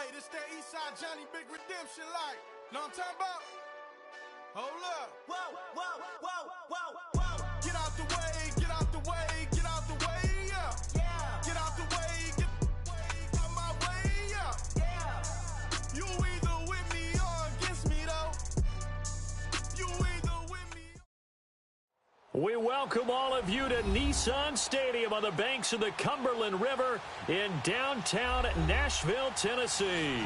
Hey, this that Eastside Johnny Big Redemption like. Know what I'm talking about? Hold up. Whoa, whoa, whoa, whoa, whoa. Get out the way, get out the way, get out the way, yeah. Yeah. Get out the way, get out my way, yeah. Yeah. You either with me or against me, though. You either with me. We welcome all of you to Nissan Stadium on the banks of the Cumberland River in downtown Nashville, Tennessee.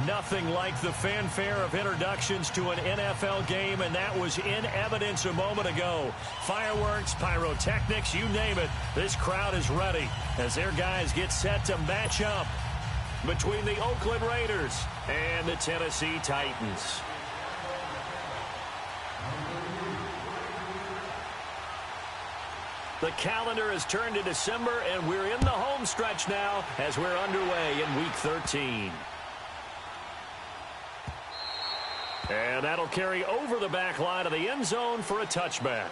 Nothing like the fanfare of introductions to an NFL game, and that was in evidence a moment ago. Fireworks, pyrotechnics, you name it. This crowd is ready as their guys get set to match up between the Oakland Raiders and the Tennessee Titans. The calendar has turned to December, and we're in the home stretch now as we're underway in Week 13. And that'll carry over the back line of the end zone for a touchback.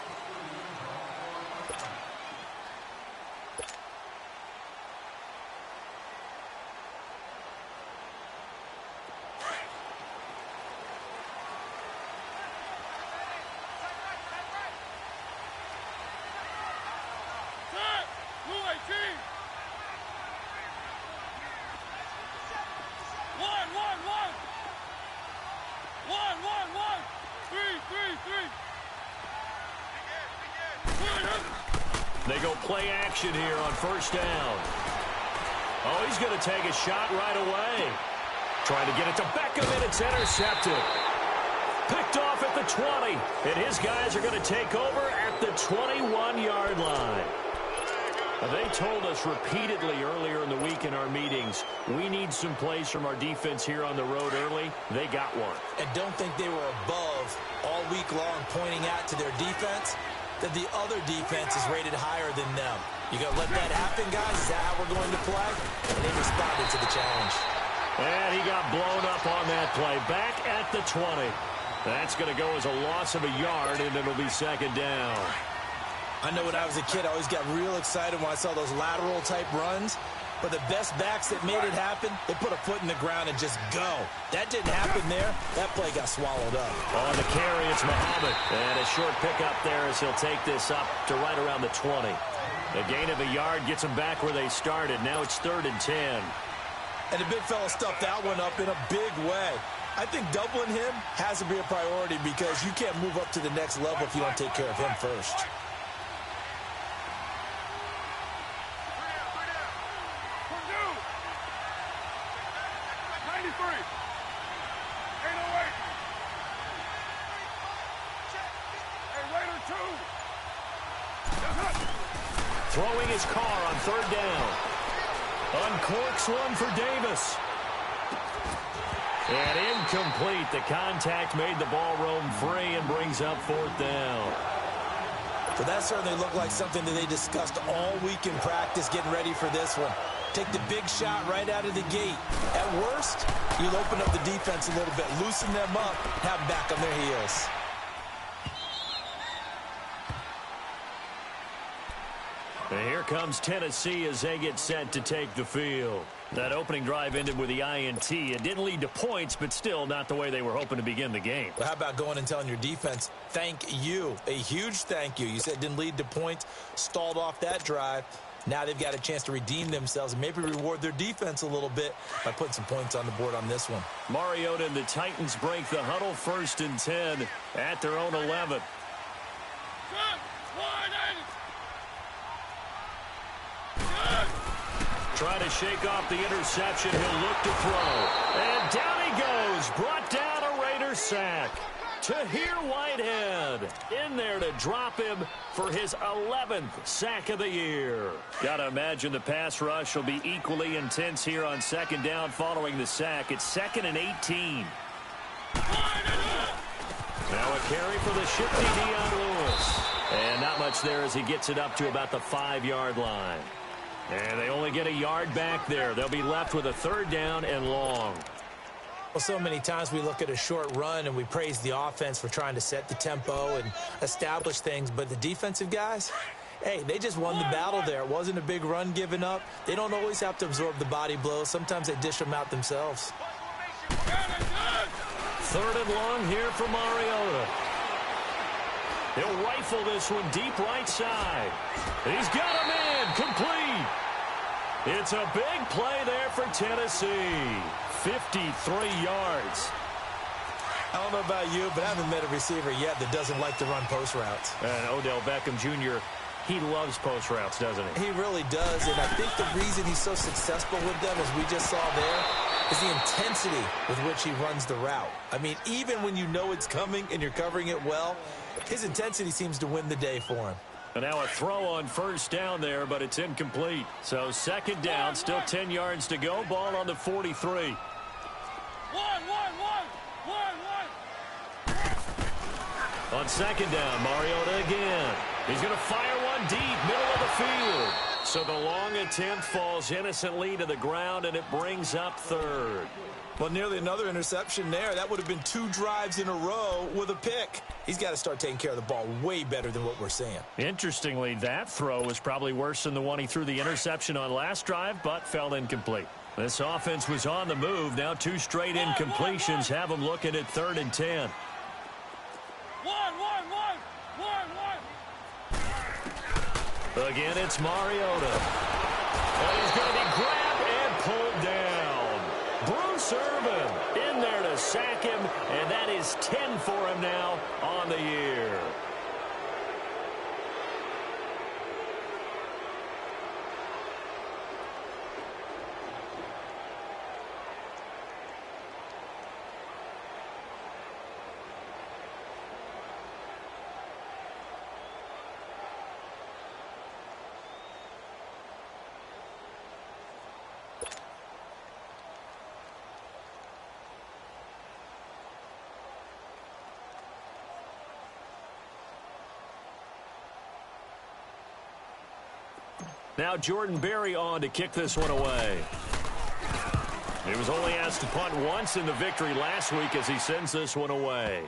They go play action here on first down. Oh, he's going to take a shot right away. Trying to get it to Beckham, and it's intercepted. Picked off at the 20, and his guys are going to take over at the 21-yard line. They told us repeatedly earlier in the week in our meetings, we need some plays from our defense here on the road early. They got one. And don't think they were above all week long pointing out to their defense that the other defense is rated higher than them. You going to let that happen, guys? Is that how we're going to play? And they responded to the challenge. And he got blown up on that play. Back at the 20. That's going to go as a loss of a yard, and it'll be second down. I know when I was a kid, I always got real excited when I saw those lateral-type runs. But the best backs that made it happen, they put a foot in the ground and just go. That didn't happen there. That play got swallowed up. On the carry, it's Muhammad. And a short pickup there as he'll take this up to right around the 20. A gain of a yard gets them back where they started. Now it's 3rd and 10. And the big fella stuffed that one up in a big way. I think doubling him has to be a priority because you can't move up to the next level if you don't take care of him first. Throwing his car on 3rd down. Uncorks one for Davis. And incomplete. The contact made the ball roam free and brings up 4th down. So that certainly looked like something that they discussed all week in practice getting ready for this one. Take the big shot right out of the gate. At worst, you'll open up the defense a little bit, loosen them up, have them back on their heels. And here comes Tennessee as they get set to take the field. That opening drive ended with the INT. It didn't lead to points, but still not the way they were hoping to begin the game. Well, how about going and telling your defense, thank you, a huge thank you. You said it didn't lead to points, stalled off that drive. Now they've got a chance to redeem themselves and maybe reward their defense a little bit by putting some points on the board on this one. Mariota and the Titans break the huddle 1st and 10 at their own 11. Trying to shake off the interception. He'll look to throw. And down he goes. Brought down a Raider sack. Tahir Whitehead in there to drop him for his 11th sack of the year. Got to imagine the pass rush will be equally intense here on 2nd down following the sack. It's 2nd and 18. Now a carry for the shifty Dion Lewis. And not much there as he gets it up to about the 5-yard line. And they only get a yard back there. They'll be left with a 3rd down and long. Well, so many times we look at a short run and we praise the offense for trying to set the tempo and establish things, but the defensive guys, Hey, they just won the battle there. It wasn't a big run given up. They don't always have to absorb the body blows. Sometimes they dish them out themselves. 3rd and long here for Mariota. He'll rifle this one deep right side. He's got him in. Complete. It's a big play there for Tennessee. 53 yards. I don't know about you, but I haven't met a receiver yet that doesn't like to run post routes. And Odell Beckham Jr., he loves post routes, doesn't he? He really does, and I think the reason he's so successful with them, as we just saw there, is the intensity with which he runs the route. I mean, even when you know it's coming and you're covering it well, his intensity seems to win the day for him. And now a throw on 1st down there, but it's incomplete. So 2nd down, still 10 yards to go. Ball on the 43. On 2nd down, Mariota again. He's going to fire one deep, middle of the field. So the long attempt falls innocently to the ground, and it brings up 3rd. Well, nearly another interception there. That would have been 2 drives in a row with a pick. He's got to start taking care of the ball way better than what we're seeing. Interestingly, that throw was probably worse than the one he threw the interception on last drive, but fell incomplete. This offense was on the move. Now 2 straight incompletions have them looking at 3rd and 10. Again, it's Mariota. And he's going to be grabbed and pulled down. Bruce Irvin in there to sack him, and that is 10 for him now on the year. Now Jordan Berry on to kick this one away. He was only asked to punt once in the victory last week as he sends this one away.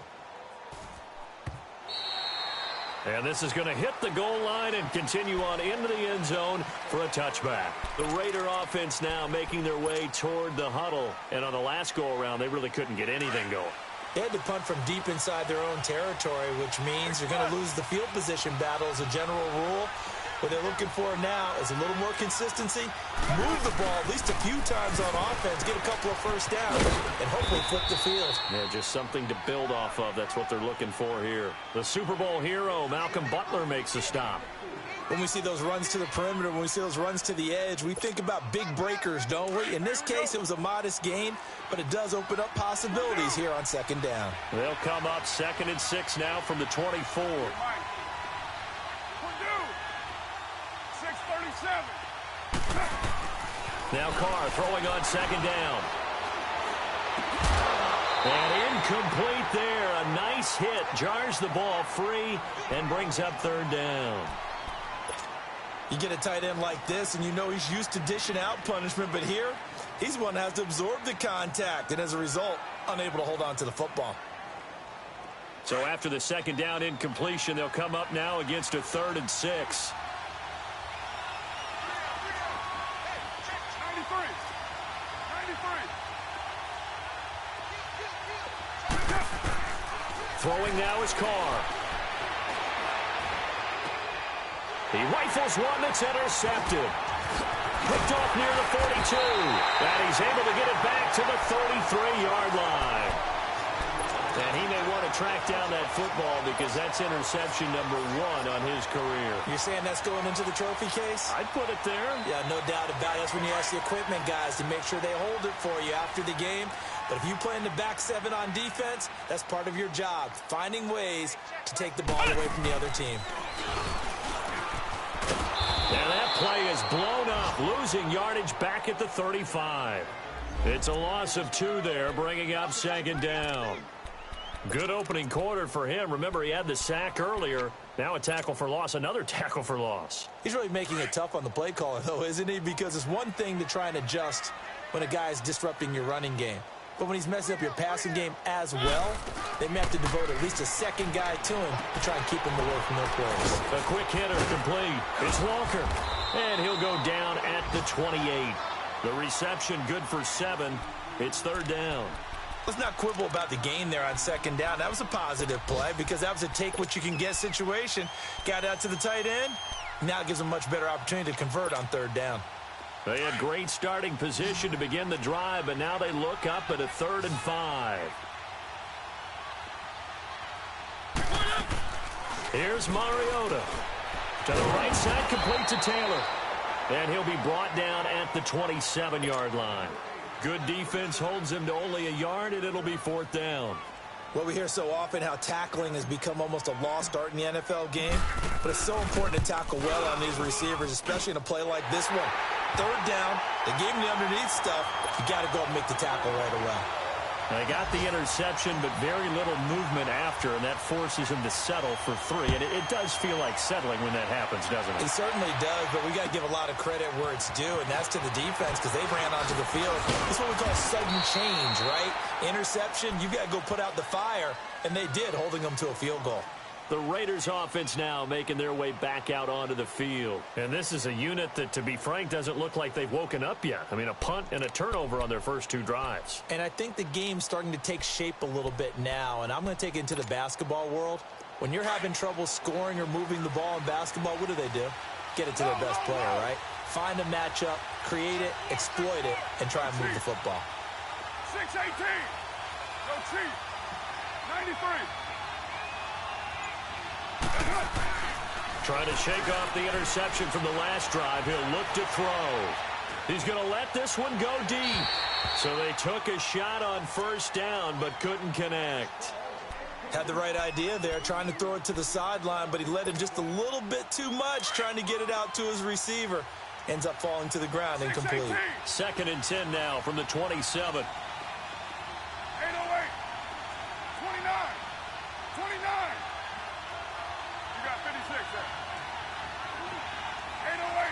And this is going to hit the goal line and continue on into the end zone for a touchback. The Raider offense now making their way toward the huddle. And on the last go-around, they really couldn't get anything going. They had to punt from deep inside their own territory, which means you're going to lose the field position battle as a general rule. What they're looking for now is a little more consistency, move the ball at least a few times on offense, get a couple of 1st downs, and hopefully flip the field. Yeah, just something to build off of. That's what they're looking for here. The Super Bowl hero, Malcolm Butler, makes a stop. When we see those runs to the perimeter, when we see those runs to the edge, we think about big breakers, don't we? In this case, it was a modest gain, but it does open up possibilities here on 2nd down. They'll come up 2nd and 6 now from the 24. Now Carr throwing on 2nd down. And incomplete there. A nice hit. Jars the ball free and brings up 3rd down. You get a tight end like this, and you know he's used to dishing out punishment, but here, he's one that has to absorb the contact, and as a result, unable to hold on to the football. So after the 2nd down incompletion, they'll come up now against a 3rd and 6. Throwing now is Carr. He rifles one that's intercepted. Picked off near the 42. And he's able to get it back to the 33-yard line. And he may want to track down that football because that's interception number 1 on his career. You're saying that's going into the trophy case? I'd put it there. Yeah, no doubt about it. That's when you ask the equipment guys to make sure they hold it for you after the game. But if you play in the back 7 on defense, that's part of your job, finding ways to take the ball away from the other team. And that play is blown up, losing yardage back at the 35. It's a loss of 2 there, bringing up 2nd down. Good opening quarter for him. Remember, he had the sack earlier. Now a tackle for loss, another tackle for loss. He's really making it tough on the play caller, though, isn't he? Because it's one thing to try and adjust when a guy is disrupting your running game. But when he's messing up your passing game as well, they may have to devote at least a second guy to him to try and keep him away from their players. A quick hitter complete. It's Walker. And he'll go down at the 28. The reception good for 7. It's third down. Let's not quibble about the gain there on second down. That was a positive play because that was a take-what-you-can-get situation. Got out to the tight end. Now it gives them a much better opportunity to convert on third down. They had great starting position to begin the drive, but now they look up at a 3rd and 5. Here's Mariota. To the right side, complete to Taylor. And he'll be brought down at the 27-yard line. Good defense holds him to only a yard, and it'll be 4th down. Well, we hear so often how tackling has become almost a lost art in the NFL game, but it's so important to tackle well on these receivers, especially in a play like this one. Third down, they gave him the underneath stuff. You got to go and make the tackle right away. They got the interception, but very little movement after, and that forces him to settle for 3. And it does feel like settling when that happens, doesn't it? It certainly does, but we got to give a lot of credit where it's due, and that's to the defense because they ran onto the field. It's what we call sudden change, right? Interception, you got to go put out the fire, and they did, holding them to a field goal. The Raiders offense now making their way back out onto the field. And this is a unit that, to be frank, doesn't look like they've woken up yet. I mean, a punt and a turnover on their first 2 drives. And I think the game's starting to take shape a little bit now, and I'm going to take it into the basketball world. When you're having trouble scoring or moving the ball in basketball, what do? Get it to their best player, right? Find a matchup, create it, exploit it, and try and move the football. 6-18. Go Chief. 93. Trying to shake off the interception from the last drive. He'll look to throw. He's going to let this one go deep. So they took a shot on first down, but couldn't connect. Had the right idea there, trying to throw it to the sideline, but he let him just a little bit too much, trying to get it out to his receiver. Ends up falling to the ground incomplete. 2nd and 10 now from the 27. 808. 29. 29. You got 56 there. 808.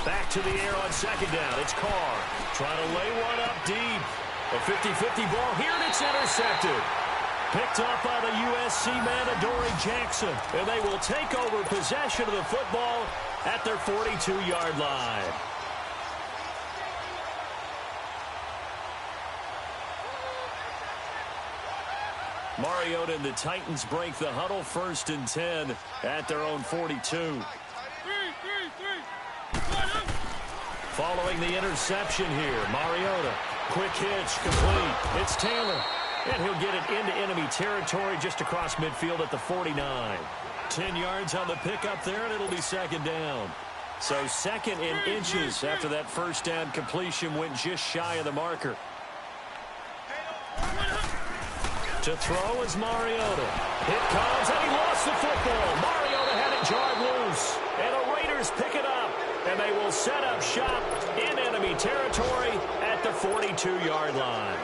Back to the air on second down. It's Carr trying to lay one up deep. A 50-50 ball here, and it's intercepted. Picked off by the USC man, Adoree Jackson. And they will take over possession of the football at their 42-yard line. Mariota and the Titans break the huddle, 1st and 10 at their own 42. Following the interception here, Mariota, quick hitch, complete. It's Taylor, and he'll get it into enemy territory just across midfield at the 49. 10 yards on the pickup there, and it'll be 2nd down. So 2nd in inches after that first down completion went just shy of the marker. To throw is Mariota. It comes, and he lost the football. Mariota had it jarred loose, and the Raiders pick it up, and they will set up shop in enemy territory at the 42-yard line.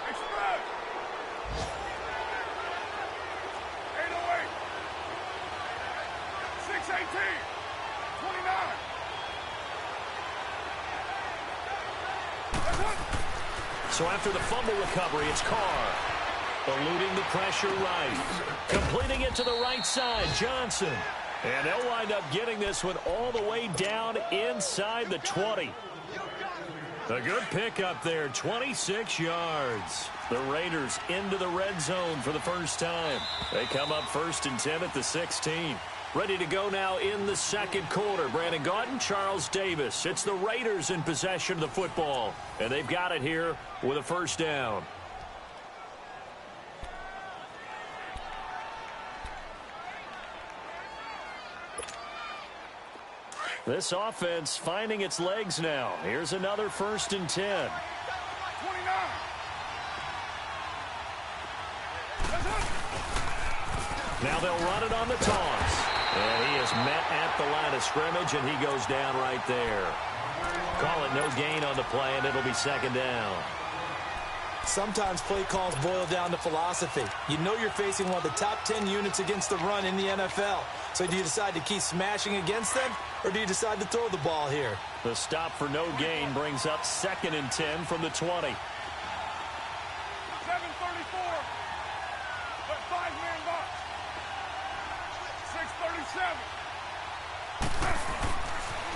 Express. 808. 618. 29. So after the fumble recovery, it's Carr. Eluding the pressure right. Completing it to the right side, Johnson. And they'll wind up getting this one all the way down inside the 20. A good pickup there, 26 yards. The Raiders into the red zone for the first time. They come up 1st and 10 at the 16. Ready to go now in the 2nd quarter. Brandon Gaudin, Charles Davis. It's the Raiders in possession of the football. And they've got it here with a first down. This offense finding its legs now. Here's another 1st and 10. 29. Now they'll run it on the toss. And he is met at the line of scrimmage, and he goes down right there. Call it no gain on the play, and it'll be 2nd down. Sometimes play calls boil down to philosophy. You know you're facing one of the top 10 units against the run in the NFL. So do you decide to keep smashing against them, or do you decide to throw the ball here? The stop for no gain brings up 2nd and 10 from the 20. 7:34. But 5-man box. 6:37.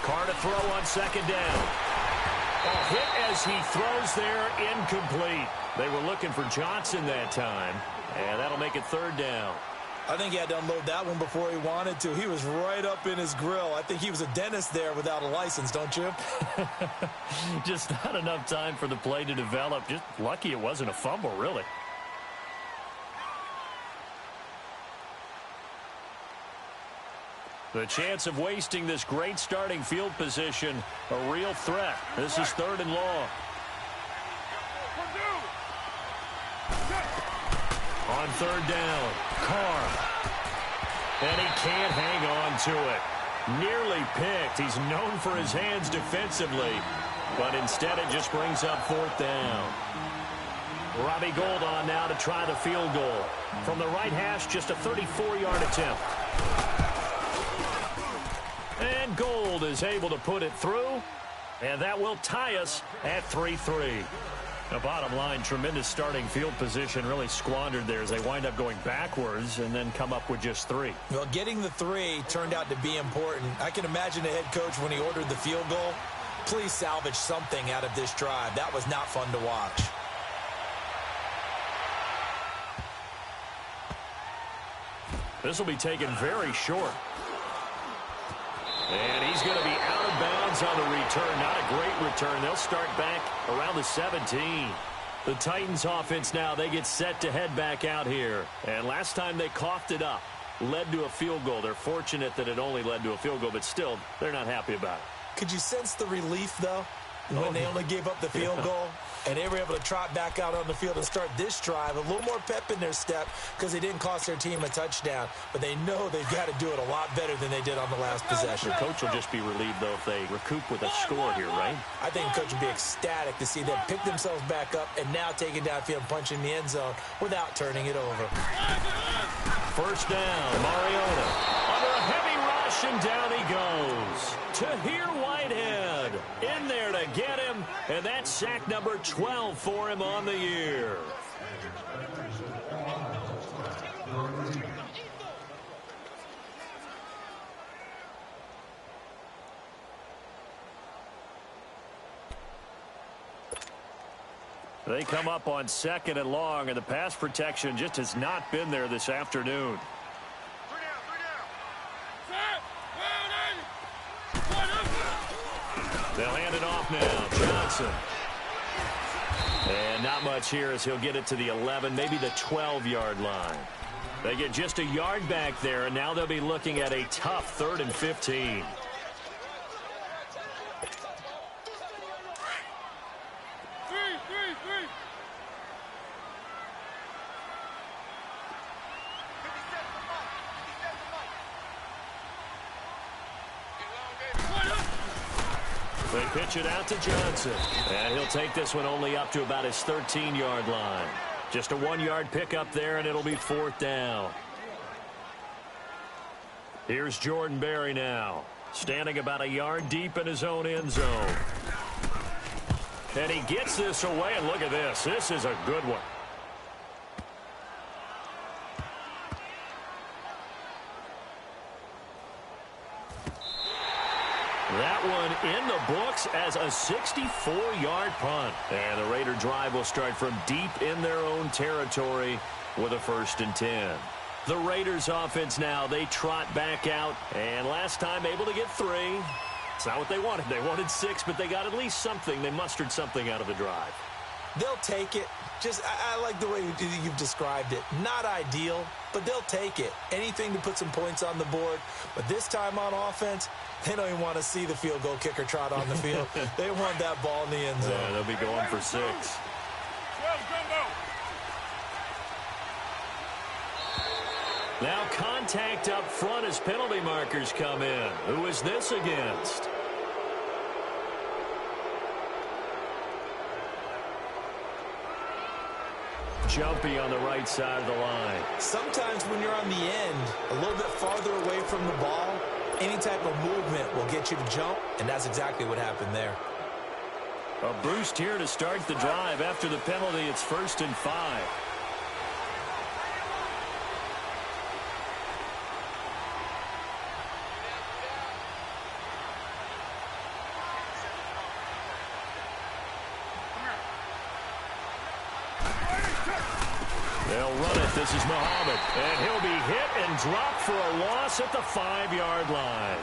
Carr to throw on 2nd down. A hit as he throws there, incomplete. They were looking for Johnson that time, and that'll make it 3rd down. I think he had to unload that one before he wanted to. He was right up in his grill. I think he was a dentist there without a license, don't you? Just not enough time for the play to develop. Just lucky it wasn't a fumble, really. The chance of wasting this great starting field position, a real threat. This is 3rd and long. On 3rd down, Carr. And he can't hang on to it. Nearly picked. He's known for his hands defensively, but instead it just brings up 4th down. Robbie Gould on now to try the field goal. From the right hash, just a 34-yard attempt. And Gould is able to put it through, and that will tie us at 3-3. The bottom line, tremendous starting field position, really squandered there as they wind up going backwards and then come up with just 3. Well, getting the 3 turned out to be important. I can imagine the head coach when he ordered the field goal. Please salvage something out of this drive. That was not fun to watch. This will be taken very short. And he's going to be out of bounds on the return. Not a great return. They'll start back around the 17. The Titans offense now, they get set to head back out here. And last time they coughed it up, led to a field goal. They're fortunate that it only led to a field goal, but still, they're not happy about it. Could you sense the relief, though, when they only gave up the field goal? And they were able to trot back out on the field and start this drive. A little more pep in their step because they didn't cost their team a touchdown. But they know they've got to do it a lot better than they did on the last possession. The coach will just be relieved, though, if they recoup with a score here, right? I think the coach would be ecstatic to see them pick themselves back up and now take it downfield and punch in the end zone without turning it over. 1st down, Mariota. Under a heavy rush, and down he goes. Tahir Whitehead in there to get him, and that's sack number 12 for him on the year. They come up on 2nd and long, and the pass protection just has not been there this afternoon. They'll hand it off now. Johnson. And not much here as he'll get it to the 11, maybe the 12-yard line. They get just a yard back there, and now they'll be looking at a tough 3rd and 15. They pitch it out to Johnson. And he'll take this one only up to about his 13-yard line. Just a 1-yard pickup there, and it'll be 4th down. Here's Jordan Berry now, standing about a yard deep in his own end zone. And he gets this away, and look at this. This is a good one. That one in the books as a 64-yard punt. And the Raider drive will start from deep in their own territory with a 1st and 10. The Raiders offense now, they trot back out. And last time able to get 3. It's not what they wanted. They wanted 6, but they got at least something. They mustered something out of the drive. They'll take it. I like the way you've described it. Not ideal, but they'll take it. Anything to put some points on the board. But this time on offense, they don't even want to see the field goal kicker trot on the field. They want that ball in the end zone. Yeah, they'll be going for 6. Now contact up front as penalty markers come in. Who is this against? jumpy on the right side of the line. Sometimes when you're on the end, a little bit farther away from the ball, any type of movement will get you to jump, and that's exactly what happened there. A boost here to start the drive. After the penalty, it's 1st and 5. They'll run it. This is Muhammad. And he'll be hit and dropped for a loss at the 5-yard line.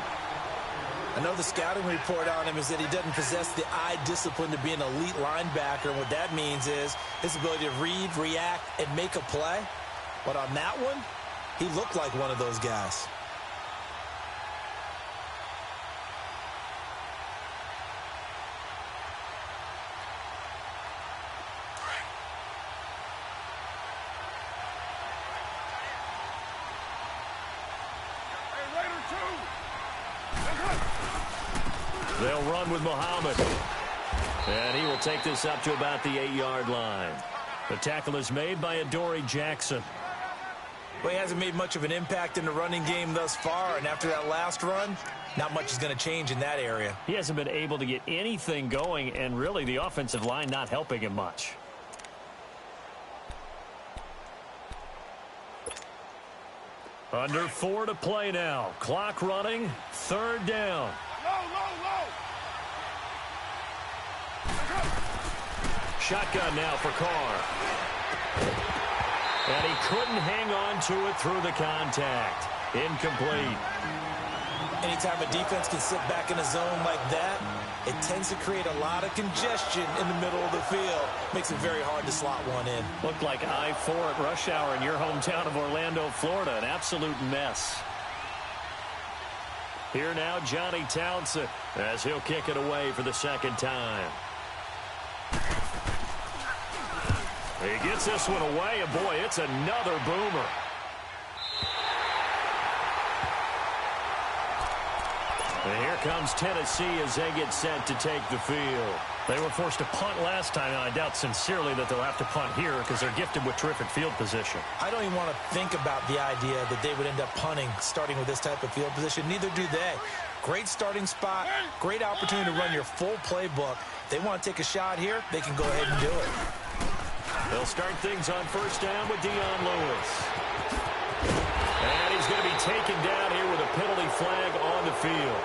I know the scouting report on him is that he doesn't possess the eye discipline to be an elite linebacker. And what that means is his ability to read, react, and make a play. But on that one, he looked like one of those guys. They'll run with Muhammad. And he will take this up to about the 8-yard line. The tackle is made by Adoree Jackson. Well, he hasn't made much of an impact in the running game thus far, and after that last run, not much is going to change in that area. He hasn't been able to get anything going, and really the offensive line not helping him much. Under 4 to play now. Clock running. 3rd down. Shotgun now for Carr. And he couldn't hang on to it through the contact. Incomplete. Anytime a defense can sit back in a zone like that, it tends to create a lot of congestion in the middle of the field. Makes it very hard to slot one in. Looked like I-4 at rush hour in your hometown of Orlando, Florida. An absolute mess. Here now, Johnny Townsend, as he'll kick it away for the 2nd time. He gets this one away, and boy, it's another boomer. And here comes Tennessee as they get set to take the field. They were forced to punt last time, and I doubt sincerely that they'll have to punt here because they're gifted with terrific field position. I don't even want to think about the idea that they would end up punting starting with this type of field position. Neither do they. Great starting spot, great opportunity to run your full playbook. If they want to take a shot here, they can go ahead and do it. They'll start things on 1st down with Dion Lewis. And he's going to be taken down here with a penalty flag on the field.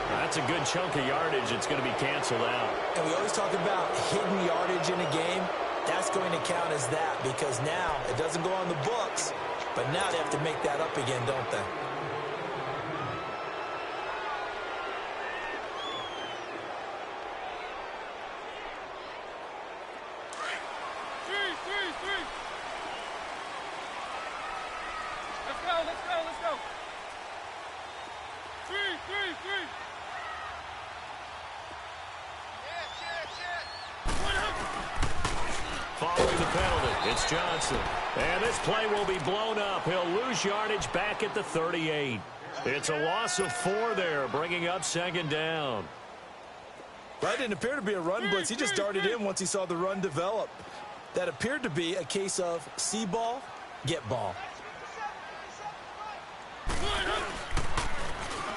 That's a good chunk of yardage. It's going to be canceled out. And we always talk about hidden yardage in a game. That's going to count as that because now it doesn't go on the books, but now they have to make that up again, don't they? Following the penalty, it's Johnson. And this play will be blown up. He'll lose yardage back at the 38. It's a loss of 4 there, bringing up 2nd down. That didn't appear to be a run blitz. He just darted in once he saw the run develop. That appeared to be a case of see ball, get ball.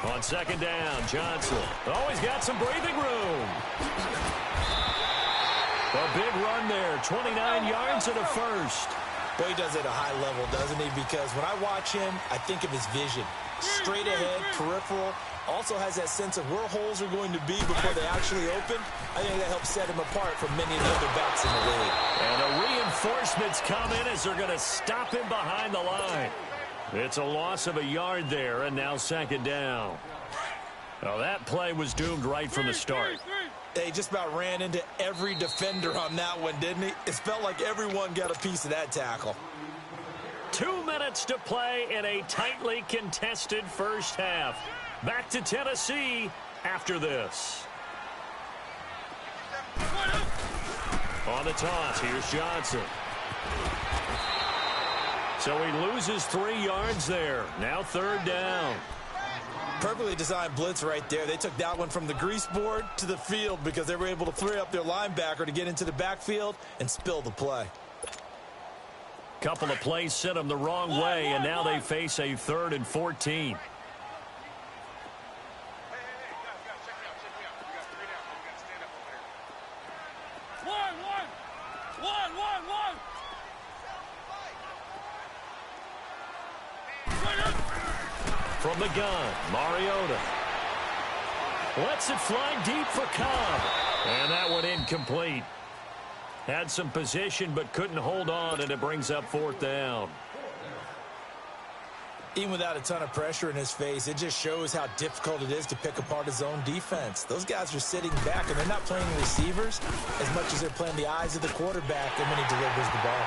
On 2nd down, Johnson. Oh, he's got some breathing room. A big run there, 29 yards and a 1st. Boy, he does it at a high level, doesn't he? Because when I watch him, I think of his vision. Straight ahead, peripheral. Also has that sense of where holes are going to be before they actually open. I think that helps set him apart from many of the other backs in the league. And the reinforcements come in as they're going to stop him behind the line. It's a loss of a yard there, and now 2nd down. Well, that play was doomed right from the start. They just about ran into every defender on that one, didn't he? It felt like everyone got a piece of that tackle. 2 minutes to play in a tightly contested 1st half. Back to Tennessee after this. On the toss, here's Johnson. So he loses 3 yards there. Now 3rd down. Perfectly designed blitz right there. They took that one from the grease board to the field because they were able to free up their linebacker to get into the backfield and spill the play. Couple of plays sent them the wrong way, and now they face a 3rd and 14. From the gun, Mariota lets it fly deep for Cobb, and that one incomplete. Had some position but couldn't hold on, and it brings up 4th down. Even without a ton of pressure in his face, it just shows how difficult it is to pick apart his own defense. Those guys are sitting back, and they're not playing receivers as much as they're playing the eyes of the quarterback when he delivers the ball.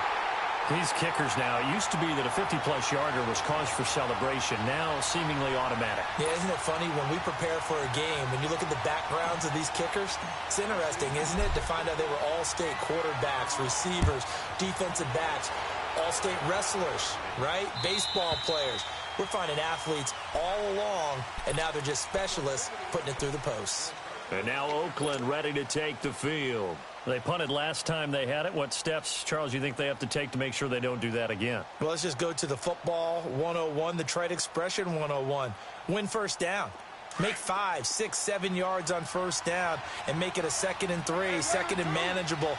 These kickers now, it used to be that a 50-plus yarder was cause for celebration, now seemingly automatic. Yeah, isn't it funny when we prepare for a game, when you look at the backgrounds of these kickers, it's interesting, isn't it, to find out they were all-state quarterbacks, receivers, defensive backs, all-state wrestlers, right? Baseball players. We're finding athletes all along, and now they're just specialists putting it through the posts. And now Oakland ready to take the field. They punted last time they had it. What steps, Charles, you think they have to take to make sure they don't do that again? Well, let's just go to the football 101, the trite expression 101. Win first down. Make 5, 6, 7 yards on first down and make it a 2nd and 3, 2nd and manageable.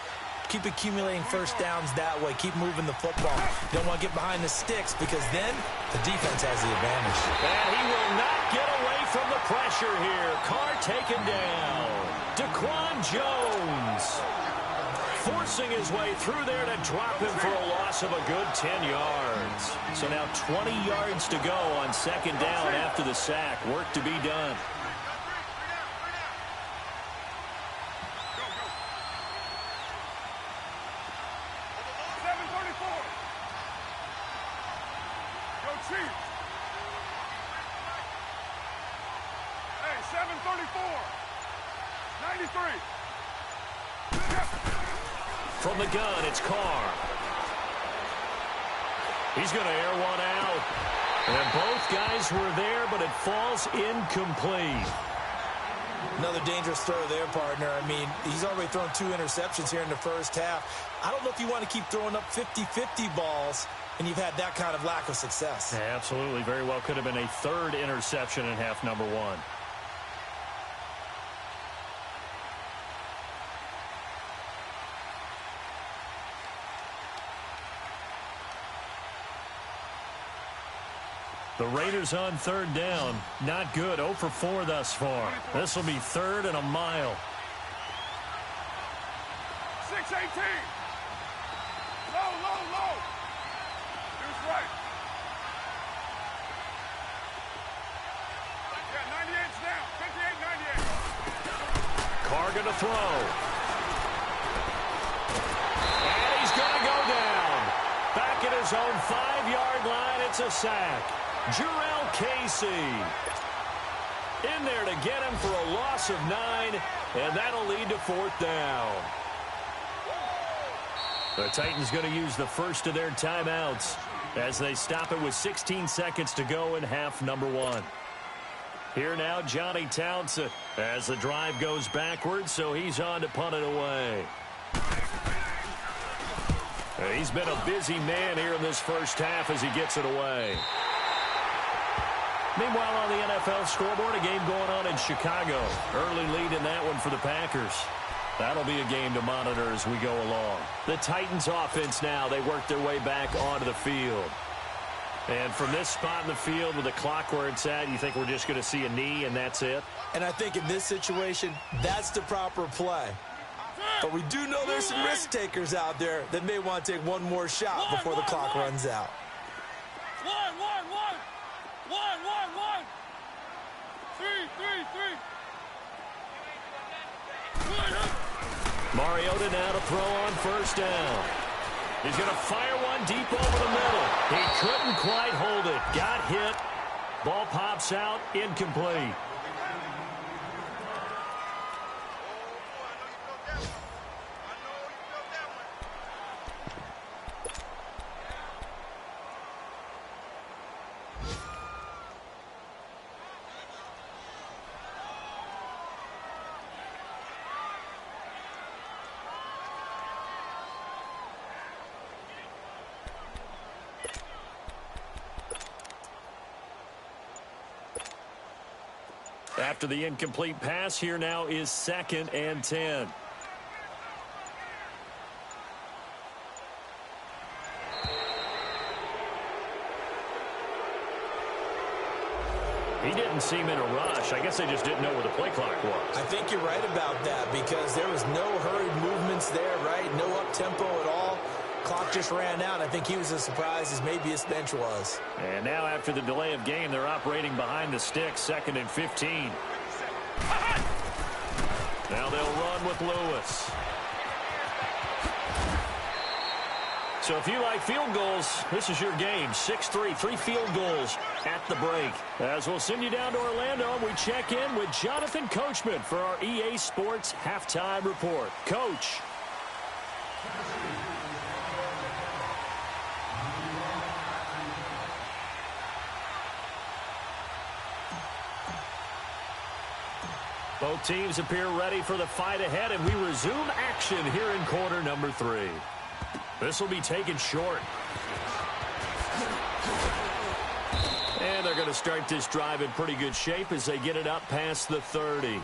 Keep accumulating first downs that way. Keep moving the football. You don't want to get behind the sticks because then the defense has the advantage. And he will not get away from the pressure here. Carr taken down. Daquan Jones forcing his way through there to drop him for a loss of a good 10 yards. So now 20 yards to go on 2nd down after the sack. Work to be done. From the gun, it's Carr. He's going to air one out. And both guys were there, but it falls incomplete. Another dangerous throw there, partner. I mean, he's already thrown 2 interceptions here in the first half. I don't know if you want to keep throwing up 50-50 balls, and you've had that kind of lack of success. Yeah, absolutely. Very well could have been a 3rd interception in half number 1. The Raiders on 3rd down. Not good. 0 for 4 thus far. This will be 3rd and a mile. 6-18. Low. Here's right. Yeah, 98's down. 58-98. Carr going to throw. And he's going to go down. Back at his own 5-yard line. It's a sack. Jurrell Casey in there to get him for a loss of 9, and that'll lead to 4th down. The Titans going to use the first of their timeouts as they stop it with 16 seconds to go in half number 1. Here now, Johnny Townsend as the drive goes backwards, so he's on to punt it away. He's been a busy man here in this first half as he gets it away. Meanwhile, on the NFL scoreboard, a game going on in Chicago. Early lead in that one for the Packers. That'll be a game to monitor as we go along. The Titans offense now, they work their way back onto the field. And from this spot in the field with the clock where it's at, you think we're just going to see a knee and that's it? And I think in this situation, that's the proper play. But we do know there's some risk takers out there that may want to take one more shot before the clock runs out. Mariota now to throw on first down. He's going to fire one deep over the middle. He couldn't quite hold it. Got hit. Ball pops out. Incomplete. After the incomplete pass, here now is 2nd and 10. He didn't seem in a rush. I guess they just didn't know where the play clock was. I think you're right about that because there was no hurried movements there, right? No up-tempo at all. Clock just ran out. I think he was as surprised as maybe his bench was. And now after the delay of game, they're operating behind the sticks, 2nd and 15. Now they'll run with Lewis. So if you like field goals, this is your game. 6-3, 3 field goals at the break. As we'll send you down to Orlando, we check in with Jonathan Coachman for our EA Sports Halftime Report. Coach. Both teams appear ready for the fight ahead, and we resume action here in quarter number 3. This will be taken short. And they're going to start this drive in pretty good shape as they get it up past the 30.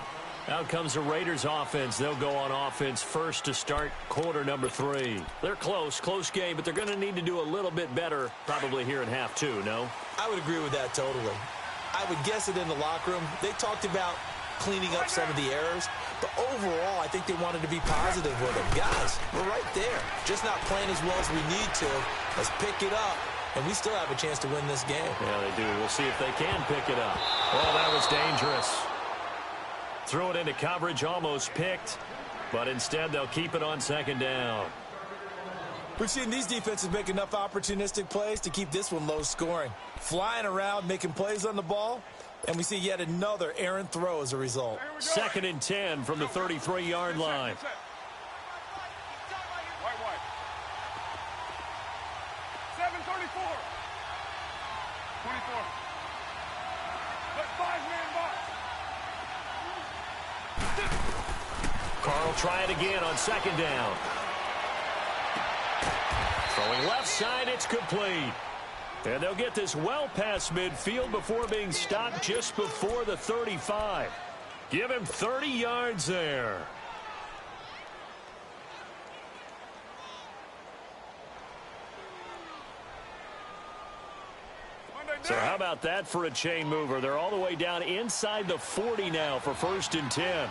Out comes the Raiders offense. They'll go on offense first to start quarter number 3. They're close game, but they're going to need to do a little bit better probably here in half 2, no? I would agree with that totally. I would guess it in the locker room. They talked about cleaning up some of the errors, but overall, I think they wanted to be positive with them. Guys, we're right there. Just not playing as well as we need to. Let's pick it up, and we still have a chance to win this game. Yeah, they do. We'll see if they can pick it up. Oh, that was dangerous. Threw it into coverage, almost picked, but instead they'll keep it on 2nd down. We've seen these defenses make enough opportunistic plays to keep this one low scoring. Flying around, making plays on the ball, and we see yet another errant throw as a result. 2nd and 10 from the 33-yard line. Carl try it again on 2nd down. Throwing left side, it's complete. And they'll get this well past midfield before being stopped just before the 35. Give him 30 yards there. So how about that for a chain mover? They're all the way down inside the 40 now for 1st and 10.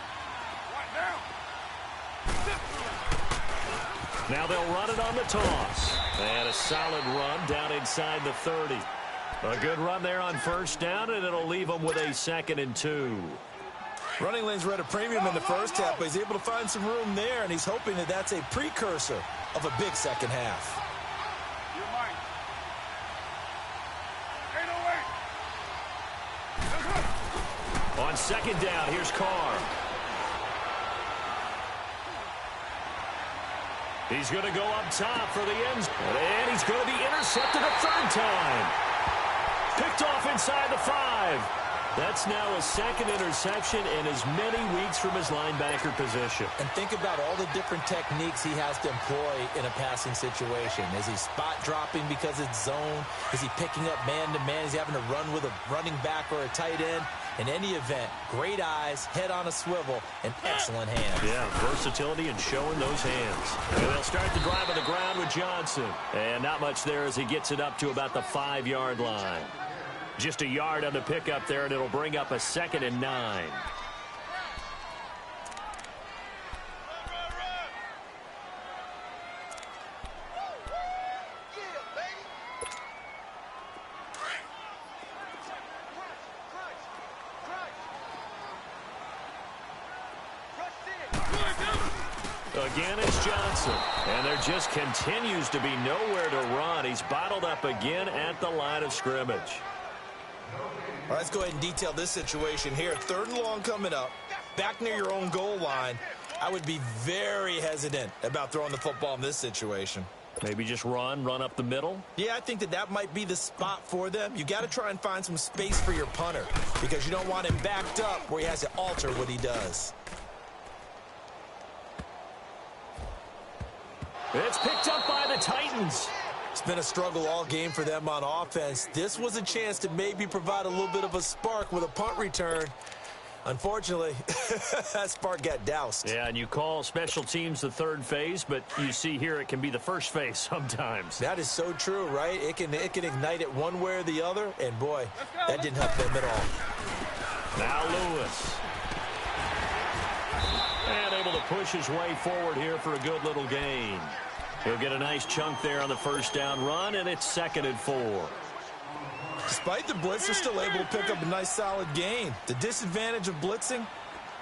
Now they'll run it on the toss. And a solid run down inside the 30. A good run there on 1st down, and it'll leave them with a 2nd and 2. Running lanes were at a premium in the first half, but he's able to find some room there, and he's hoping that that's a precursor of a big second half. On 2nd down, here's Carr. He's going to go up top for the end zone. And he's going to be intercepted a 3rd time. Picked off inside the 5. That's now a 2nd interception in as many weeks from his linebacker position. And think about all the different techniques he has to employ in a passing situation. Is he spot dropping because it's zone? Is he picking up man-to-man? Is he having to run with a running back or a tight end? In any event, great eyes, head on a swivel, and excellent hands. Yeah, versatility and showing those hands. And they'll start the drive on the ground with Johnson. And not much there as he gets it up to about the 5-yard line. Just a yard on the pickup there, and it'll bring up a 2nd and 9. Again, it's Johnson. And there just continues to be nowhere to run. He's bottled up again at the line of scrimmage. All right, let's go ahead and detail this situation here. 3rd and long coming up. Back near your own goal line. I would be very hesitant about throwing the football in this situation. Maybe just run up the middle? Yeah, I think that might be the spot for them. You got to try and find some space for your punter because you don't want him backed up where he has to alter what he does. It's picked up by the Titans. It's been a struggle all game for them on offense. This was a chance to maybe provide a little bit of a spark with a punt return. Unfortunately, that spark got doused. Yeah, and you call special teams the third phase, but you see here it can be the first phase sometimes. That is so true, right? It can ignite it one way or the other, and boy, that didn't help them at all. Now Lewis. And able to push his way forward here for a good little gain. He'll get a nice chunk there on the first down run, and it's 2nd and 4. Despite the blitz, they're still able to pick up a nice solid gain. The disadvantage of blitzing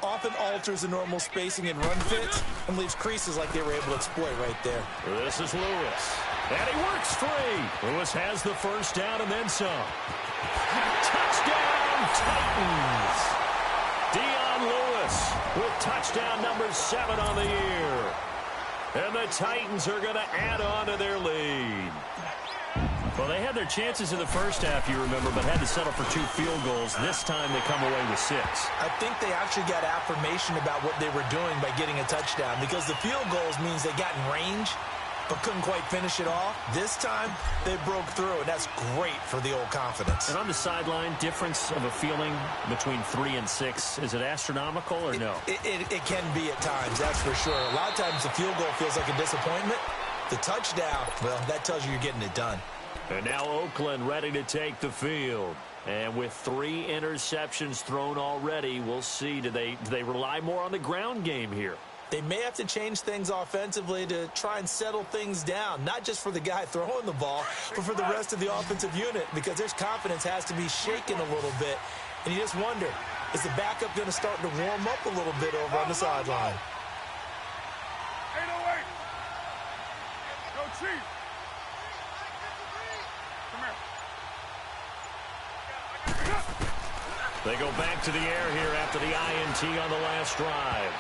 often alters the normal spacing and run fits and leaves creases like they were able to exploit right there. This is Lewis. And he works free. Lewis has the first down and then some. Touchdown, Titans. Dion Lewis with touchdown number 7 on the year. And the Titans are going to add on to their lead. Well, they had their chances in the first half, you remember, but had to settle for 2 field goals. This time they come away with 6. I think they actually got affirmation about what they were doing by getting a touchdown, because the field goals means they got in range but couldn't quite finish it off. This time they broke through, and that's great for the old confidence. And on the sideline, difference of a feeling between 3 and 6, is it astronomical or no? It can be at times, that's for sure. A lot of times the field goal feels like a disappointment. The touchdown, well, that tells you you're getting it done. And now Oakland ready to take the field. And with 3 interceptions thrown already, we'll see. Do they rely more on the ground game here? They may have to change things offensively to try and settle things down, not just for the guy throwing the ball, but for the rest of the offensive unit, because their confidence has to be shaken a little bit. And you just wonder, is the backup going to start to warm up a little bit over on the sideline? 808. Go Chief. They go back to the air here after the INT on the last drive.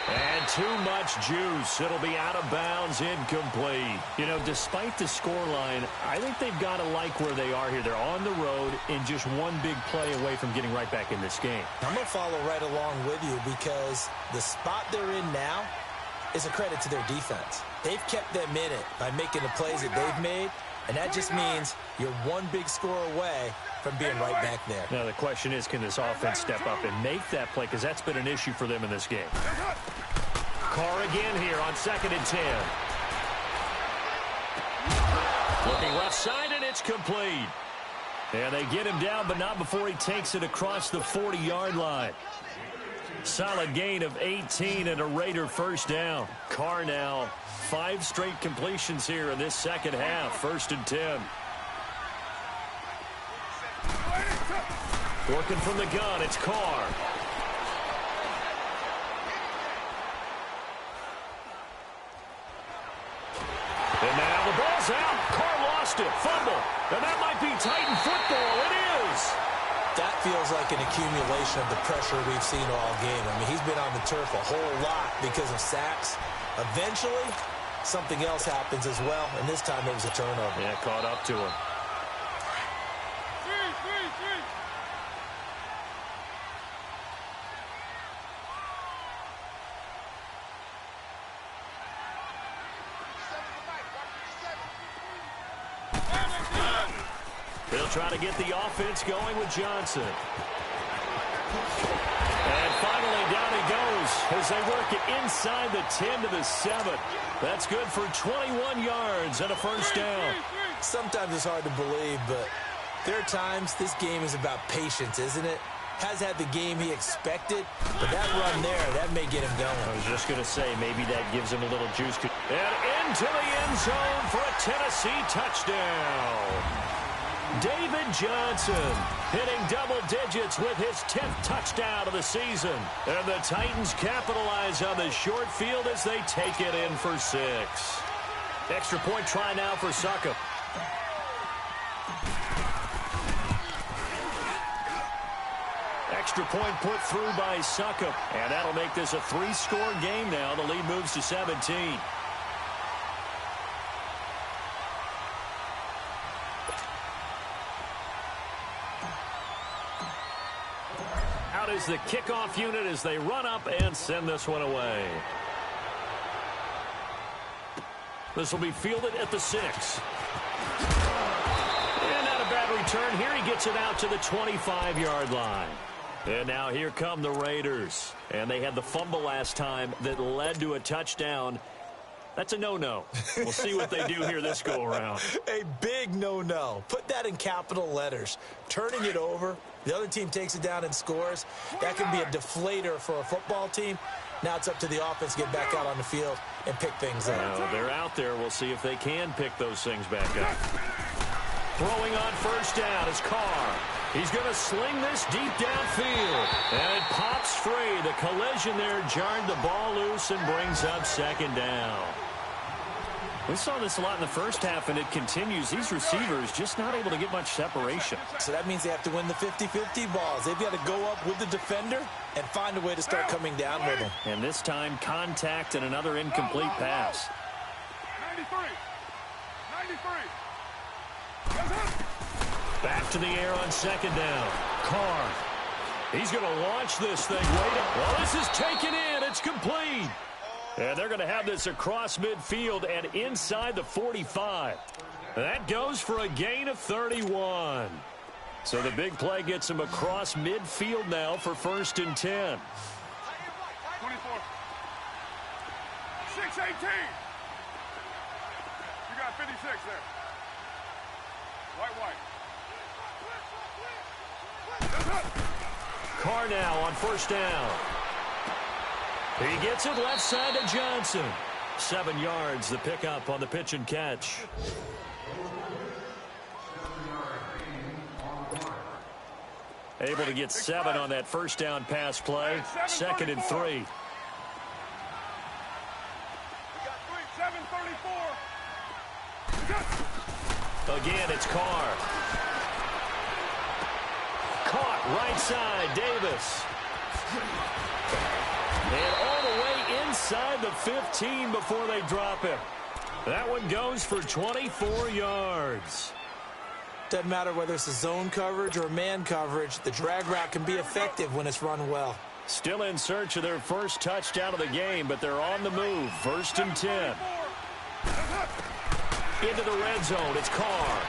And too much juice. It'll be out of bounds, incomplete. You know, despite the scoreline, I think they've got to like where they are here. They're on the road and just one big play away from getting right back in this game. I'm going to follow right along with you, because the spot they're in now is a credit to their defense. They've kept them in it by making the plays that they've made, and that just means you're one big score away from being right back there. Now the question is, can this offense step up and make that play? Because that's been an issue for them in this game. Carr again here on 2nd and 10. Looking left side, and it's complete. And they get him down, but not before he takes it across the 40-yard line. Solid gain of 18 and a Raider first down. Carr now 5 straight completions here in this second half. 1st and 10. Working from the gun, it's Carr. And now the ball's out. Carr lost it. Fumble. And that might be Titan football. It is. That feels like an accumulation of the pressure we've seen all game. I mean, he's been on the turf a whole lot because of sacks. Eventually, something else happens as well, and this time it was a turnover. Yeah, caught up to him. They'll try to get the offense going with Johnson. And finally, down he goes as they work it inside the 10 to the 7. That's good for 21 yards and a first down. Sometimes it's hard to believe, but there are times this game is about patience, isn't it? Has had the game he expected, but that run there, that may get him going. I was just going to say, maybe that gives him a little juice. And into the end zone for a Tennessee touchdown. David Johnson hitting double digits with his 10th touchdown of the season. And the Titans capitalize on the short field as they take it in for 6. Extra point try now for Succop. Extra point put through by Succop. And that'll make this a 3-score game now. The lead moves to 17. Out is the kickoff unit as they run up and send this one away. This will be fielded at the 6. And not a bad return here. He gets it out to the 25-yard line. And now here come the Raiders. And they had the fumble last time that led to a touchdown. That's a no-no. We'll see what they do here this go-around. A big no-no. Put that in capital letters. Turning it over, the other team takes it down and scores. That can be a deflator for a football team. Now it's up to the offense to get back out on the field and pick things up. Well, they're out there. We'll see if they can pick those things back up. Throwing on first down is Carr. He's going to sling this deep downfield. And it pops free. The collision there jarred the ball loose and brings up second down. We saw this a lot in the first half, and it continues. These receivers just not able to get much separation. So that means they have to win the 50-50 balls. They've got to go up with the defender and find a way to start coming down with them. And this time, contact and another incomplete pass. 93. Back to the air on second down. Carr. He's going to launch this thing. Well, this is taken in. It's complete. And they're going to have this across midfield and inside the 45. That goes for a gain of 31. So the big play gets him across midfield now for 1st and 10. 24. 6-18. You got 56 there. White. Carr now on first down. He gets it left side to Johnson. 7 yards, the pickup on the pitch and catch. Able to get 7 on that first down pass play. 2nd and 3. We got 7:34. Again, it's Carr. Caught right side, Davis. And all the way inside the 15 before they drop him. That one goes for 24 yards. Doesn't matter whether it's a zone coverage or man coverage, the drag route can be effective when it's run well. Still in search of their first touchdown of the game, but they're on the move. 1st and 10. Into the red zone, it's Carr.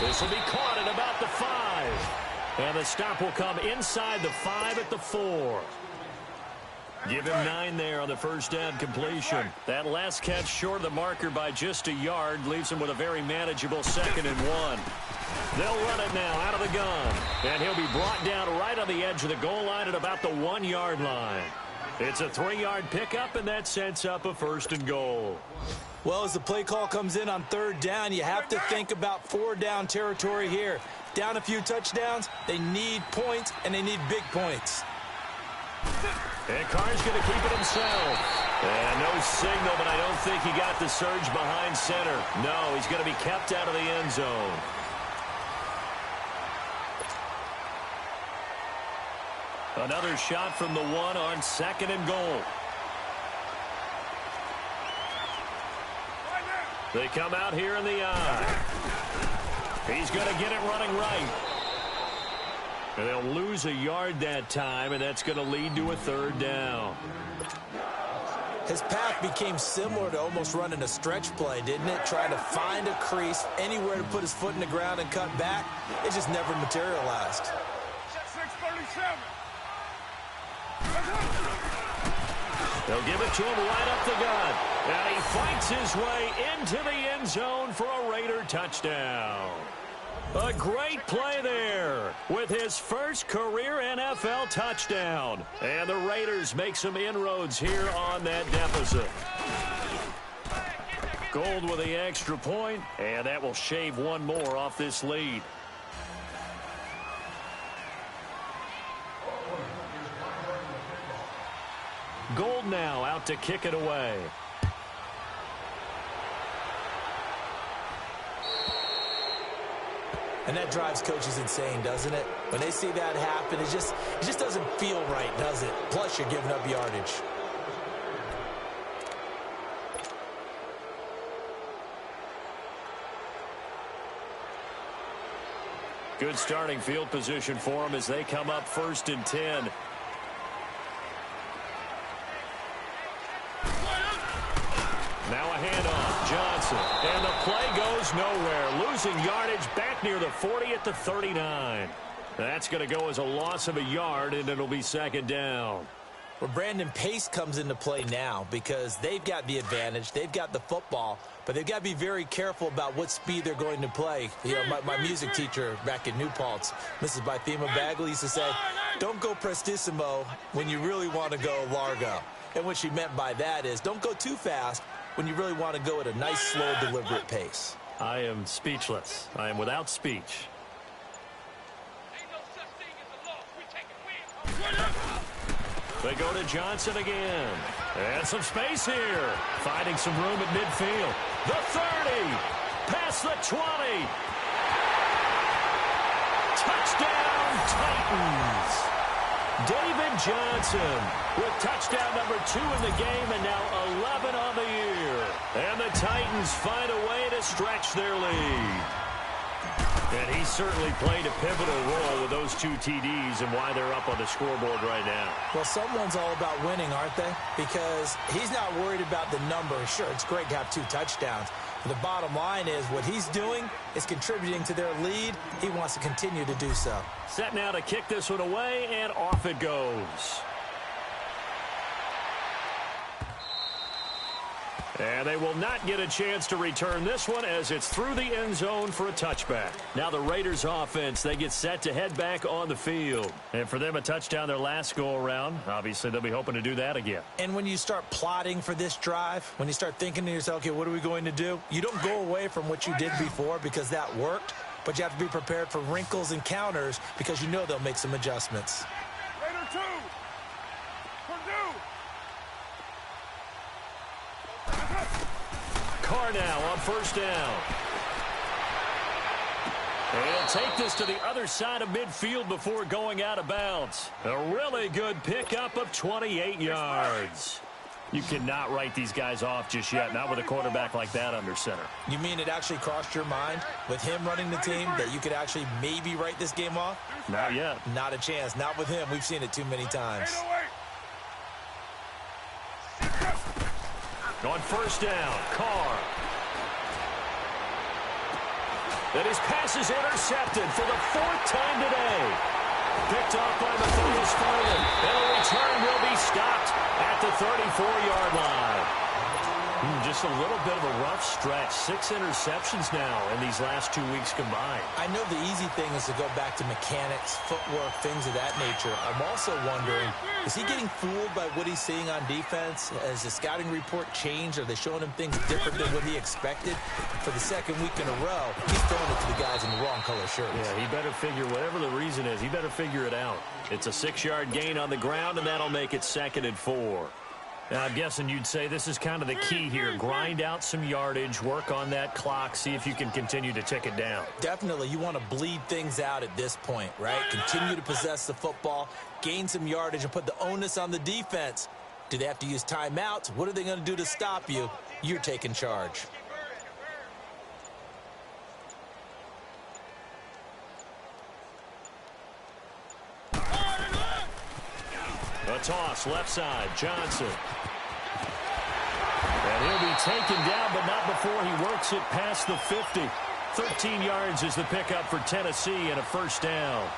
This will be caught at about the 5. And the stop will come inside the 5 at the 4. Give him 9 there on the first down completion. That last catch short of the marker by just a yard leaves him with a very manageable 2nd and 1. They'll run it now out of the gun. And he'll be brought down right on the edge of the goal line at about the 1-yard line. It's a 3-yard pickup, and that sets up a 1st and goal. Well, as the play call comes in on 3rd down, you have to think about 4-down territory here. Down a few touchdowns, they need points, and they need big points. And Carr's going to keep it himself. And no signal, but I don't think he got the surge behind center. No, he's going to be kept out of the end zone. Another shot from the 1 on 2nd and goal. They come out here in the eye. He's going to get it running right. And they'll lose a yard that time, and that's going to lead to a 3rd down. His path became similar to almost running a stretch play, didn't it? Trying to find a crease, anywhere to put his foot in the ground and cut back. It just never materialized. 6:37. They'll give it to him right up the gut. And he fights his way into the end zone for a Raider touchdown. A great play there with his first career NFL touchdown. And the Raiders make some inroads here on that deficit. Gold with the extra point, and that will shave 1 more off this lead. Gold now out to kick it away. And that drives coaches insane, doesn't it? When they see that happen, it just doesn't feel right, does it? Plus, you're giving up yardage. Good starting field position for them as they come up 1st and 10. Now a handoff, Johnson, and the play goes nowhere. Losing yardage back near the 40 at the 39. That's going to go as a loss of a yard, and it'll be second down. Well, Brandon, pace comes into play now because they've got the advantage. They've got the football, but they've got to be very careful about what speed they're going to play. You know, my music teacher back in New Paltz, Mrs. Bythema Bagley, used to say, don't go prestissimo when you really want to go largo. And what she meant by that is don't go too fast when you really want to go at a nice, slow, deliberate pace. I am speechless. I am without speech. They go to Johnson again. And some space here. Finding some room at midfield. The 30. Past the 20. Touchdown, Titans. David Johnson with touchdown number 2 in the game and now 11 on the year. And the Titans find a way to stretch their lead. And he certainly played a pivotal role with those 2 TDs and why they're up on the scoreboard right now. Well, someone's all about winning, aren't they? Because he's not worried about the number. Sure, it's great to have 2 touchdowns. But the bottom line is what he's doing is contributing to their lead. He wants to continue to do so. Set now to kick this one away, and off it goes. And they will not get a chance to return this one as it's through the end zone for a touchback. Now the Raiders offense, they get set to head back on the field. And for them, a touchdown their last go-around. Obviously, they'll be hoping to do that again. And when you start plotting for this drive, when you start thinking to yourself, okay, what are we going to do? You don't go away from what you did before because that worked, but you have to be prepared for wrinkles and counters because you know they'll make some adjustments. Raider 2. Carr now on first down. And take this to the other side of midfield before going out of bounds. A really good pickup of 28 yards. You cannot write these guys off just yet, not with a quarterback like that under center. You mean it actually crossed your mind with him running the team that you could actually maybe write this game off? Not yet. Not a chance. Not with him. We've seen it too many times. On first down, Carr. And his pass is intercepted for the 4th time today. Picked off by Matthias Farley. And a return will be stopped at the 34-yard line. Just a little bit of a rough stretch. 6 interceptions now in these last 2 weeks combined. I know the easy thing is to go back to mechanics, footwork, things of that nature. I'm also wondering, is he getting fooled by what he's seeing on defense? Has the scouting report changed? Are they showing him things different than what he expected? For the 2nd week in a row, he's throwing it to the guys in the wrong color shirts. Yeah, he better figure, whatever the reason is, he better figure it out. It's a 6-yard gain on the ground, and that'll make it 2nd and 4. Now, I'm guessing you'd say this is kind of the key here. Grind out some yardage, work on that clock, see if you can continue to tick it down. Definitely. You want to bleed things out at this point, right? Continue to possess the football, gain some yardage, and put the onus on the defense. Do they have to use timeouts? What are they going to do to stop you? You're taking charge. A toss, left side, Johnson. And he'll be taken down, but not before he works it past the 50. 13 yards is the pickup for Tennessee and a first down.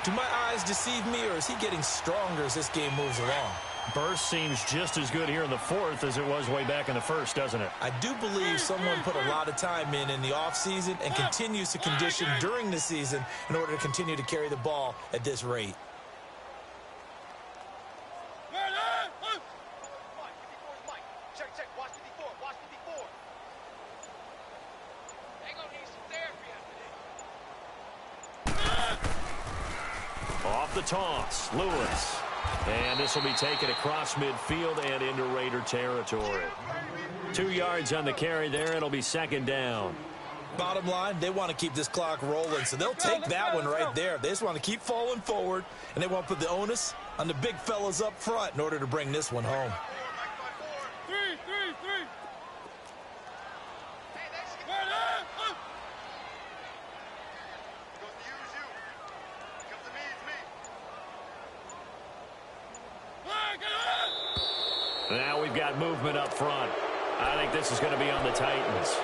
Do my eyes deceive me, or is he getting stronger as this game moves along? Burst seems just as good here in the 4th as it was way back in the 1st, doesn't it? I do believe someone put a lot of time in the offseason and continues to condition during the season in order to continue to carry the ball at this rate. Off the toss, Lewis. And this will be taken across midfield and into Raider territory. 2 yards on the carry there. It'll be 2nd down. Bottom line, they want to keep this clock rolling, so they'll take that one right there. They just want to keep falling forward, and they want to put the onus on the big fellas up front in order to bring this one home. Now we've got movement up front. I think this is going to be on the Titans.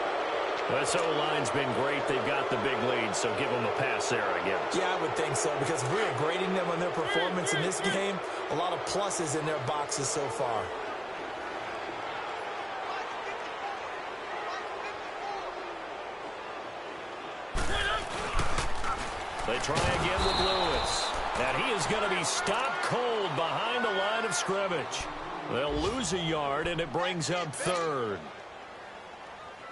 This O-line's been great. They've got the big lead, so give them a pass there, I guess. Yeah, I would think so, because if we were grading them on their performance in this game, a lot of pluses in their boxes so far. They try again with Lewis. And he is going to be stopped cold behind the line of scrimmage. They'll lose a yard, and it brings up third.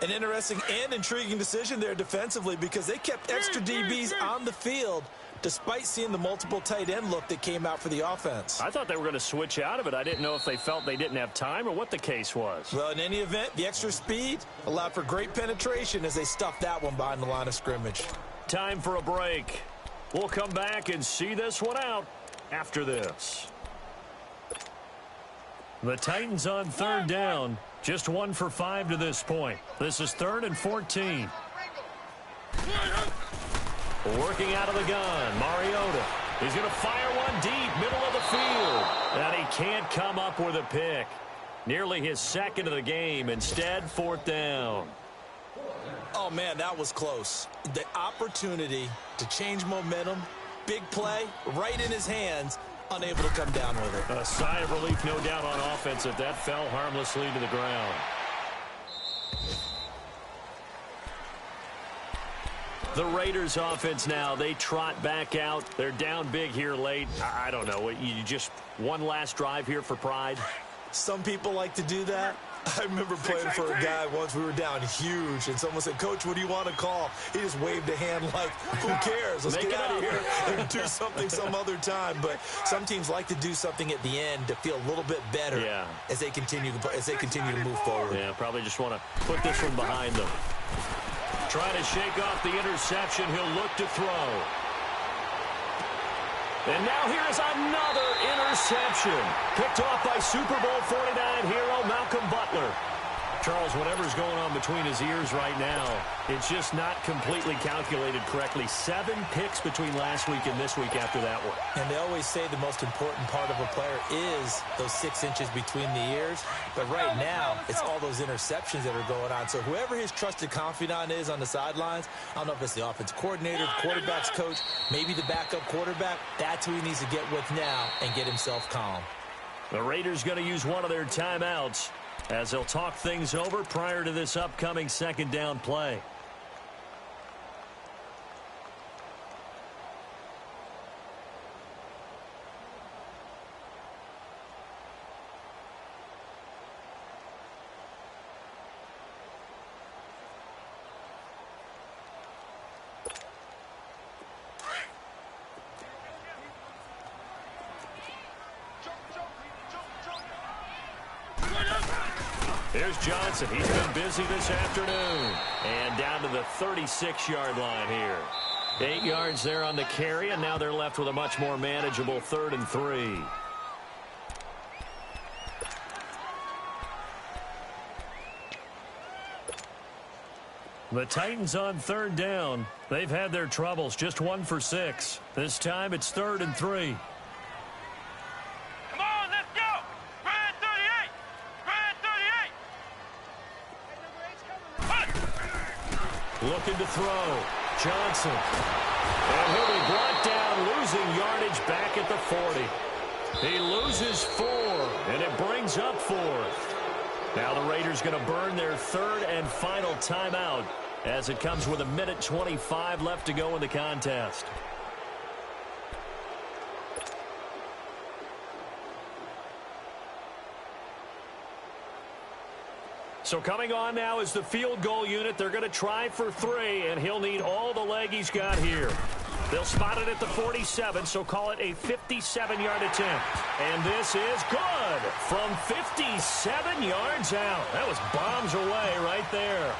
An interesting and intriguing decision there defensively, because they kept extra DBs on the field despite seeing the multiple tight end look that came out for the offense. I thought they were going to switch out of it. I didn't know if they felt they didn't have time or what the case was. Well, in any event, the extra speed allowed for great penetration as they stuffed that one behind the line of scrimmage. Time for a break. We'll come back and see this one out after this. The Titans on third down. Just 1 for 5 to this point. This is 3rd and 14. Working out of the gun, Mariota. He's going to fire one deep, middle of the field. And he can't come up with a pick. Nearly his second of the game. Instead, 4th down. Oh, man, that was close. The opportunity to change momentum, big play, right in his hands, unable to come down with it. A sigh of relief, no doubt, on offense if that fell harmlessly to the ground. The Raiders offense now, they trot back out. They're down big here late. I don't know. You just one last drive here for pride? Some people like to do that. I remember playing for a guy once. We were down huge, and someone said, "Coach, what do you want to call?" He just waved a hand like, "Who cares? Let's get out of here and do something some other time." But some teams like to do something at the end to feel a little bit better as they continue to move forward. Yeah, probably just want to put this one behind them. Trying to shake off the interception. He'll look to throw. And now here's another interception. Picked off by Super Bowl 49 hero Malcolm Butler. Charles, whatever's going on between his ears right now, it's just not completely calculated correctly. 7 picks between last week and this week after that one. And they always say the most important part of a player is those 6 inches between the ears. But right now, it's all those interceptions that are going on. So whoever his trusted confidant is on the sidelines, I don't know if it's the offense coordinator, the quarterback's coach, maybe the backup quarterback, that's who he needs to get with now and get himself calm. The Raiders going to use one of their timeouts as they'll talk things over prior to this upcoming 2nd down play. Here's Johnson. He's been busy this afternoon. And down to the 36-yard line here. 8 yards there on the carry, and now they're left with a much more manageable 3rd and 3. The Titans on 3rd down. They've had their troubles. Just 1 for 6. This time it's 3rd and 3. Looking to throw. Johnson. And he'll be brought down, losing yardage back at the 40. He loses 4, and it brings up 4th. Now the Raiders going to burn their 3rd and final timeout as it comes with 1:25 left to go in the contest. So coming on now is the field goal unit. They're going to try for 3, and he'll need all the leg he's got here. They'll spot it at the 47, so call it a 57-yard attempt. And this is good from 57 yards out. That was bombs away right there.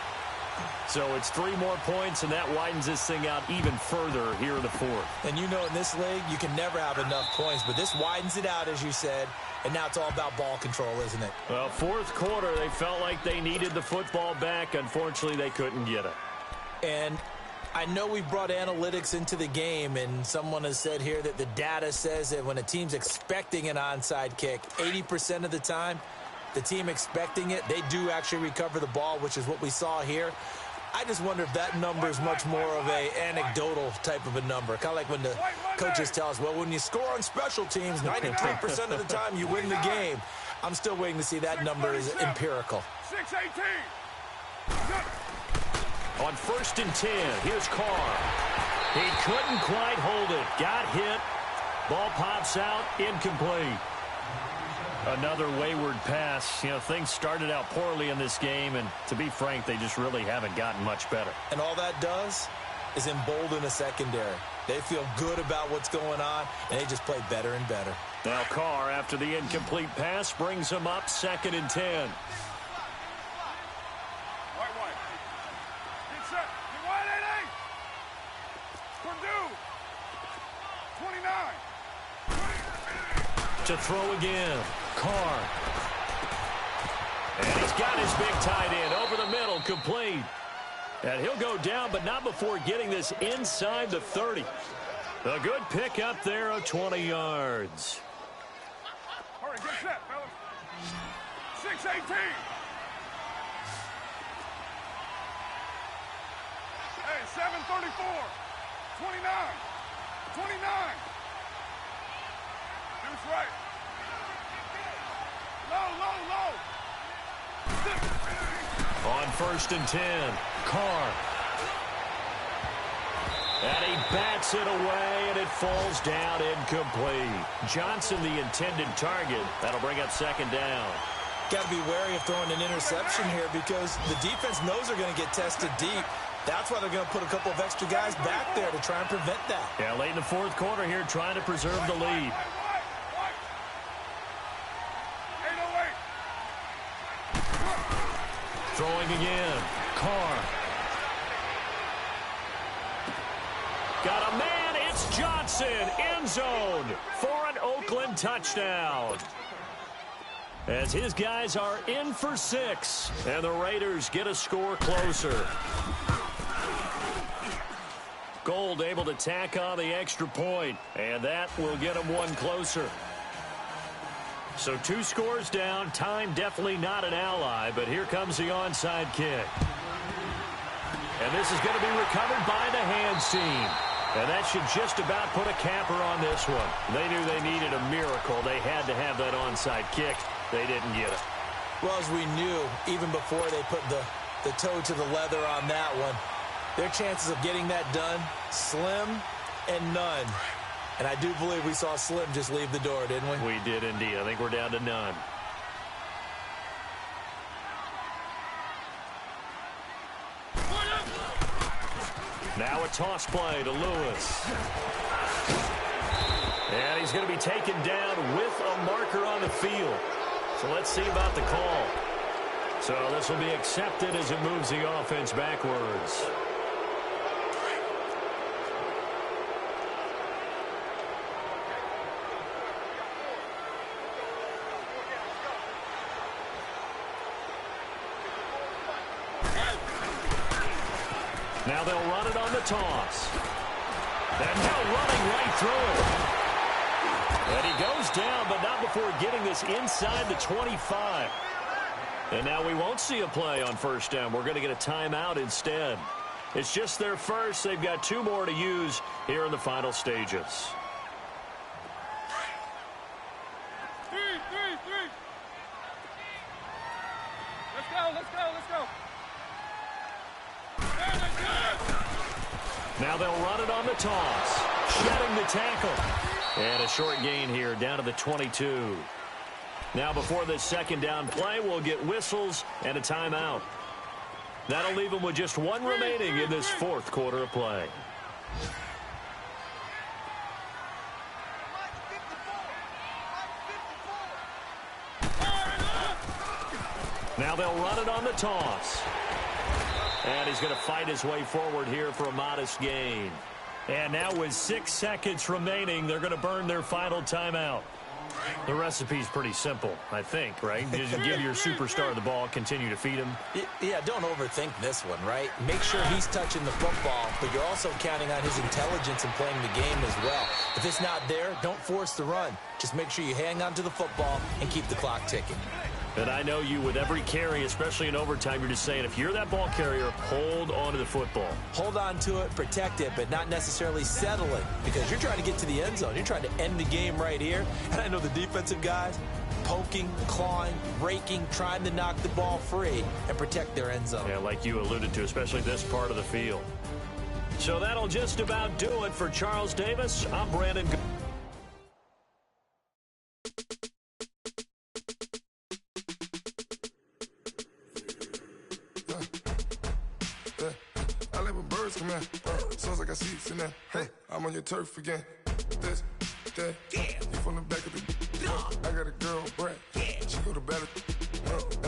So it's 3 more points, and that widens this thing out even further here in the 4th. And you know in this league, you can never have enough points, but this widens it out, as you said. And now it's all about ball control, isn't it? Well, 4th quarter, they felt like they needed the football back. Unfortunately, they couldn't get it. And I know we brought analytics into the game, and someone has said here that the data says that when a team's expecting an onside kick, 80% of the time, the team expecting it, they do actually recover the ball, which is what we saw here. I just wonder if that number is much more of a anecdotal type of a number. Kind of like when the coaches tell us, well, when you score on special teams, 93% of the time you win the game. I'm still waiting to see that number is empirical. 6-18. On 1st and 10, here's Carr. He couldn't quite hold it. Got hit. Ball pops out, incomplete. Another wayward pass. You know, things started out poorly in this game, and to be frank, they just really haven't gotten much better. And all that does is embolden a secondary. They feel good about what's going on, and they just play better and better. Now Carr, after the incomplete pass, brings him up 2nd and 10. White. Get set. Get wide, 8-8. Purdue. 29. To throw again. Carr. And he's got his big tight end over the middle, complete. And he'll go down, but not before getting this inside the 30. A good pickup there of 20 yards. Hurry, get set, fellas. 6-18. Hey, 7-34. 29. 29. Deuce right. Low. On 1st and 10, Carr. And he bats it away, and it falls down incomplete. Johnson, the intended target. That'll bring up 2nd down. Got to be wary of throwing an interception here because the defense knows they're going to get tested deep. That's why they're going to put a couple of extra guys back there to try and prevent that. Yeah, late in the 4th quarter here, trying to preserve the lead. Throwing again. Carr. Got a man. It's Johnson. End zone for an Oakland touchdown. As his guys are in for 6. And the Raiders get a score closer. Gold able to tack on the extra point. And that will get them one closer. So 2 scores down. Time definitely not an ally, but here comes the onside kick. And this is going to be recovered by the hands team. And that should just about put a capper on this one. They knew they needed a miracle. They had to have that onside kick. They didn't get it. Well, as we knew, even before they put the toe to the leather on that one, their chances of getting that done, slim and none. And I do believe we saw Slim just leave the door, didn't we? We did indeed. I think we're down to none. Now a toss play to Lewis. And he's going to be taken down with a marker on the field. So let's see about the call. So this will be accepted as it moves the offense backwards. Now they'll run it on the toss. And now running right through it. And he goes down, but not before getting this inside the 25. And now we won't see a play on 1st down. We're going to get a timeout instead. It's just their first. They've got 2 more to use here in the final stages. 3. Let's go. Now they'll run it on the toss. Shedding the tackle. And a short gain here down to the 22. Now before this 2nd down play, we'll get whistles and a timeout. That'll leave them with just 1 remaining in this 4th quarter of play. Now they'll run it on the toss. And he's going to fight his way forward here for a modest gain. And now with 6 seconds remaining, they're going to burn their final timeout. The recipe's pretty simple, I think, right? Just give your superstar the ball, continue to feed him. Yeah, don't overthink this one, right? Make sure he's touching the football, but you're also counting on his intelligence in playing the game as well. If it's not there, don't force the run. Just make sure you hang on to the football and keep the clock ticking. And I know you, with every carry, especially in overtime, you're just saying, if you're that ball carrier, hold on to the football. Hold on to it, protect it, but not necessarily settle it, because you're trying to get to the end zone. You're trying to end the game right here. And I know the defensive guys, poking, clawing, raking, trying to knock the ball free and protect their end zone. Yeah, like you alluded to, especially this part of the field. So that'll just about do it for Charles Davis. I'm Brandon. I live with birds come in. Sounds like I see it in there. Hey, I'm on your turf again. This, that, you from the back of the. I got a girl, Brad. She go to battle.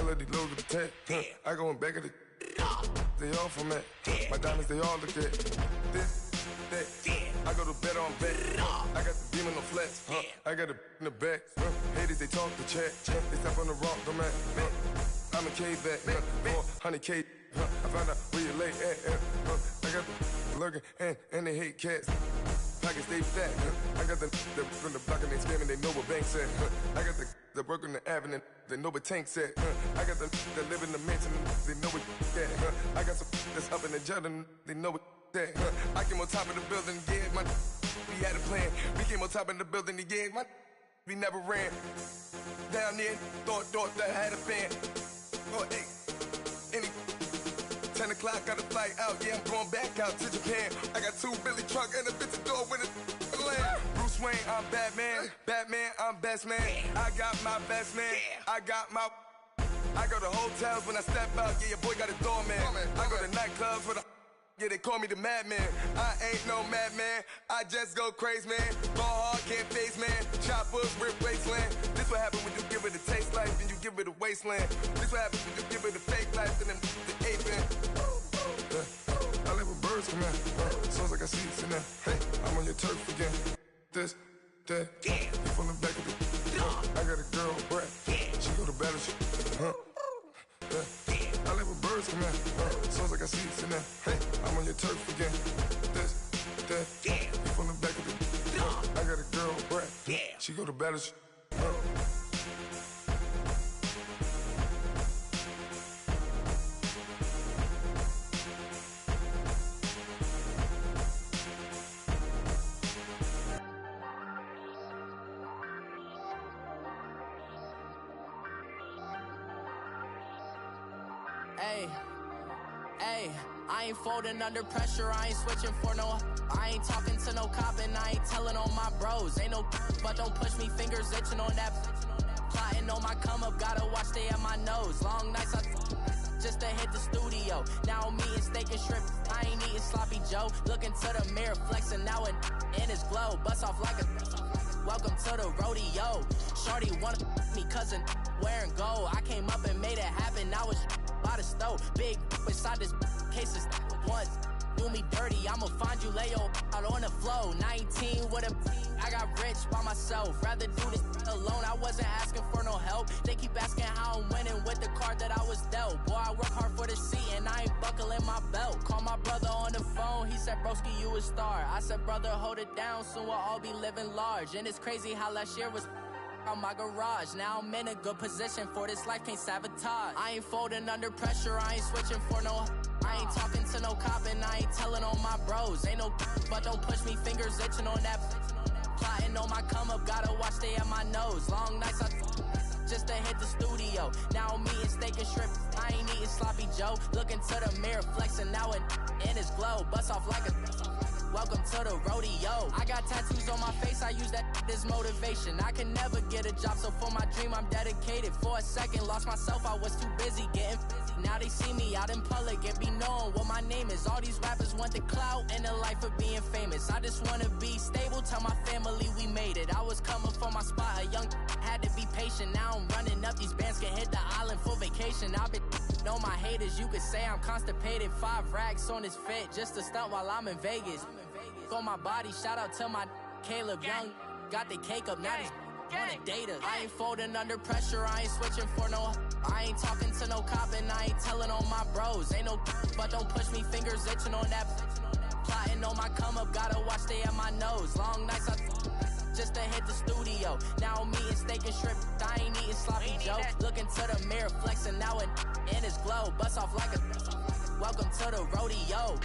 LED logo the tag. I go in back of the. They all from that. My diamonds, they all look at. This, that. I go to bed on bed. I got the beam on the flex. I got it in the back. Haters, they talk the chat. They step on the rock, the man. I'm a K-back. 400K. I found out where you lay at. I got the lurking and they hate cats. Pockets stay fat. I got the from the block and they scamming, they know what banks at. I got the work on the avenue, they know what tanks at. I got the live in the mansion, they know what that. I got some that's up in the Jordan, they know what that. I came on top of the building, yeah, my we had a plan. We came on top of the building, yeah, my we never ran. Down there, thought that I had a fan. Oh, hey, any 10 o'clock, got a flight out, yeah, I'm going back out to Japan. I got 2 Billy truck and a bitch door with a land. Bruce Wayne, I'm Batman. Batman, I'm best man. I got my best man. I got my. I go to hotels when I step out, yeah, your boy got a doorman. I go to nightclubs with a. Yeah, they call me the madman. I ain't no madman. I just go crazy, man. Ball hard, can't face, man. Choppers, rip wasteland. This what happen when you give it a taste life and you give it a wasteland. This what happen when you give it a fake life and then the ape in. I live with birds come in. Sounds like I see it in there. Hey, I'm on your turf again. This, that, you from the back of the. I got a girl, Brad. She go to battle, I live with birds come in. Sounds like I see it in there. Hey, I'm on your turf again. This, that, you from the back of the. I got a girl, Brad. She go to battle. Hey, I ain't folding under pressure, I ain't switching for no. I ain't talking to no cop and I ain't telling on my bros. Ain't no but don't push me, fingers itching on that. Plotting on my come up, gotta watch stay at my nose. Long nights I just to hit the studio. Now I'm eating steak and shrimp, I ain't eating sloppy Joe. Looking to the mirror, flexing now and in his glow. Bust off like a welcome to the rodeo. Shorty wanna me cousin wearing gold. I came up and made it happen, now it's by the stove. Big beside this case is once do me dirty, I'ma find you lay your out on the floor. 19 with a I got rich by myself, rather do this alone. I wasn't asking for no help, they keep asking how I'm winning with the card that I was dealt. Boy, I work hard for the seat and I ain't buckling my belt. Call my brother on the phone, he said broski you a star. I said brother hold it down, soon we'll all be living large. And it's crazy how last year was on my garage. Now I'm in a good position for this life, can't sabotage. I ain't folding under pressure, I ain't switching for no. I ain't talking to no cop and I ain't telling on my bros. Ain't no but don't push me, fingers itching on that. Plotting on my come up, gotta watch stay at my nose. Long nights I just to hit the studio. Now I'm eating steak and shrimp, I ain't eating sloppy Joe. Looking to the mirror, flexing now and in his glow. Bust off like a welcome to the rodeo. I got tattoos on my face, I use that as motivation. I can never get a job, so for my dream I'm dedicated. For a second, lost myself, I was too busy getting busy. Now they see me out in public and be knowing what my name is. All these rappers want the clout and the life of being famous. I just wanna be stable, tell my family we made it. I was coming for my spot, a young had to be patient. Now I'm running up, these bands can hit the island for vacation. I've been know my haters, you could say I'm constipated. 5 racks on his fit, just to stunt while I'm in Vegas. On my body, shout out to my Caleb Young. Got the cake up, now he's on a data. I ain't folding under pressure, I ain't switching for no. I ain't talking to no cop and I ain't telling on my bros. Ain't no but don't push me, fingers itching on that. Plotting on my come up, gotta watch stay at my nose. Long nights I just to hit the studio. Now I'm eating steak and shrimp, I ain't eating sloppy Joe. Looking to the mirror, flexing now and in his glow. Bust off like a welcome to the rodeo.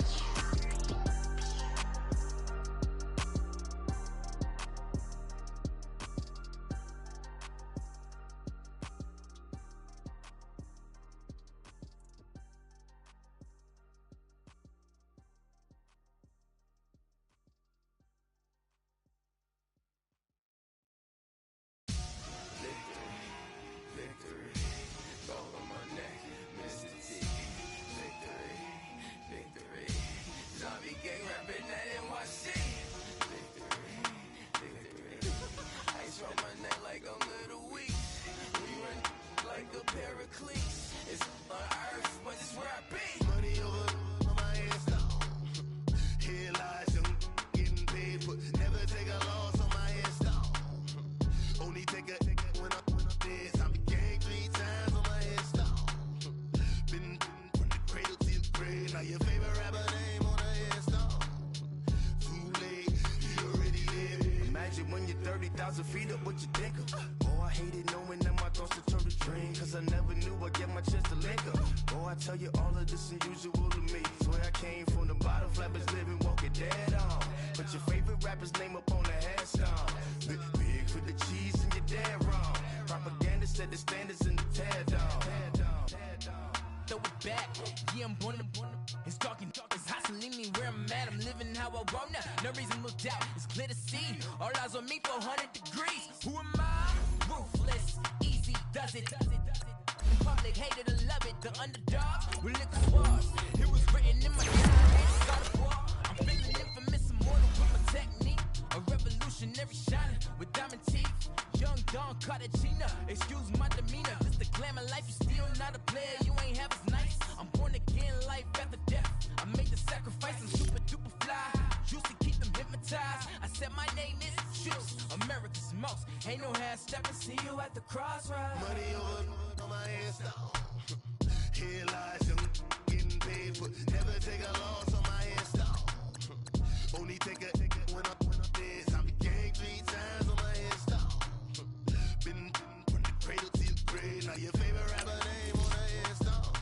When you're 30,000 feet up, what you think of? Oh, I hated knowing that my thoughts would turn to dream, cause I never knew I'd get my chance to link up. Oh, I tell you all of this unusual to me. Swear I came from the bottom, flappers living, walking dead on. Put your favorite rapper's name up on the headstone. Big for the cheese and you're dead wrong. Propaganda set the standards in the tear down. Throw it back, yeah, I'm born to it's talking, it's hustling me where I'm at. I'm living how I want now. No reason to look out, it's clear to see. All eyes on me for 100 degrees. Who am I? Ruthless, easy does it. The public hated to love it. The underdog will lick the sword. It was written in my diary, it's all the war. I'm feeling infamous, immortal with my technique. A revolutionary shining with diamond teeth. Young Don Cartagena, excuse my demeanor. This the glamour life, you still not a player, you ain't half as nice. I'm born again, life after death. I made the sacrifice, I'm super duper fly. Used to keep them hypnotized. I said my name is Juice, America's most. Ain't no half stepping, see you at the crossroads. Money over on my headstone. Here lies young, getting paid for. Never take a loss on my headstone. Only take a when I'm dead. I became 3 times on my headstone. Been from the cradle to the grave. Now your favorite rapper name on the headstone.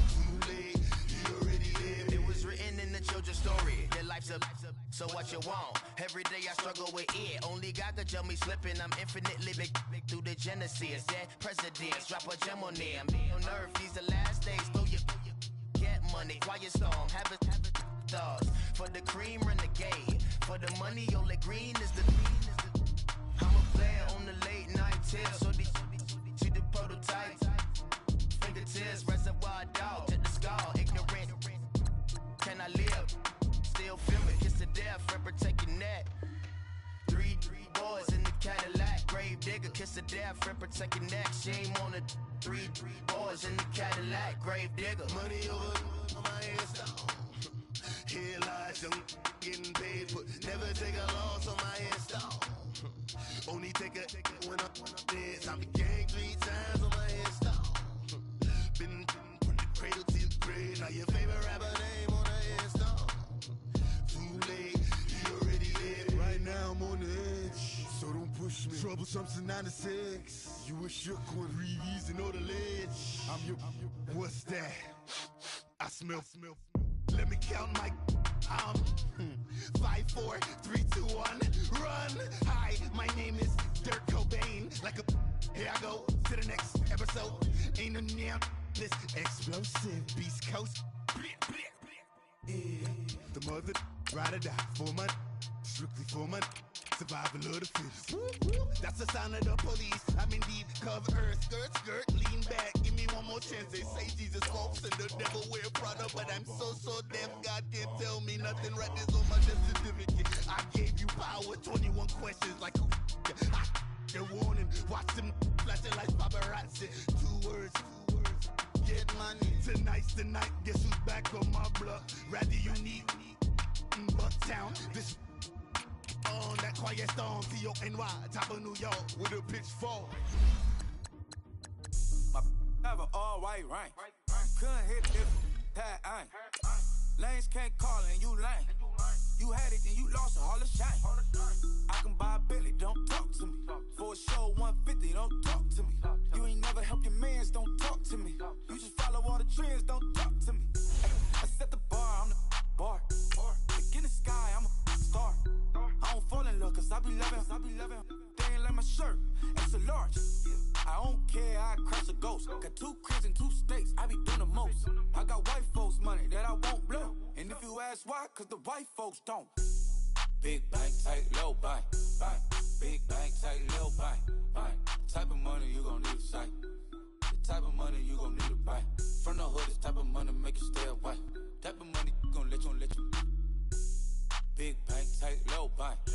Too late, you already lived. It was written in the children's story. Your life's a so what you want. Every day I struggle with it. Only God could tell me slipping. I'm infinitely big through the genesis. Dead presidents, drop a gem on them. On earth, these the last days. Throw your get money, quiet storm. Have it thoughts. For the cream, renegade. For the money, only green is the I'm a player on the late night tips. So they see the prototype. Fingertips, reservoir dog to the skull. Ignorant. Can I live? Still feel it. Kiss the death, ripper taking that. 3 boys in the Cadillac. Grave digger, kiss the death, ripper taking that. Shame on the 3 boys in the Cadillac. Grave digger. Money over on my headstone. Here lies young, getting paid for. Never take a loss on my headstone. Only take a when I'm dead. I became 3 times on my headstone. Been from the cradle to the grave. Now your favorite rapper name on the headstone. Too late, you already lived. Right now I'm on the edge, so don't push me. Troublesome to 96. You a shook one, breathe easy, know the ledge. I'm your, what's that? I smell. Let me count my 5, 4, 3, 2, 1, run. Hi, my name is Dirk Cobain. Like a here I go to the next episode. Ain't no damn this explosive Beast Coast. Yeah. The mother ride or die for my strictly for my survival of the fittest. That's the sound of the police. I'm indeed cover earth, skirt, lean back. Give me one more chance. They say Jesus walks and the devil wear Prada, but I'm so deaf. God can't tell me nothing. Right there's on my death certificate. I gave you power. 21 questions like a warning. Watch them flashing like paparazzi. 2 words. Get money. Tonight's the night. Guess who's back on my block? Rather unique. Bucktown. This on that quiet storm, T-O-N-Y, top of New York, with a pitchfork. My have an all-white rank. Couldn't hit if that ain't. Lanes can't call and you lame. You had it and you lost all the shine. I can buy a big cause I be loving. They ain't like my shirt, it's a large. I don't care, I crush a ghost. Got 2 cribs in 2 states, I be doing the most. I got white folks' money that I won't blow. And if you ask why, cause the white folks don't. Big bank, tight, low bank. Big bank, tight, low bank. Type of money you gon' need a sight. The type of money you gon' need to buy. From the hood, this type of money make you stay away. Type of money gon' let you. Big bank, tight, low bank. Big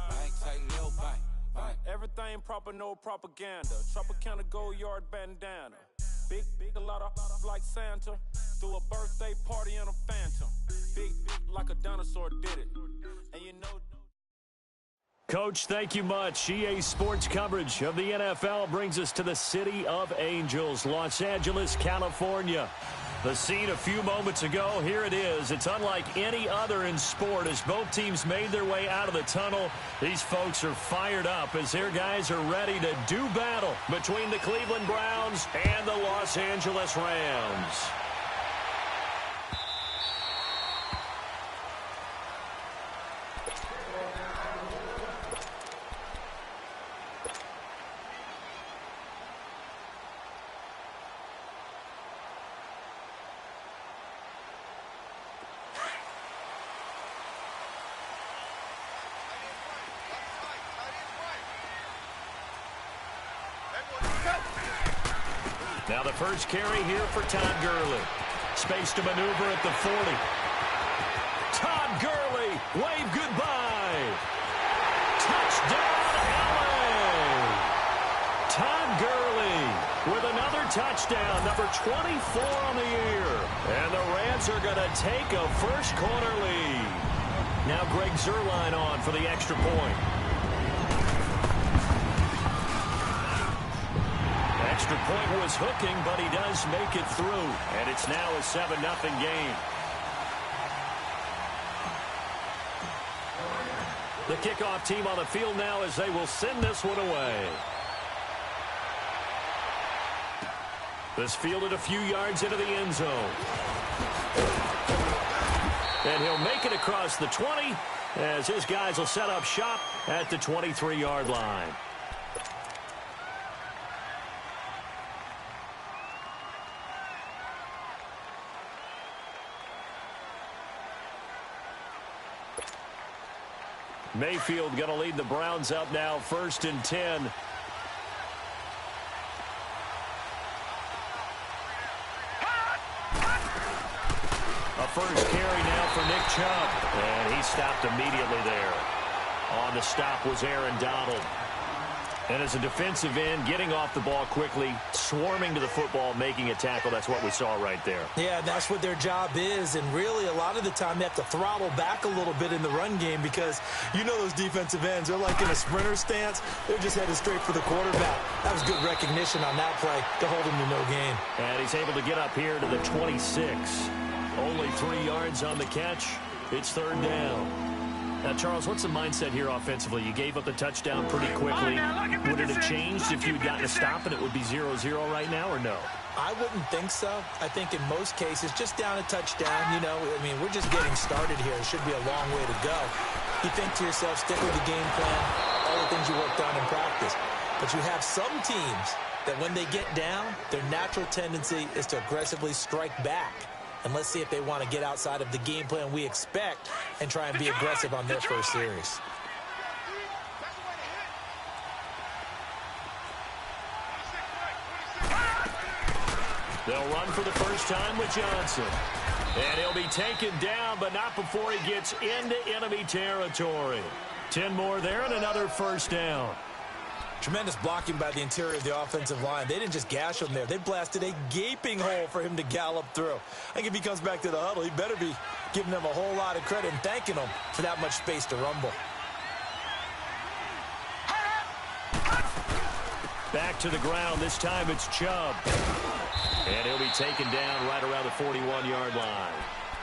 bank, tight, low bank. Everything proper, no propaganda. Tropicana gold yard bandana. Big, a lot of like Santa. Threw a birthday party in a phantom. Big like a dinosaur did it. And you know. Coach, thank you much. EA Sports coverage of the NFL brings us to the City of Angels, Los Angeles, California. The scene a few moments ago, here it is. It's unlike any other in sport as both teams made their way out of the tunnel. These folks are fired up as their guys are ready to do battle between the Cleveland Browns and the Los Angeles Rams. Now the first carry here for Todd Gurley. Space to maneuver at the 40. Todd Gurley, wave goodbye. Touchdown, LA. Todd Gurley with another touchdown, number 24 on the year. And the Rams are going to take a first quarter lead. Now Greg Zuerlein on for the extra point. Extra point was hooking, but he does make it through. And it's now a 7-0 game. The kickoff team on the field now as they will send this one away. This fielded a few yards into the end zone. And he'll make it across the 20 as his guys will set up shop at the 23-yard line. Mayfield going to lead the Browns up now, 1st and 10. A first carry now for Nick Chubb. And he stopped immediately there. On the stop was Aaron Donald. And as a defensive end, getting off the ball quickly, swarming to the football, making a tackle. That's what we saw right there. Yeah, that's what their job is. And really, a lot of the time, they have to throttle back a little bit in the run game because you know those defensive ends, they're like in a sprinter stance. They're just headed straight for the quarterback. That was good recognition on that play to hold him to no gain. And he's able to get up here to the 26. Only 3 yards on the catch. It's 3rd down. Now, Charles, what's the mindset here offensively? You gave up the touchdown pretty quickly. Would it have changed if you had gotten a stop and it would be 0-0 right now, or no? I wouldn't think so. I think in most cases, just down a touchdown, you know, I mean, we're just getting started here. It should be a long way to go. You think to yourself, stick with the game plan, all the things you worked on in practice. But you have some teams that when they get down, their natural tendency is to aggressively strike back. And let's see if they want to get outside of the game plan we expect and try and be aggressive on their first series. They'll run for the first time with Johnson. And he'll be taken down, but not before he gets into enemy territory. 10 more there and another first down. Tremendous blocking by the interior of the offensive line. They didn't just gash him there. They blasted a gaping hole for him to gallop through. I think if he comes back to the huddle, he better be giving them a whole lot of credit and thanking them for that much space to rumble. Back to the ground. This time it's Chubb. And he'll be taken down right around the 41-yard line.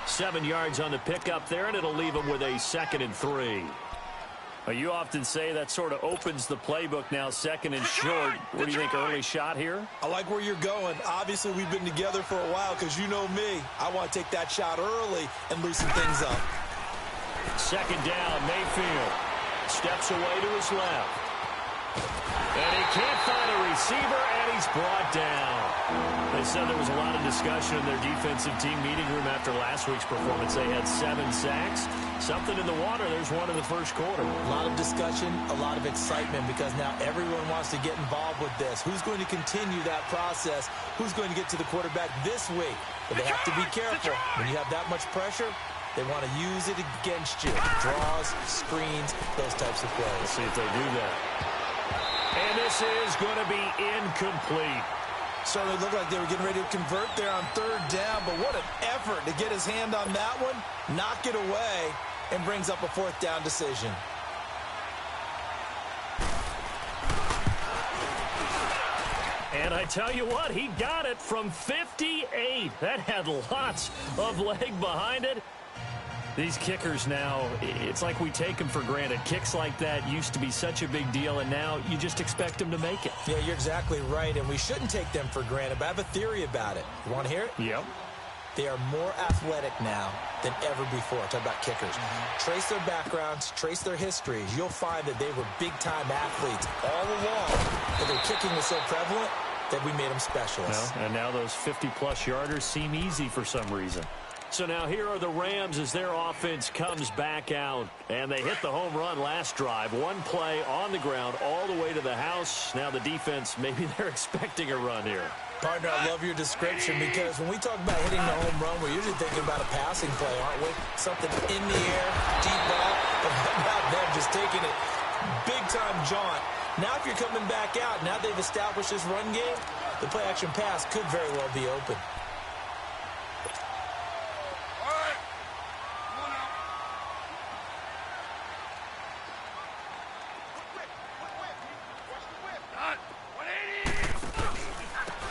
7 yards on the pickup there, and it'll leave him with a 2nd and 3. You often say that sort of opens the playbook now, 2nd and short. What do you think, early shot here? I like where you're going. Obviously, we've been together for a while because you know me. I want to take that shot early and loosen things up. 2nd down, Mayfield. steps away to his left. And he can't find a receiver, and he's brought down. They said there was a lot of discussion in their defensive team meeting room after last week's performance. They had 7 sacks. Something in the water. There's one in the first quarter. A lot of discussion, a lot of excitement, because now everyone wants to get involved with this. Who's going to continue that process? Who's going to get to the quarterback this week? But they have to be careful. When you have that much pressure, they want to use it against you. Draws, screens, those types of plays. Let's see if they do that. And this is going to be incomplete. Certainly looked like they were getting ready to convert there on 3rd down, but what an effort to get his hand on that one, knock it away, and brings up a 4th down decision. And I tell you what, he got it from 58. That had lots of leg behind it. These kickers now, it's like we take them for granted. Kicks like that used to be such a big deal, and now you just expect them to make it. Yeah, you're exactly right, and we shouldn't take them for granted, but I have a theory about it. You want to hear it? Yep. They are more athletic now than ever before. Talk about kickers. Trace their backgrounds, trace their histories. You'll find that they were big-time athletes all along, but their kicking was so prevalent that we made them specialists. Well, and now those 50-plus yarders seem easy for some reason. So now here are the Rams as their offense comes back out. And they hit the home run last drive. One play on the ground all the way to the house. Now the defense, maybe they're expecting a run here. Partner, I love your description, because when we talk about hitting the home run, we're usually thinking about a passing play, aren't we? Something in the air, deep ball, but how about them just taking it big-time jaunt. Now if you're coming back out, now they've established this run game, the play-action pass could very well be open.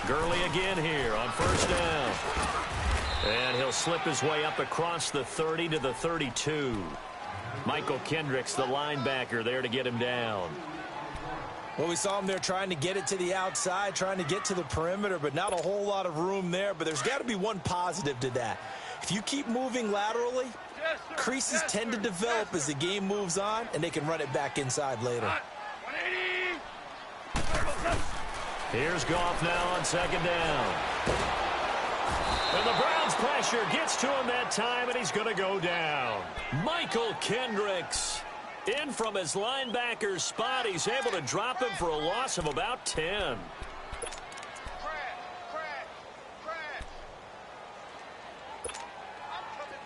Gurley again here on 1st down. And he'll slip his way up across the 30 to the 32. Michael Kendricks, the linebacker, there to get him down. Well, we saw him there trying to get it to the outside, trying to get to the perimeter, but not a whole lot of room there. But there's got to be one positive to that. If you keep moving laterally, creases tend to develop as the game moves on, and they can run it back inside later. Here's Goff now on 2nd down. And the Browns pressure gets to him that time, and he's going to go down. Michael Kendricks in from his linebacker's spot. He's able to drop him for a loss of about 10.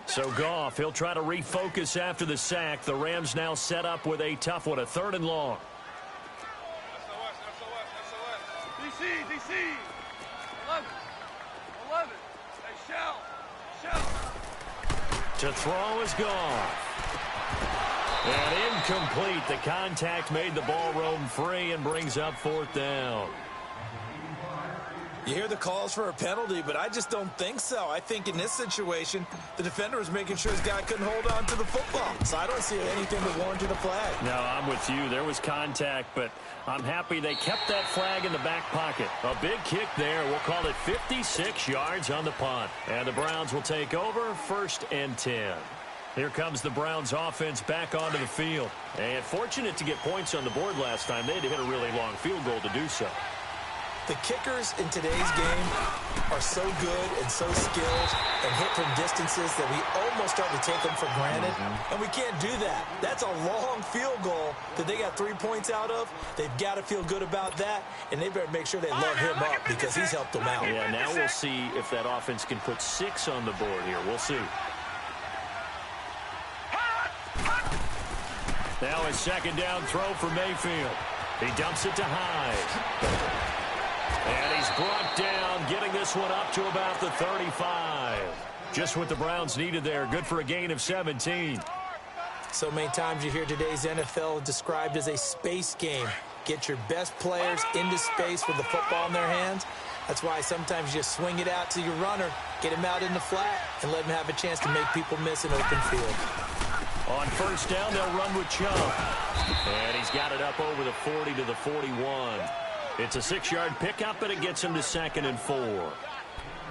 So Goff, he'll try to refocus after the sack. The Rams now set up with a tough one, a 3rd and long. DC, 11. Hey, shell. To throw is Goff. And incomplete. The contact made the ball roam free and brings up 4th down. You hear the calls for a penalty, but I just don't think so. I think in this situation, the defender was making sure his guy couldn't hold on to the football. So I don't see anything that warranted a flag. No, I'm with you. There was contact, but I'm happy they kept that flag in the back pocket. A big kick there. We'll call it 56 yards on the punt. And the Browns will take over 1st and 10. Here comes the Browns offense back onto the field. And fortunate to get points on the board last time. They had to hit a really long field goal to do so. The kickers in today's game are so good and so skilled and hit from distances that we almost start to take them for granted. And we can't do that. That's a long field goal that they got 3 points out of. They've got to feel good about that, and they better make sure they love him up because he's helped them out. Yeah, now we'll see if that offense can put 6 on the board here. We'll see. Now a 2nd down throw for Mayfield. He dumps it to Hyde. And he's brought down, getting this one up to about the 35. Just what the Browns needed there. Good for a gain of 17. So many times you hear today's NFL described as a space game. Get your best players into space with the football in their hands. That's why sometimes you swing it out to your runner, get him out in the flat, and let him have a chance to make people miss an open field. On 1st down, they'll run with Chubb. And he's got it up over the 40 to the 41. It's a 6-yard pickup, and it gets him to 2nd and 4.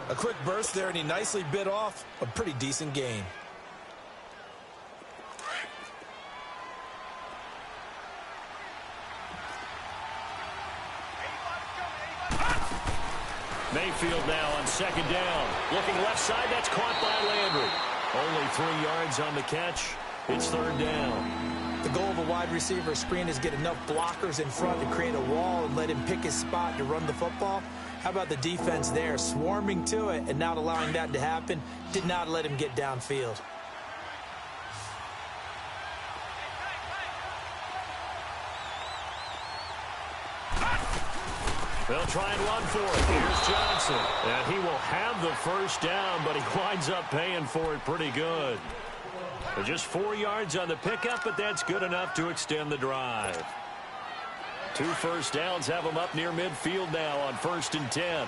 A quick burst there, and he nicely bit off a pretty decent gain. Mayfield now on second down. Looking left side, that's caught by Landry. Only 3 yards on the catch. It's third down. The goal of a wide receiver screen is get enough blockers in front to create a wall and let him pick his spot to run the football. How about the defense there, swarming to it and not allowing that to happen? Did not let him get downfield. They'll try and run for it. Here's Johnson. And he will have the first down, but he winds up paying for it pretty good. Just 4 yards on the pickup, but that's good enough to extend the drive. 2 first downs have them up near midfield now on 1st and 10.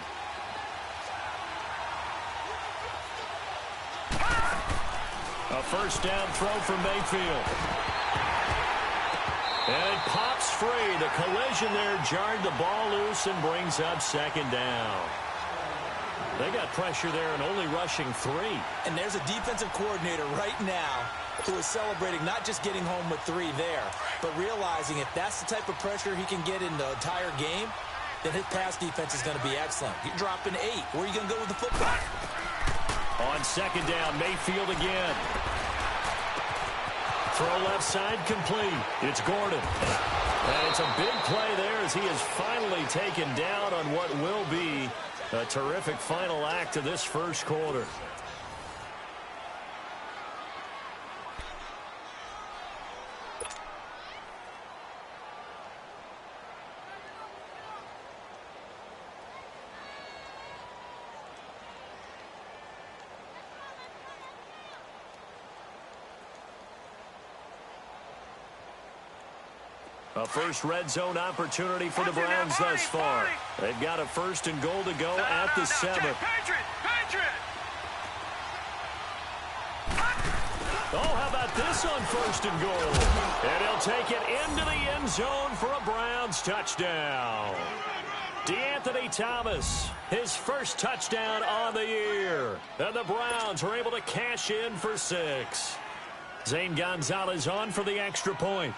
A first down throw from Mayfield. And it pops free. The collision there jarred the ball loose and brings up second down. They got pressure there and only rushing 3. And there's a defensive coordinator right now who is celebrating not just getting home with 3 there, but realizing if that's the type of pressure he can get in the entire game, then his pass defense is going to be excellent. You're dropping 8. Where are you going to go with the football? On second down, Mayfield again. Throw left side complete. It's Gordon. And it's a big play there as he is finally taken down on what will be a terrific final act of this first quarter. A first red zone opportunity for the Browns thus far. They've got a 1st and goal to go at the 7. Oh, how about this on 1st and goal? And he'll take it into the end zone for a Browns touchdown. DeAnthony Thomas, his first touchdown on the year. And the Browns are able to cash in for 6. Zane Gonzalez on for the extra point.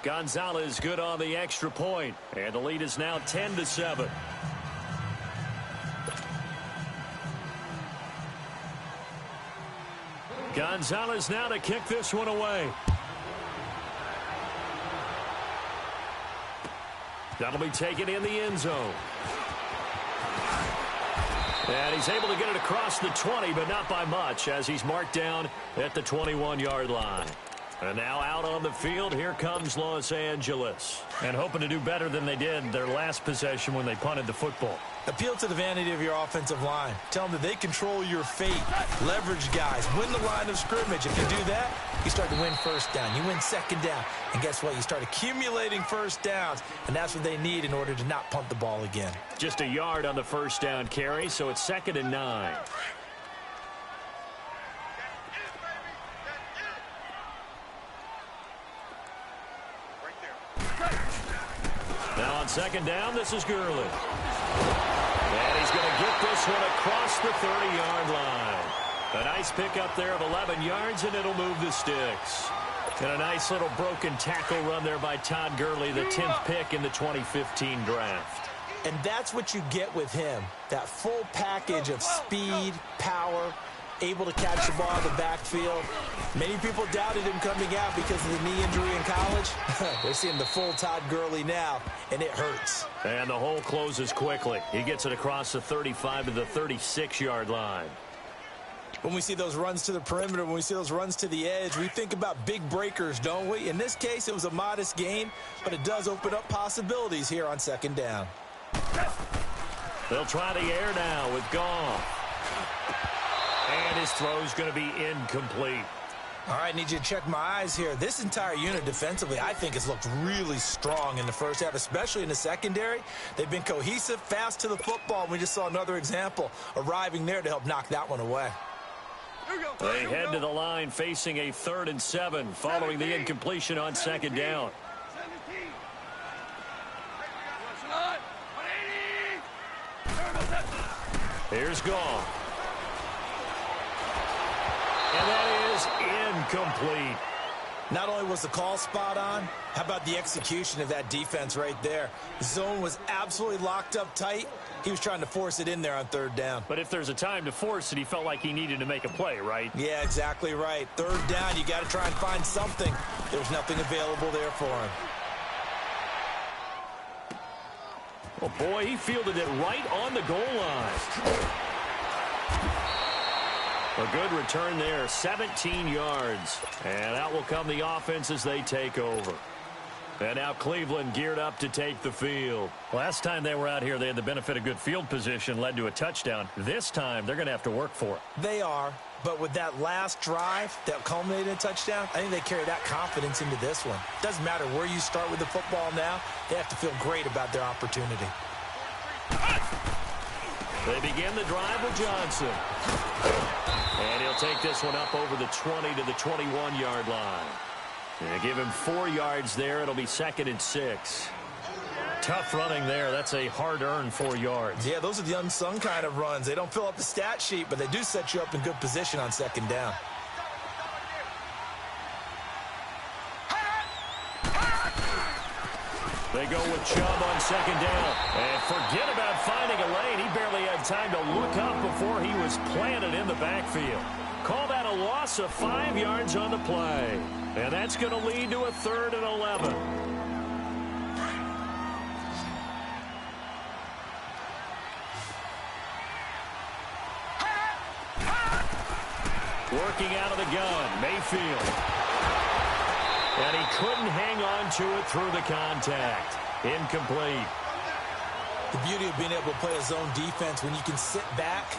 Gonzalez good on the extra point, and the lead is now 10-7. Gonzalez now to kick this one away. That'll be taken in the end zone. And he's able to get it across the 20, but not by much, as he's marked down at the 21-yard line. And now out on the field, here comes Los Angeles. And hoping to do better than they did their last possession when they punted the football. Appeal to the vanity of your offensive line. Tell them that they control your fate. Leverage guys. Win the line of scrimmage. If you do that, you start to win first down. You win second down. And guess what? You start accumulating first downs. And that's what they need in order to not punt the ball again. Just a yard on the first down carry, so it's 2nd and 9. Now on second down, this is Gurley. And he's going to get this one across the 30-yard line. A nice pickup there of 11 yards, and it'll move the sticks. And a nice little broken tackle run there by Todd Gurley, the 10th pick in the 2015 draft. And that's what you get with him, that full package of speed, power, able to catch the ball in the backfield. Many people doubted him coming out because of the knee injury in college. They're seeing the full Todd Gurley now, and it hurts. And the hole closes quickly. He gets it across the 35 to the 36-yard line. When we see those runs to the perimeter, when we see those runs to the edge, we think about big breakers, don't we? In this case, it was a modest gain, but it does open up possibilities here on second down. They'll try the air now with Goff. And his throw's going to be incomplete. All right, need you to check my eyes here. This entire unit defensively, I think, has looked really strong in the first half, especially in the secondary. They've been cohesive, fast to the football. We just saw another example arriving there to help knock that one away. They head to the line facing a 3rd and 7 following the incompletion on second down. Here's Goff. And that is incomplete. Not only was the call spot on, how about the execution of that defense right there? The zone was absolutely locked up tight. He was trying to force it in there on third down. But if there's a time to force it, he felt like he needed to make a play, right? Yeah, exactly right. Third down, you got to try and find something. There's nothing available there for him. Oh, boy, he fielded it right on the goal line. A good return there, 17 yards. And out will come the offense as they take over. And now Cleveland geared up to take the field. Last time they were out here, they had the benefit of good field position, led to a touchdown. This time, they're going to have to work for it. They are, but with that last drive that culminated in a touchdown, I think they carry that confidence into this one. Doesn't matter where you start with the football now, they have to feel great about their opportunity. They begin the drive with Johnson. And he'll take this one up over the 20 to the 21-yard line. And give him 4 yards there. It'll be 2nd and 6. Tough running there. That's a hard-earned 4 yards. Yeah, those are the unsung kind of runs. They don't fill up the stat sheet, but they do set you up in good position on 2nd down. They go with Chubb on 2nd down. And forget about finding a lane. He barely had time to look up before he was planted in the backfield. Call that a loss of 5 yards on the play. And that's going to lead to a 3rd and 11. Working out of the gun, Mayfield. And he couldn't hang on to it through the contact. Incomplete. The beauty of being able to play a zone defense when you can sit back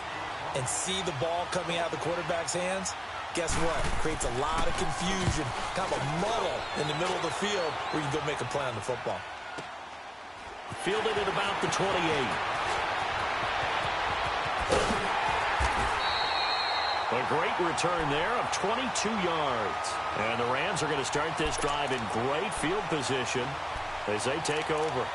and see the ball coming out of the quarterback's hands, guess what? Creates a lot of confusion, kind of a muddle in the middle of the field where you can go make a play on the football. Fielded at about the 28. A great return there of 22 yards. And the Rams are going to start this drive in great field position as they take over.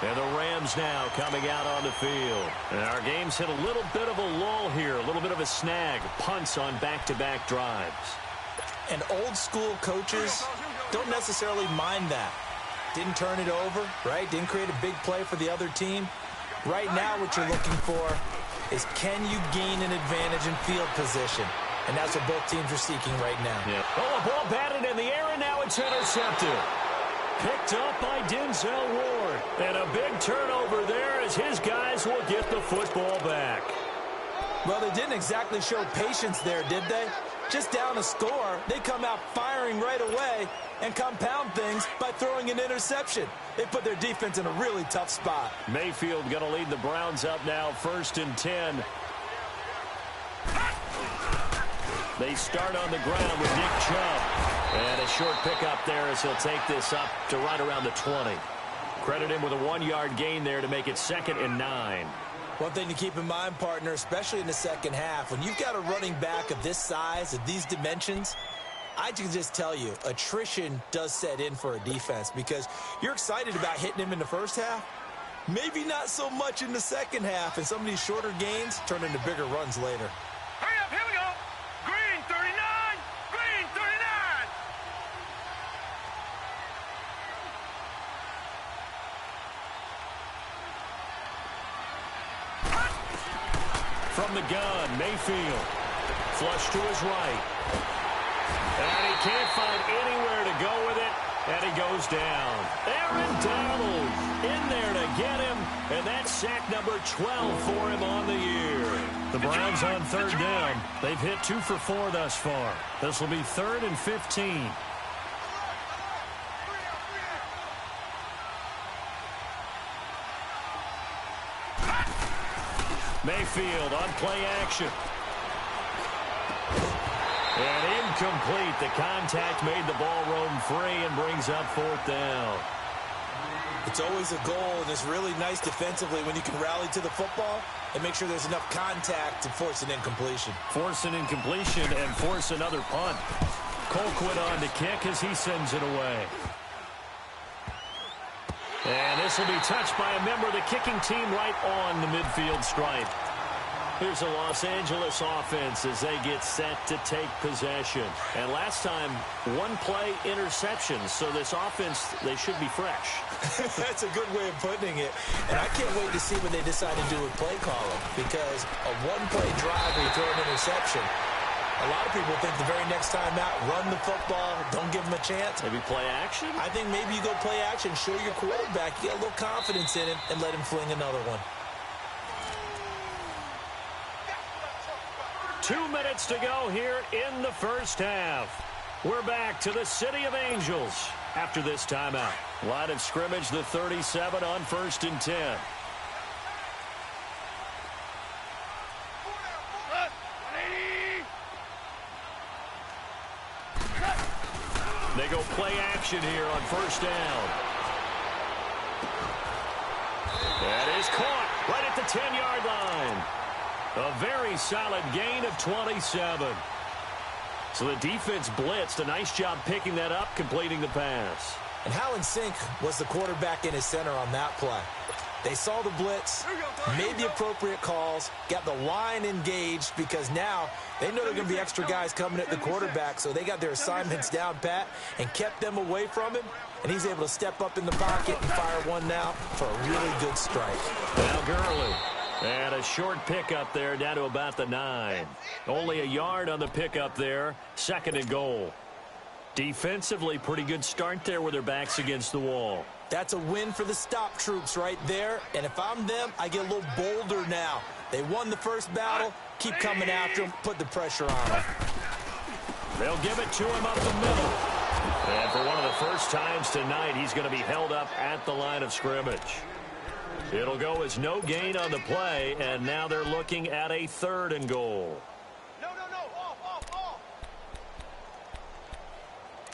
And the Rams now coming out on the field. And our game's hit a little bit of a lull here, a little bit of a snag. Punts on back-to-back drives. And old-school coaches don't necessarily mind that. Didn't turn it over, right? Didn't create a big play for the other team. Right now what you're looking for is can you gain an advantage in field position? And that's what both teams are seeking right now. Yeah. Oh, a ball batted in the air, and now it's intercepted. Picked up by Denzel Ward. And a big turnover there as his guys will get the football back. Well, they didn't exactly show patience there, did they? Just down a score, they come out firing right away and compound things by throwing an interception. They put their defense in a really tough spot. Mayfield going to lead the Browns up now, 1st and 10. They start on the ground with Nick Chubb. And a short pickup there as he'll take this up to right around the 20. Credit him with a 1-yard gain there to make it 2nd and 9. One thing to keep in mind, partner, especially in the second half, when you've got a running back of this size, of these dimensions, I can just tell you, attrition does set in for a defense because you're excited about hitting him in the first half. Maybe not so much in the second half, and some of these shorter gains turn into bigger runs later. Hurry up, here we go. Green 39, green 39. From the gun, Mayfield. Flush to his right. And he can't find anywhere to go with it, and he goes down. Aaron Donald in there to get him, and that's sack number 12 for him on the year. The Browns on 3rd down. They've hit 2 for 4 thus far. This will be 3rd and 15. Mayfield on play action. And incomplete. The contact made the ball roam free and brings up 4th down. It's always a goal, and it's really nice defensively when you can rally to the football and make sure there's enough contact to force an incompletion. Force an incompletion and force another punt. Colquitt on to kick as he sends it away. And this will be touched by a member of the kicking team right on the midfield stripe. Here's the Los Angeles offense as they get set to take possession. And last time, one-play interceptions. So this offense, they should be fresh. That's a good way of putting it. And I can't wait to see what they decide to do with play calling. Because a one-play drive where you throw an interception, a lot of people think the very next time out, run the football, don't give them a chance. Maybe play action? I think maybe you go play action, show your quarterback, you get a little confidence in him, and let him fling another one. 2 minutes to go here in the first half. We're back to the City of Angels after this timeout. Line of scrimmage, the 37 on 1st and 10. They go play action here on 1st down. That is caught right at the 10-yard line. A very solid gain of 27. So the defense blitzed. A nice job picking that up, completing the pass. And how in sync was the quarterback in his center on that play? They saw the blitz, made the appropriate calls, got the line engaged because now they know there are going to be extra guys coming at the quarterback, so they got their assignments down pat and kept them away from him, and he's able to step up in the pocket and fire one now for a really good strike. Now Gurley. And a short pickup there down to about the 9. Only a yard on the pickup there. 2nd and goal. Defensively, pretty good start there with their backs against the wall. That's a win for the stop troops right there. And if I'm them, I get a little bolder now. They won the first battle. Keep coming after them. Put the pressure on them. They'll give it to him up the middle. And for one of the first times tonight, he's going to be held up at the line of scrimmage. It'll go as no gain on the play, and now they're looking at a 3rd and goal. No, off.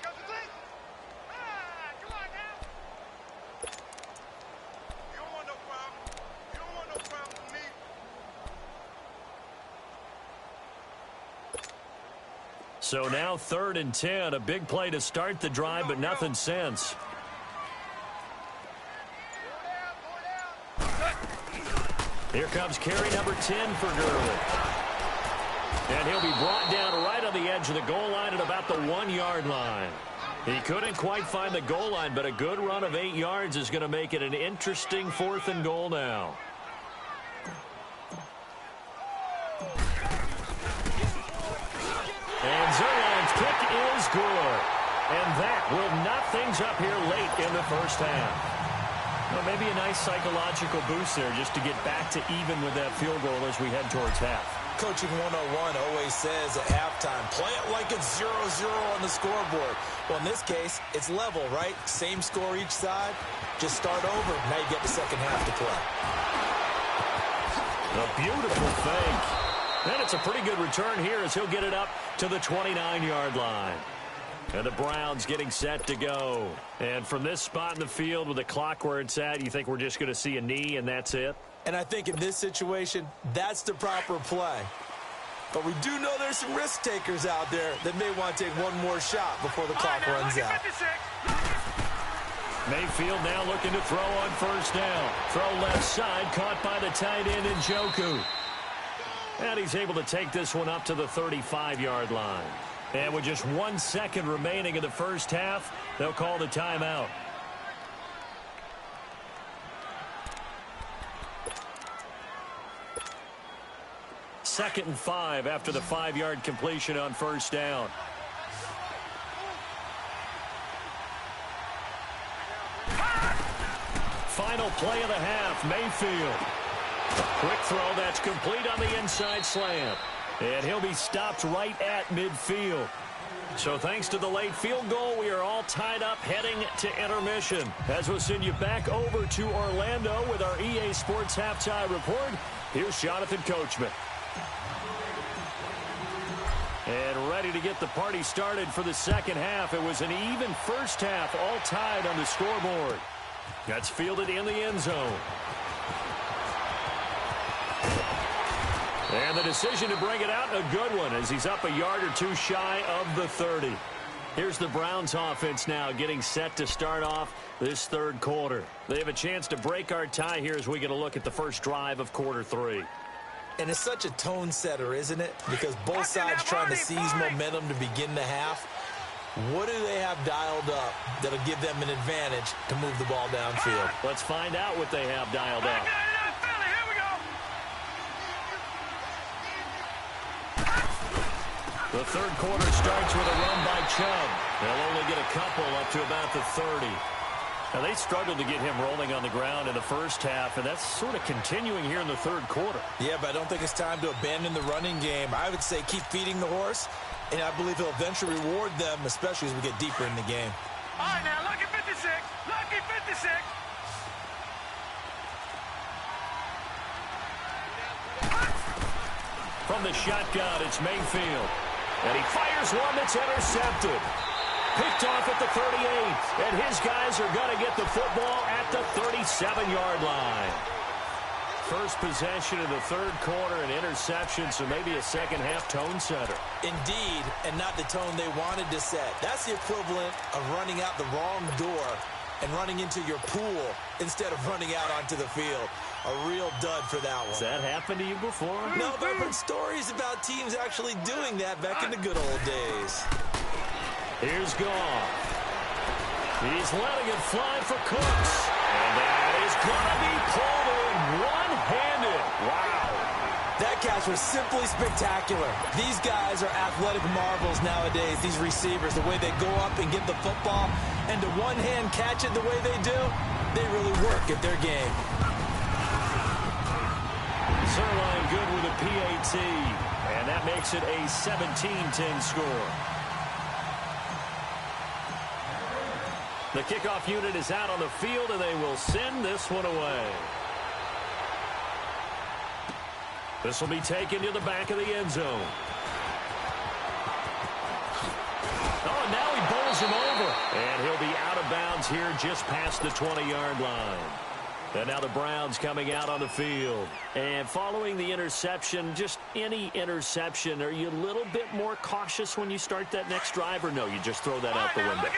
Come on now. You don't want no problem with me. So now 3rd and 10, a big play to start the drive, but nothing since. Here comes carry number 10 for Gurley. And he'll be brought down right on the edge of the goal line at about the 1-yard line. He couldn't quite find the goal line, but a good run of 8 yards is going to make it an interesting 4th and goal now. And Zerline's kick is good. And that will knot things up here late in the first half. Well, maybe a nice psychological boost there just to get back to even with that field goal as we head towards half. Coaching 101 always says at halftime, play it like it's 0-0 on the scoreboard. Well, in this case, it's level, right? Same score each side. Just start over. Now you get the second half to play. A beautiful fake. And it's a pretty good return here as he'll get it up to the 29-yard line. And the Browns getting set to go. And from this spot in the field with the clock where it's at, you think we're just going to see a knee and that's it? And I think in this situation, that's the proper play. But we do know there's some risk takers out there that may want to take one more shot before the clock runs out. Mayfield now looking to throw on 1st down. Throw left side, caught by the tight end Njoku. And he's able to take this one up to the 35-yard line. And with just 1 second remaining in the first half, they'll call the timeout. Second and 5 after the 5-yard completion on 1st down. Final play of the half, Mayfield. Quick throw that's complete on the inside slant. And he'll be stopped right at midfield. So thanks to the late field goal, we are all tied up heading to intermission. As we'll send you back over to Orlando with our EA Sports Halftime Report, here's Jonathan Coachman. And ready to get the party started for the second half. It was an even first half, all tied on the scoreboard. That's fielded in the end zone. And the decision to bring it out, a good one, as he's up a yard or two shy of the 30. Here's the Browns offense now getting set to start off this third quarter. They have a chance to break our tie here as we get a look at the first drive of quarter 3. And it's such a tone setter, isn't it? Because both sides trying to seize momentum to begin the half. What do they have dialed up that'll give them an advantage to move the ball downfield? Let's find out what they have dialed up. The third quarter starts with a run by Chubb. They'll only get a couple up to about the 30. Now, they struggled to get him rolling on the ground in the first half, and that's sort of continuing here in the third quarter. Yeah, but I don't think it's time to abandon the running game. I would say keep feeding the horse, and I believe he'll eventually reward them, especially as we get deeper in the game. All right, now, lucky 56. Lucky 56. From the shotgun, it's Mayfield. And he fires one that's intercepted. Picked off at the 38. And his guys are going to get the football at the 37-yard line. First possession of the third quarter, an interception, so maybe a second-half tone setter. Indeed, and not the tone they wanted to set. That's the equivalent of running out the wrong door and running into your pool instead of running out onto the field. A real dud for that one. Has that happened to you before? No, but I've heard stories about teams actually doing that back in the good old days. Here's Goff. He's letting it fly for Cooks. And that is going to be pulled in one-handed. Wow. That catch was simply spectacular. These guys are athletic marvels nowadays, these receivers. The way they go up and get the football and to one-hand catch it the way they do, they really work at their game. Zerline good with a PAT, and that makes it a 17-10 score. The kickoff unit is out on the field, and they will send this one away. This will be taken to the back of the end zone. Oh, and now he bowls him over, and he'll be out of bounds here just past the 20-yard line. And now the Browns coming out on the field. And following the interception, just any interception, are you a little bit more cautious when you start that next drive, or no, you just throw that out the window?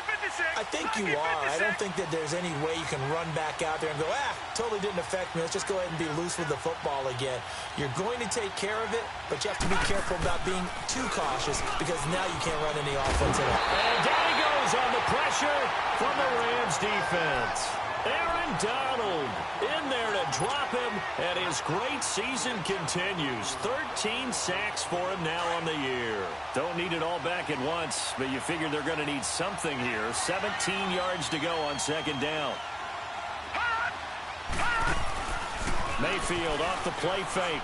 I think you are. I don't think that there's any way you can run back out there and go, totally didn't affect me. Let's just go ahead and be loose with the football again. You're going to take care of it, but you have to be careful about being too cautious because now you can't run any offense at all. And down he goes on the pressure from the Rams defense. Aaron Donald in there to drop him, and his great season continues. 13 sacks for him now on the year. Don't need it all back at once, but you figure they're going to need something here. 17 yards to go on second down. Mayfield off the play fake.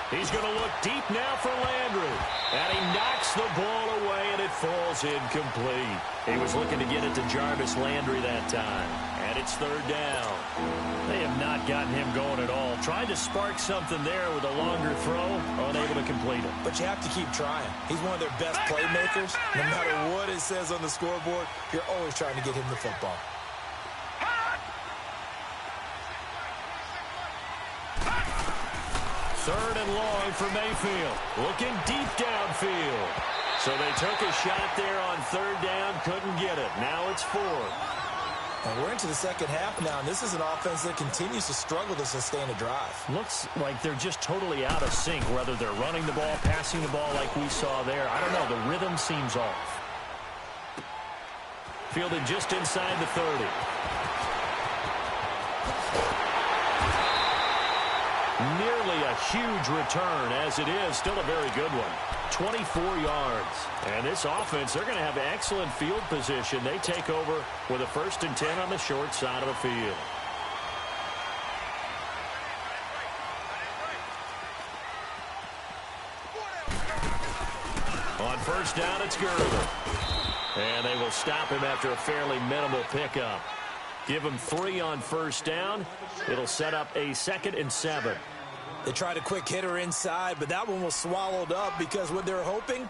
He's going to look deep now for Landry. And he knocks the ball away, and it falls incomplete. He was looking to get it to Jarvis Landry that time. And it's third down. They have not gotten him going at all. Tried to spark something there with a longer throw, unable to complete it. But you have to keep trying. He's one of their best playmakers. No matter what it says on the scoreboard, you're always trying to get him the football. Third and long for Mayfield. Looking deep downfield. So they took a shot there on third down, couldn't get it. Now it's fourth. And we're into the second half now, and this is an offense that continues to struggle to sustain a drive. Looks like they're just totally out of sync, whether they're running the ball, passing the ball like we saw there. I don't know, the rhythm seems off. Fielded just inside the 30. Nearly a huge return, as it is. Still a very good one. 24 yards. And this offense, they're going to have excellent field position. They take over with a 1st and 10 on the short side of the field. On first down, it's Gerber. And they will stop him after a fairly minimal pickup. Give him 3 on first down. It'll set up a 2nd and 7. They tried a quick hitter inside, but that one was swallowed up because what they're hoping,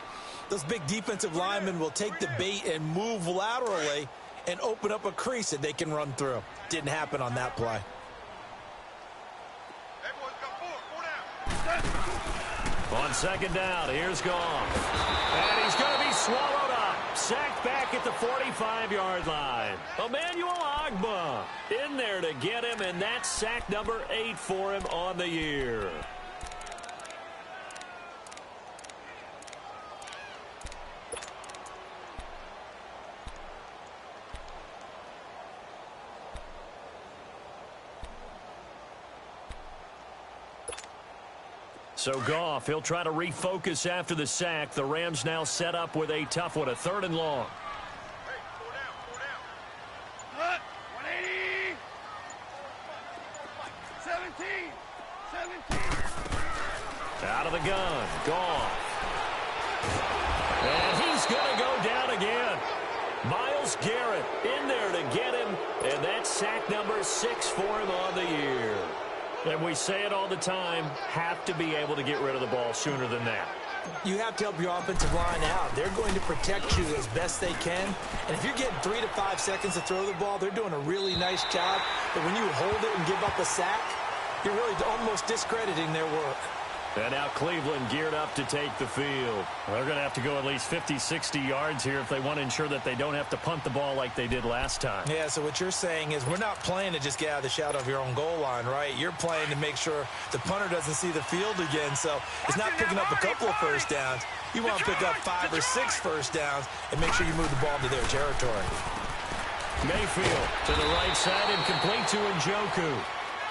those big defensive linemen will take the bait and move laterally and open up a crease that they can run through. Didn't happen on that play. On second down, here's Goff. And he's going to be swallowed up. Sacked back at the 45-yard line. Emmanuel Ogbah in there to get him, and that's sack number 8 for him on the year. So Goff, he'll try to refocus after the sack. The Rams now set up with a tough one, a 3rd and long. Hey, pull down. 180. 17. Out of the gun, Goff. And he's going to go down again. Myles Garrett in there to get him, and that's sack number 6 for him on the year. And we say it all the time, have to be able to get rid of the ball sooner than that. You have to help your offensive line out. They're going to protect you as best they can. And if you're getting 3 to 5 seconds to throw the ball, they're doing a really nice job. But when you hold it and give up a sack, you're really almost discrediting their work. And now Cleveland geared up to take the field. They're going to have to go at least 50, 60 yards here if they want to ensure that they don't have to punt the ball like they did last time. Yeah, so what you're saying is we're not playing to just get out of the shadow of your own goal line, right? You're playing to make sure the punter doesn't see the field again. So it's not picking up a couple of first downs. You want to pick up 5 or 6 first downs and make sure you move the ball into their territory. Mayfield to the right side and complete to Njoku.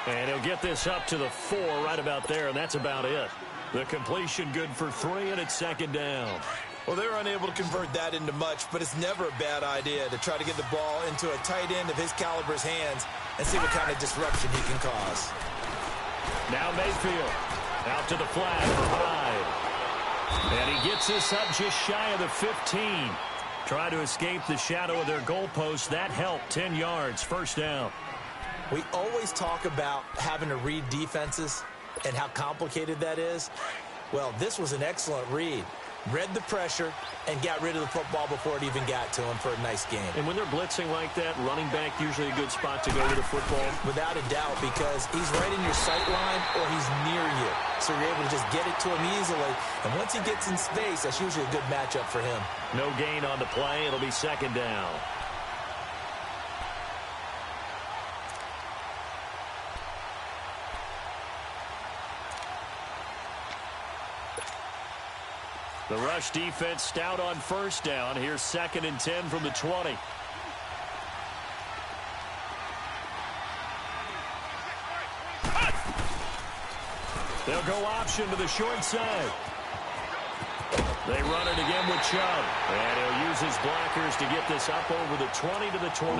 And he'll get this up to the 4 right about there, and that's about it. The completion good for 3, and it's 2nd down. Well, they're unable to convert that into much, but it's never a bad idea to try to get the ball into a tight end of his caliber's hands and see what kind of disruption he can cause. Now Mayfield out to the flat for Hyde. And he gets this up just shy of the 15. Try to escape the shadow of their goalpost. That helped. 10 yards, 1st down. We always talk about having to read defenses and how complicated that is. Well, this was an excellent read. Read the pressure and got rid of the football before it even got to him for a nice game. And when they're blitzing like that, running back usually a good spot to go with the football? Without a doubt, because he's right in your sight line or he's near you. So you're able to just get it to him easily. And once he gets in space, that's usually a good matchup for him. No gain on the play. It'll be 2nd down. The rush defense stout on 1st down. Here's 2nd and 10 from the 20. They'll go option to the short side. They run it again with Chubb. And he'll use his blockers to get this up over the 20 to the 21.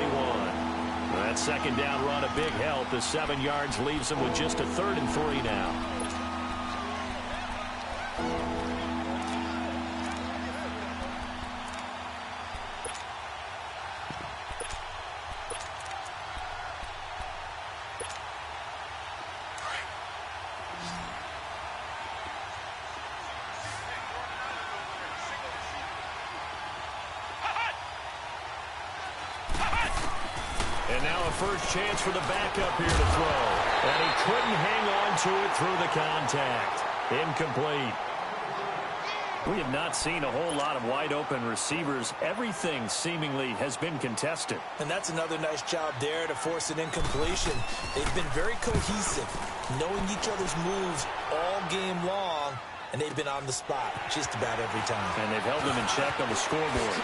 That 2nd down run a big help. The 7 yards leaves them with just a 3rd and 3 now. And now a first chance for the backup here to throw. And he couldn't hang on to it through the contact. Incomplete. We have not seen a whole lot of wide-open receivers. Everything seemingly has been contested. And that's another nice job there to force an incompletion. They've been very cohesive, knowing each other's moves all game long, and they've been on the spot just about every time. And they've held them in check on the scoreboard.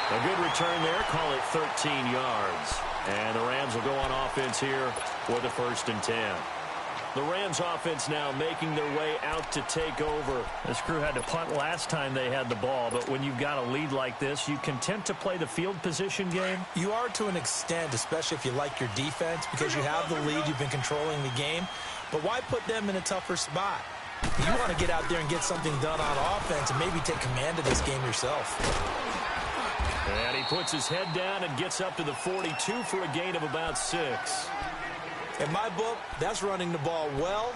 A good return there. Call it 13 yards. And the Rams will go on offense here with a 1st and 10. The Rams offense now making their way out to take over. This crew had to punt last time they had the ball, but when you've got a lead like this, you content to play the field position game? You are to an extent, especially if you like your defense, because you have the lead, you've been controlling the game. But why put them in a tougher spot? You want to get out there and get something done on offense and maybe take command of this game yourself. And he puts his head down and gets up to the 42 for a gain of about 6. In my book, that's running the ball well,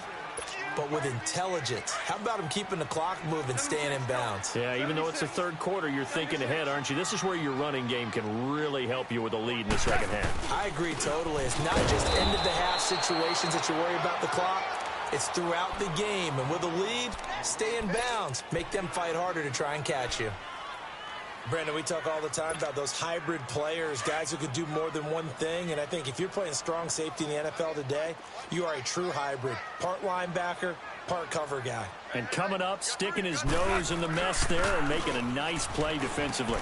but with intelligence. How about him keeping the clock moving, staying in bounds? Yeah, even though it's the 3rd quarter, you're thinking ahead, aren't you? This is where your running game can really help you with a lead in the 2nd half. I agree totally. It's not just end-of-the-half situations that you worry about the clock. It's throughout the game. And with a lead, stay in bounds. Make them fight harder to try and catch you. Brandon, we talk all the time about those hybrid players, guys who could do more than one thing. And I think if you're playing strong safety in the NFL today, you are a true hybrid. Part linebacker, part cover guy. And coming up, sticking his nose in the mess there and making a nice play defensively.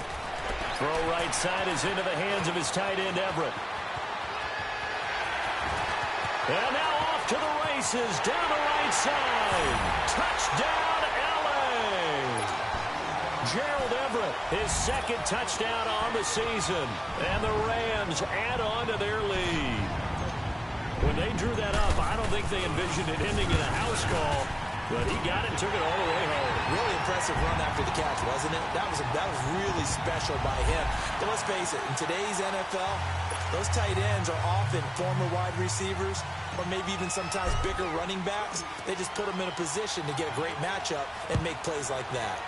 Throw right side is into the hands of his tight end, Everett. And now off to the races, down the right side. Touchdown, L.A. Gerald Everett, his second touchdown on the season. And the Rams add on to their lead. When they drew that up, I don't think they envisioned it ending in a house call. But he got it and took it all the way home. Really impressive run after the catch, wasn't it? That was really special by him. But let's face it, in today's NFL, those tight ends are often former wide receivers or maybe even sometimes bigger running backs. They just put them in a position to get a great matchup and make plays like that.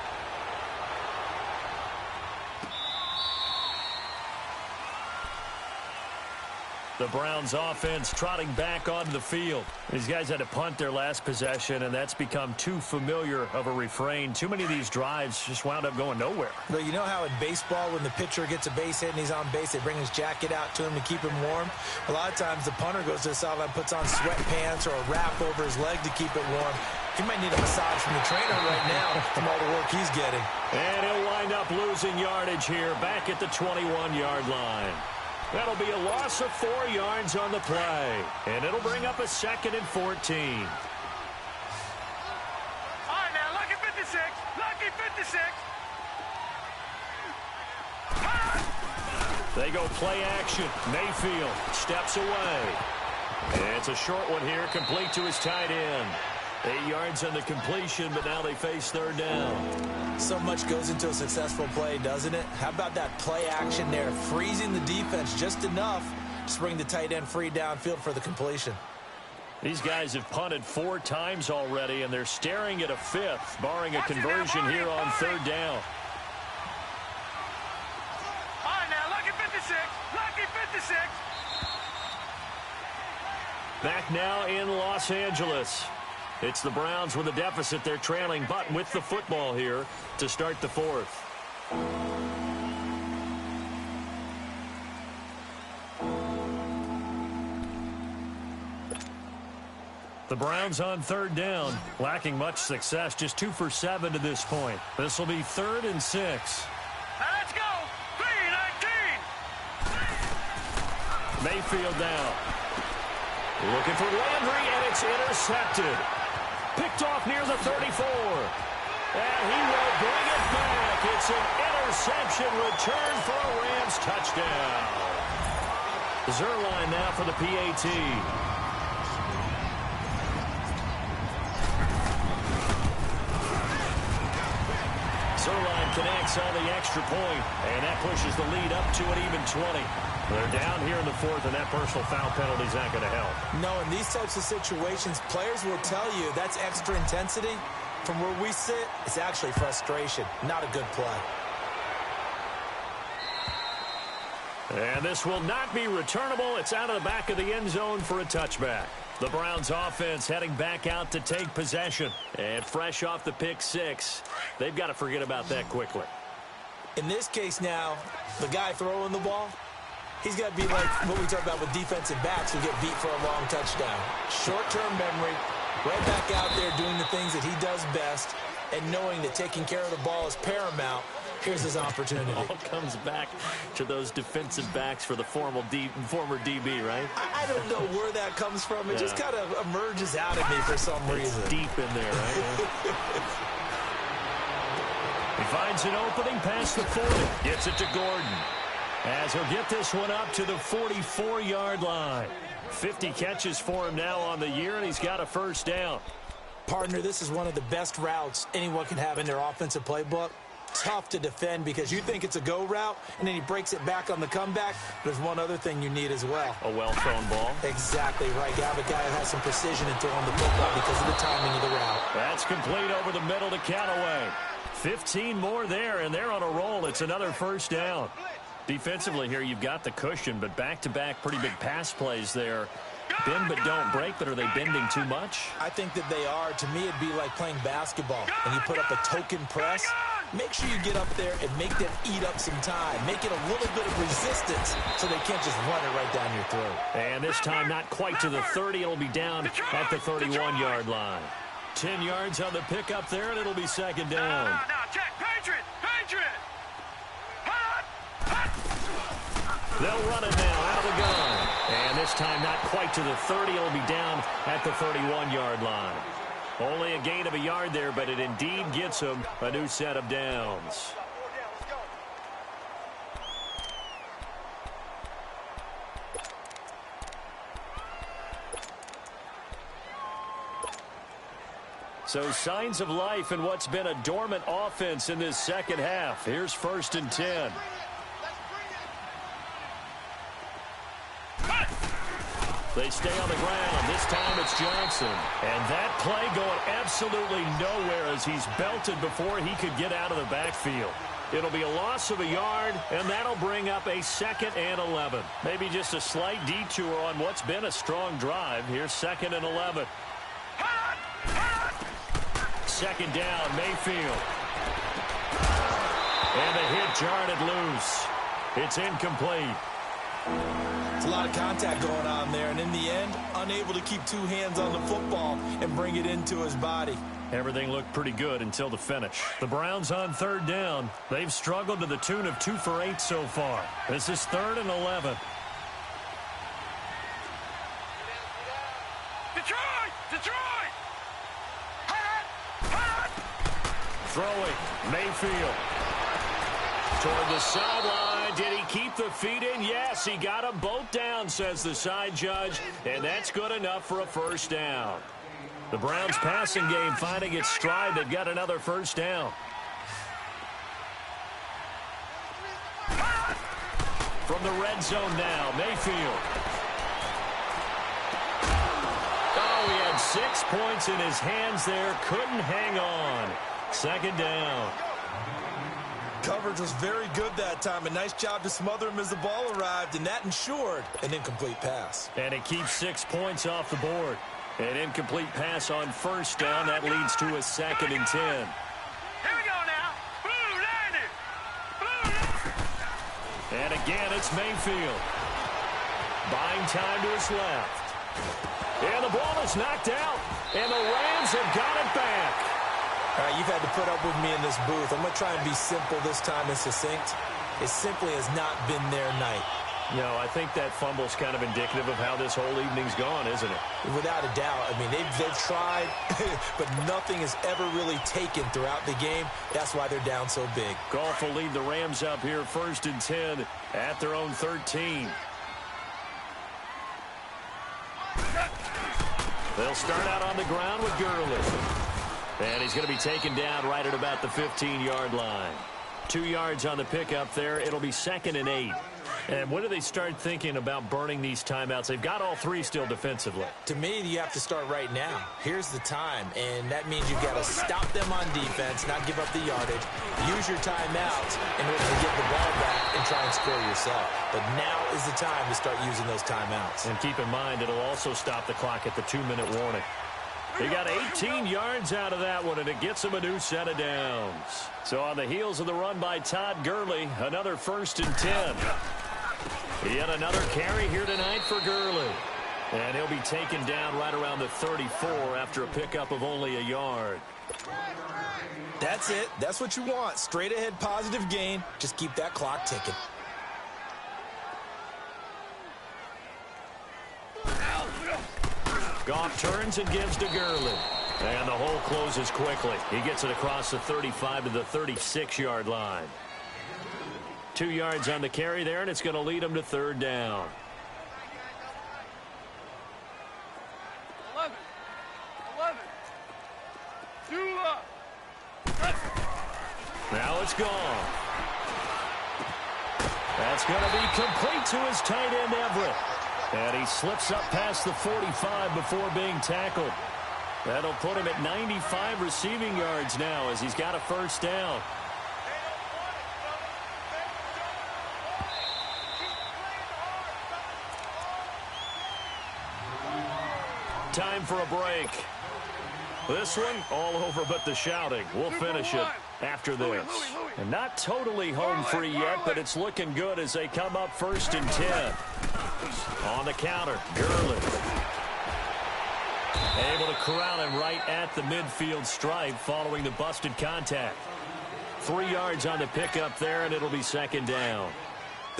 The Browns offense trotting back onto the field. These guys had to punt their last possession, and that's become too familiar of a refrain. Too many of these drives just wound up going nowhere. But you know how in baseball, when the pitcher gets a base hit and he's on base, they bring his jacket out to him to keep him warm? A lot of times the punter goes to the sideline, puts on sweatpants or a wrap over his leg to keep it warm. He might need a massage from the trainer right now from all the work he's getting. And he'll wind up losing yardage here, back at the 21-yard line. That'll be a loss of 4 yards on the play. And it'll bring up a 2nd and 14. All right, now, lucky 56. Lucky 56. They go play action. Mayfield steps away. And it's a short one here, complete to his tight end. 8 yards on the completion, but now they face 3rd down. So much goes into a successful play, doesn't it? How about that play action there, freezing the defense just enough to bring the tight end free downfield for the completion. These guys have punted 4 times already, and they're staring at a 5th, barring a conversion here on 3rd down. All right, now, lucky 56. Lucky 56. Back now in Los Angeles. It's the Browns with a deficit. They're trailing, but with the football here to start the 4th. The Browns on 3rd down, lacking much success, just 2 for 7 to this point. This will be 3rd and 6. Now let's go. 3-19. Mayfield down. Looking for Landry, and it's intercepted. Picked off near the 34. And he will bring it back. It's an interception return for a Rams touchdown. Zerline now for the PAT. Zerline connects on the extra point, and that pushes the lead up to an even 20. They're down here in the 4th, and that personal foul penalty is not going to help. No, in these types of situations, players will tell you that's extra intensity. From where we sit, it's actually frustration, not a good play. And this will not be returnable. It's out of the back of the end zone for a touchback. The Browns offense heading back out to take possession. And fresh off the pick 6, they've got to forget about that quickly. In this case now, the guy throwing the ball, he's got to be like what we talk about with defensive backs who get beat for a long touchdown. Short-term memory, right back out there doing the things that he does best, and knowing that taking care of the ball is paramount. Here's his opportunity. It all comes back to those defensive backs for the former DB, right? I don't know where that comes from. It just kind of emerges out of me for some reason. It's deep in there, right? He finds an opening past the 40. Gets it to Gordon. As he'll get this one up to the 44-yard line. 50 catches for him now on the year, and he's got a 1st down. Partner, this is one of the best routes anyone can have in their offensive playbook. Tough to defend because you think it's a go route, and then he breaks it back on the comeback. There's one other thing you need as well. A well-thrown ball. Exactly right. You have a guy who has some precision in throwing the football because of the timing of the route. That's complete over the middle to Callaway. 15 more there, and they're on a roll. It's another 1st down. Defensively here, you've got the cushion, but back-to-back pretty big pass plays there. Bend but don't break, but are they bending too much? I think that they are. To me, it'd be like playing basketball, and you put up a token press. Make sure you get up there and make them eat up some time. Make it a little bit of resistance so they can't just run it right down your throat. And this time not quite to the 30. It'll be down at the 31-yard line. 10 yards on the pickup there, and it'll be 2nd down. Now, check. Patriot. They'll run it now out of the gun. And this time not quite to the 30. It'll be down at the 31-yard line. Only a gain of a yard there, but it indeed gets him a new set of downs. So signs of life in what's been a dormant offense in this second half. Here's 1st and 10. They stay on the ground. This time it's Johnson. And that play going absolutely nowhere as he's belted before he could get out of the backfield. It'll be a loss of a yard, and that'll bring up a 2nd and 11. Maybe just a slight detour on what's been a strong drive. Here's 2nd and 11. 2nd down, Mayfield. And the hit jarred loose. It's incomplete. It's a lot of contact going on there, and in the end, unable to keep 2 hands on the football and bring it into his body. Everything looked pretty good until the finish. The Browns on 3rd down. They've struggled to the tune of 2 for 8 so far. This is 3rd and 11. Detroit! Throwing, Mayfield. Toward the sideline. Did he keep the feet in? Yes, he got them both down, says the side judge, and that's good enough for a 1st down. The Browns passing game finding its stride. They've got another 1st down. From the red zone now, Mayfield. Oh, he had 6 points in his hands there. Couldn't hang on. 2nd down. Coverage was very good that time. A nice job to smother him as the ball arrived, and that ensured an incomplete pass. And it keeps 6 points off the board. An incomplete pass on 1st down. That leads to a 2nd and 10. Here we go now. Blue landed. And again, it's Mayfield. Buying time to his left. And the ball is knocked out. And the Rams have got it back. All right, you've had to put up with me in this booth. I'm going to try and be simple this time and succinct. It simply has not been their night. No, I think that fumble's kind of indicative of how this whole evening's gone, isn't it? Without a doubt. I mean, they've tried, but nothing has ever really taken throughout the game. That's why they're down so big. Goff will lead the Rams up here 1st and 10 at their own 13. They'll start out on the ground with Gurley. And he's going to be taken down right at about the 15-yard line. 2 yards on the pickup there. It'll be 2nd and 8. And when do they start thinking about burning these timeouts? They've got all 3 still defensively. To me, you have to start right now. Here's the time, and that means you've got to stop them on defense, not give up the yardage. Use your timeouts in order to get the ball back and try and score yourself. But now is the time to start using those timeouts. And keep in mind, it'll also stop the clock at the 2-minute warning. He got 18 yards out of that one, and it gets him a new set of downs. So on the heels of the run by Todd Gurley, another 1st and 10. Yet another carry here tonight for Gurley. And he'll be taken down right around the 34 after a pickup of only a yard. That's it. That's what you want. Straight ahead positive gain. Just keep that clock ticking. Goff turns and gives to Gurley. And the hole closes quickly. He gets it across the 35 to the 36-yard line. 2 yards on the carry there, and it's going to lead him to 3rd down. 11. 2 up. Now it's gone. That's going to be complete to his tight end, Everett. And he slips up past the 45 before being tackled. That'll put him at 95 receiving yards now as he's got a 1st down. Time for a break. This one, all over but the shouting. We'll finish it after this. And not totally home free yet, but it's looking good as they come up 1st and 10. On the counter, Gurley. Able to corral him right at the midfield stripe following the busted contact. 3 yards on the pickup there, and it'll be 2nd down.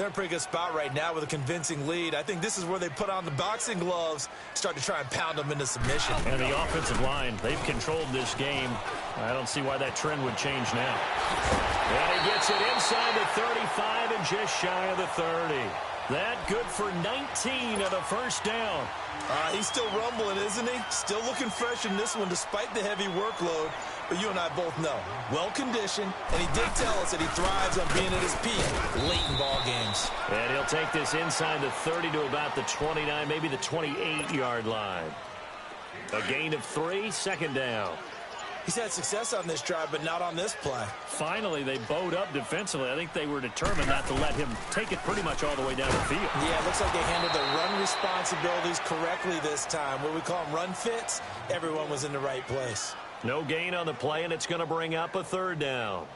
They're in a pretty good spot right now with a convincing lead. I think this is where they put on the boxing gloves, start to try and pound them into submission. And the offensive line, they've controlled this game. I don't see why that trend would change now. And he gets it inside the 35 and just shy of the 30. That good for 19 and a first down. He's still rumbling, isn't he? Still looking fresh in this one despite the heavy workload. But you and I both know, well-conditioned, and he did tell us that he thrives on being at his peak late in ball games. And he'll take this inside the 30 to about the 29, maybe the 28-yard line. A gain of 3, second down. He's had success on this drive, but not on this play. Finally, they bowed up defensively. I think they were determined not to let him take it pretty much all the way down the field. Yeah, it looks like they handled their run responsibilities correctly this time. What we call them run fits, everyone was in the right place. No gain on the play, and it's going to bring up a third down.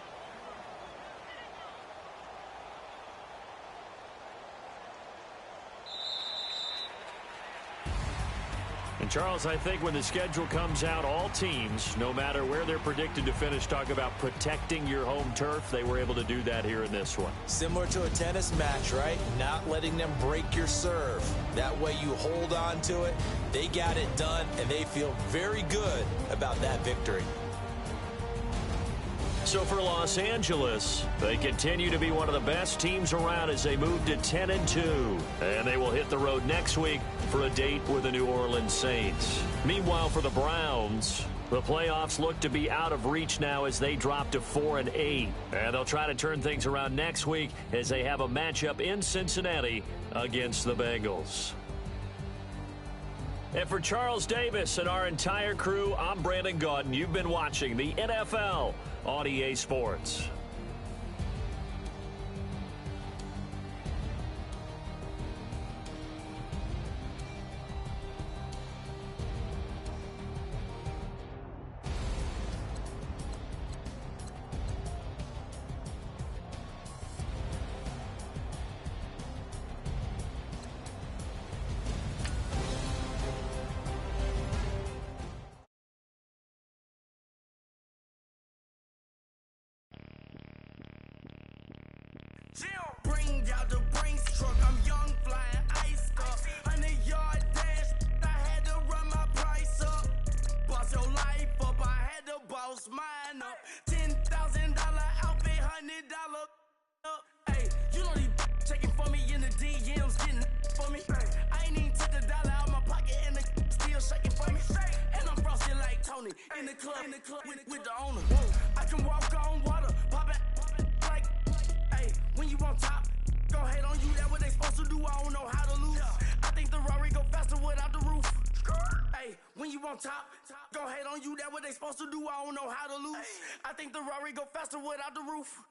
And, Charles, I think when the schedule comes out, all teams, no matter where they're predicted to finish, talk about protecting your home turf. They were able to do that here in this one. Similar to a tennis match, right? Not letting them break your serve. That way you hold on to it. They got it done, and they feel very good about that victory. So for Los Angeles, they continue to be one of the best teams around as they move to 10-2. And they will hit the road next week for a date with the New Orleans Saints. Meanwhile, for the Browns, the playoffs look to be out of reach now as they drop to 4-8. And they'll try to turn things around next week as they have a matchup in Cincinnati against the Bengals. And for Charles Davis and our entire crew, I'm Brandon Gaudin. You've been watching the NFL on EA Sports. Bring out the Brinks truck, I'm young, flying iced up. 100-yard dash, I had to run my price up. Boss your life up, I had to boss mine up. $10,000 outfit, $100 up. Hey, you know these checking for me in the DMs, getting for me. I ain't even took the dollar out my pocket and the still shaking for me. And I'm frosty like Tony in the club with the owner. I can walk on water, pop it like. When you on top, go hate on you, that what they supposed to do, I don't know how to lose. I think the Rari go faster without the roof. Hey, when you on top, go hate on you, that what they supposed to do, I don't know how to lose. I think the Rari go faster without the roof.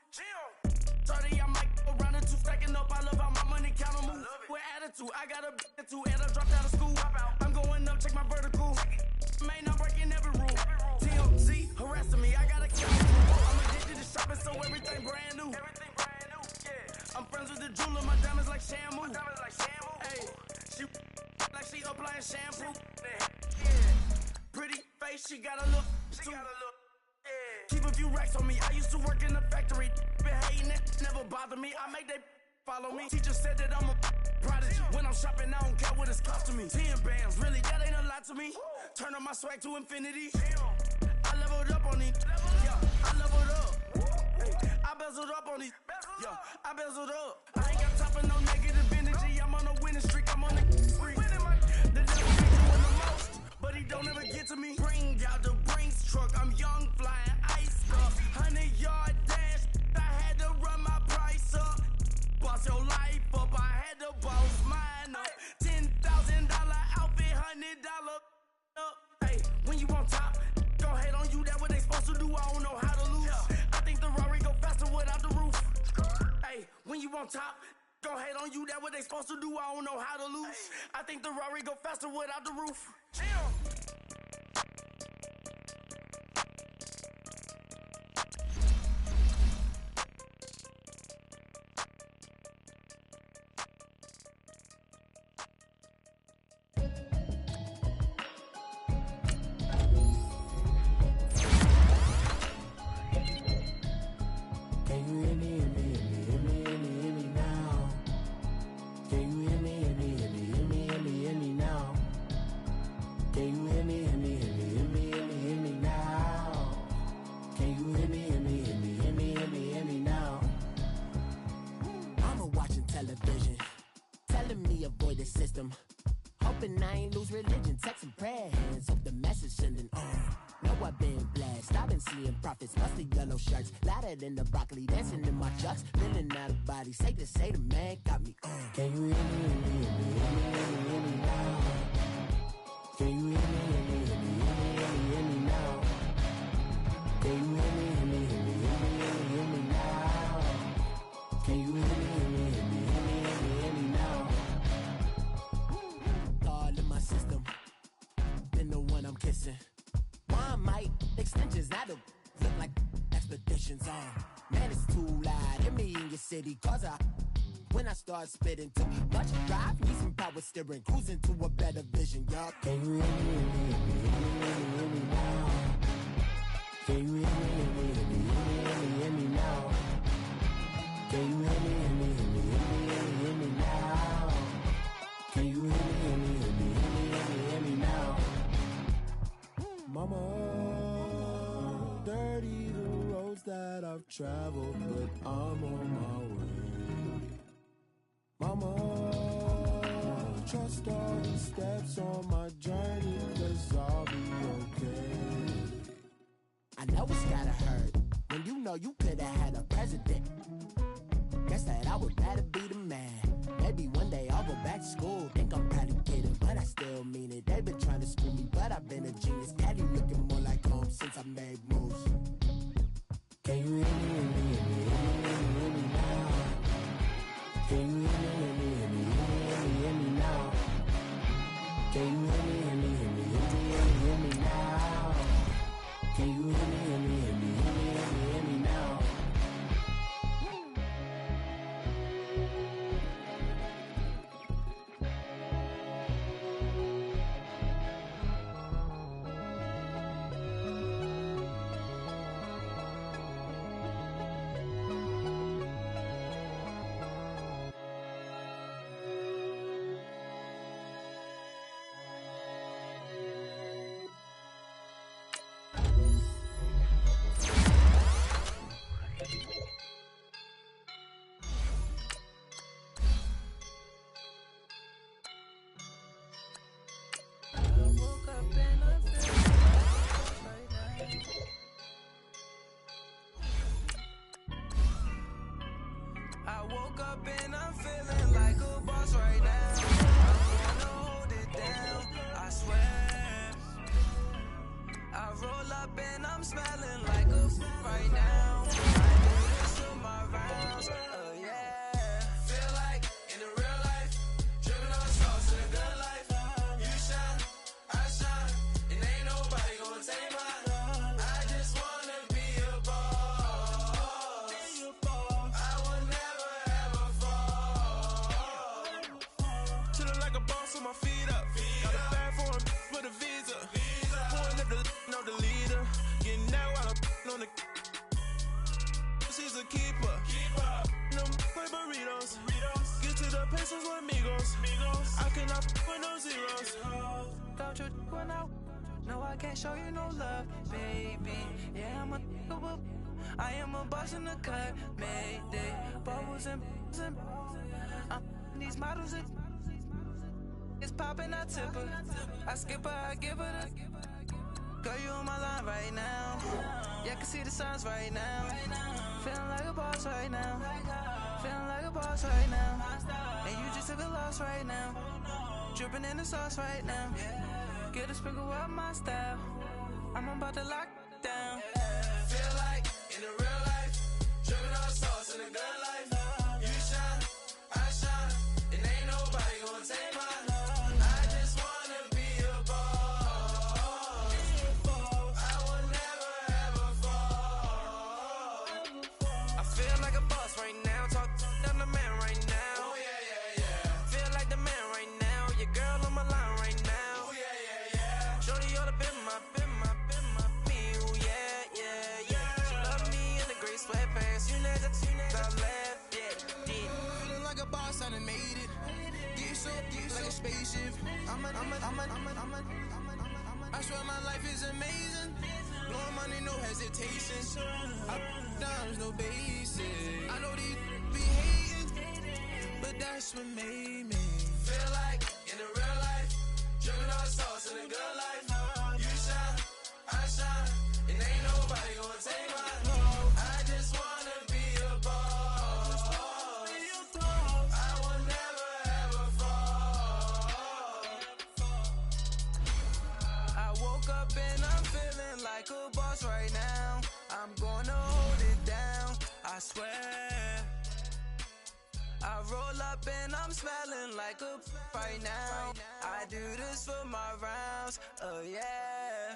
30, I might go around the two, stacking up, I love how my money count on move. With attitude, I got a too, and I dropped out of school. I'm going up, check my vertical. Man, I'm breaking every rule. TMZ harassing me, I gotta kill it. I'm addicted to shopping, so everything brand new. I'm friends with the jeweler, my diamonds like Shamu. Hey, she like she applying shampoo. Pretty face, she got a look. Keep a few racks on me. I used to work in the factory. Been hating it, never bother me. I make they follow me. Teacher said that I'm a prodigy. When I'm shopping, I don't care what it's costing me. 10 bands, really, that ain't a lot to me. Turn up my swag to infinity. I leveled up on these. Yeah, I leveled up. I bezeled up on these. Yeah, I bezeled up. I ain't got time for no negative energy. I'm on a winning streak. I'm on the streak. The devil be doing the most, but he don't ever get to me. Bring out the Brinks truck. I'm young, flying ice up. 100-yard dash. I had to run my price up. Boss your life up. I had to boss mine up. $10,000 outfit, $100 up. Hey, when you on top, go hate on you. That what they supposed to do. I don't know how to lose. I think the Rari go faster without the roof. Hey, when you on top, go hate on you. That what they supposed to do. I don't know how to lose. I think the Rari go faster without the roof. Can you hear me now? television, telling me avoid the system. Hoping I ain't lose religion, texting prayer hands, hope the message sending on. Know I've been blessed, I've been seeing prophets, mostly yellow shirts, louder than the broccoli, dancing in my chucks, feeling out of body, safe to say the man got me on. Can you hear me, hear me, hear me now? Can you hear me, hear me, hear me, hear me now? Can you hear me, hear me, hear me, hear me now? Can you hear me, hear me, hear me, hear me now? All in my system, been the one I'm kissing. One might extensions, I don't look like expeditions on. Man, it's too loud, hear me in your city, cause when I start spitting too much drive, need some power steering, cruising to a better vision, y'all. Can you hear me, hear me now? Can you hear me, hear me now? Can you hear me, hear me now? Can you hear me, hear me now? Mama, dirty the roads that I've traveled, but I'm on my way. Mama, trust all the steps on my journey, 'cause I'll be okay. I know it's gotta hurt when you know you could've had a president. Guess that I would rather be the man. Maybe one day I'll go back to school. Think I'm probably kidding, but I still mean it. They've been trying to school me, but I've been a genius. Daddy looking more like home since I made moves. Can you hear me, hear me, hear me now? Can you hear me, hear me, hear me, hear me now? Can you hear me, hear me, hear me, hear me now? Can you hear me, hear me, hear me, hear me now? I woke up and I'm feeling like a boss right now. I'm gonna hold it down, I swear. I roll up and I'm smelling like a right now. I do this to my rounds, yeah. Feel like in the real life, dripping on sauce in the good life. You shine, I shine, and ain't nobody gonna take mine. I just wanna be a boss. I will never ever fall. Chillin' like a boss with my feet up. Got a bag for him with a visa. Pulling up the no the leader. Getting that while I'm on the. She's a keeper. No play burritos. Get to the pesos with amigos. I cannot with no zeros. Don't you run out? No, I can't show you no love, baby. Yeah, I am a boss in the cut. Mayday, bubbles and I'm these models. It's popping, I tip her. I skip her, I give her the. Girl, you on my line right now. Yeah, I can see the signs right now. Feeling like a boss right now. Feeling like a boss right now. And you just took a loss right now. Dripping in the sauce right now. Get a sprinkle up my style. I'm about to lock down. Feel like in the real life, dripping on sauce in the good life. You shine, I shine, and ain't nobody gonna take mine. I just wanna be a boss. I will never ever fall. I feel like a boss right now. Talk to the man right now. Oh yeah. Feel like the man right now. Your girl on my line right now. Oh yeah. Shorty all up in my me. Oh yeah. She love me in the gray sweatpants. You never left, yeah. Feeling like a boss, I done made it. Get so like a spaceship. I swear my life is amazing. Blowing money, no hesitation. I dimes, no basic. I know these be hating, but that's what made me feel like in the real life, dripping all the sauce in the good life. You shine, I shine, and ain't nobody gonna take my love. I just wanna be a boss. I will never ever fall. I woke up and I'm feeling like a boss right now. I'm gonna hold it down, I swear. I roll up and I'm smelling like a right now. I do this for my rounds, oh yeah.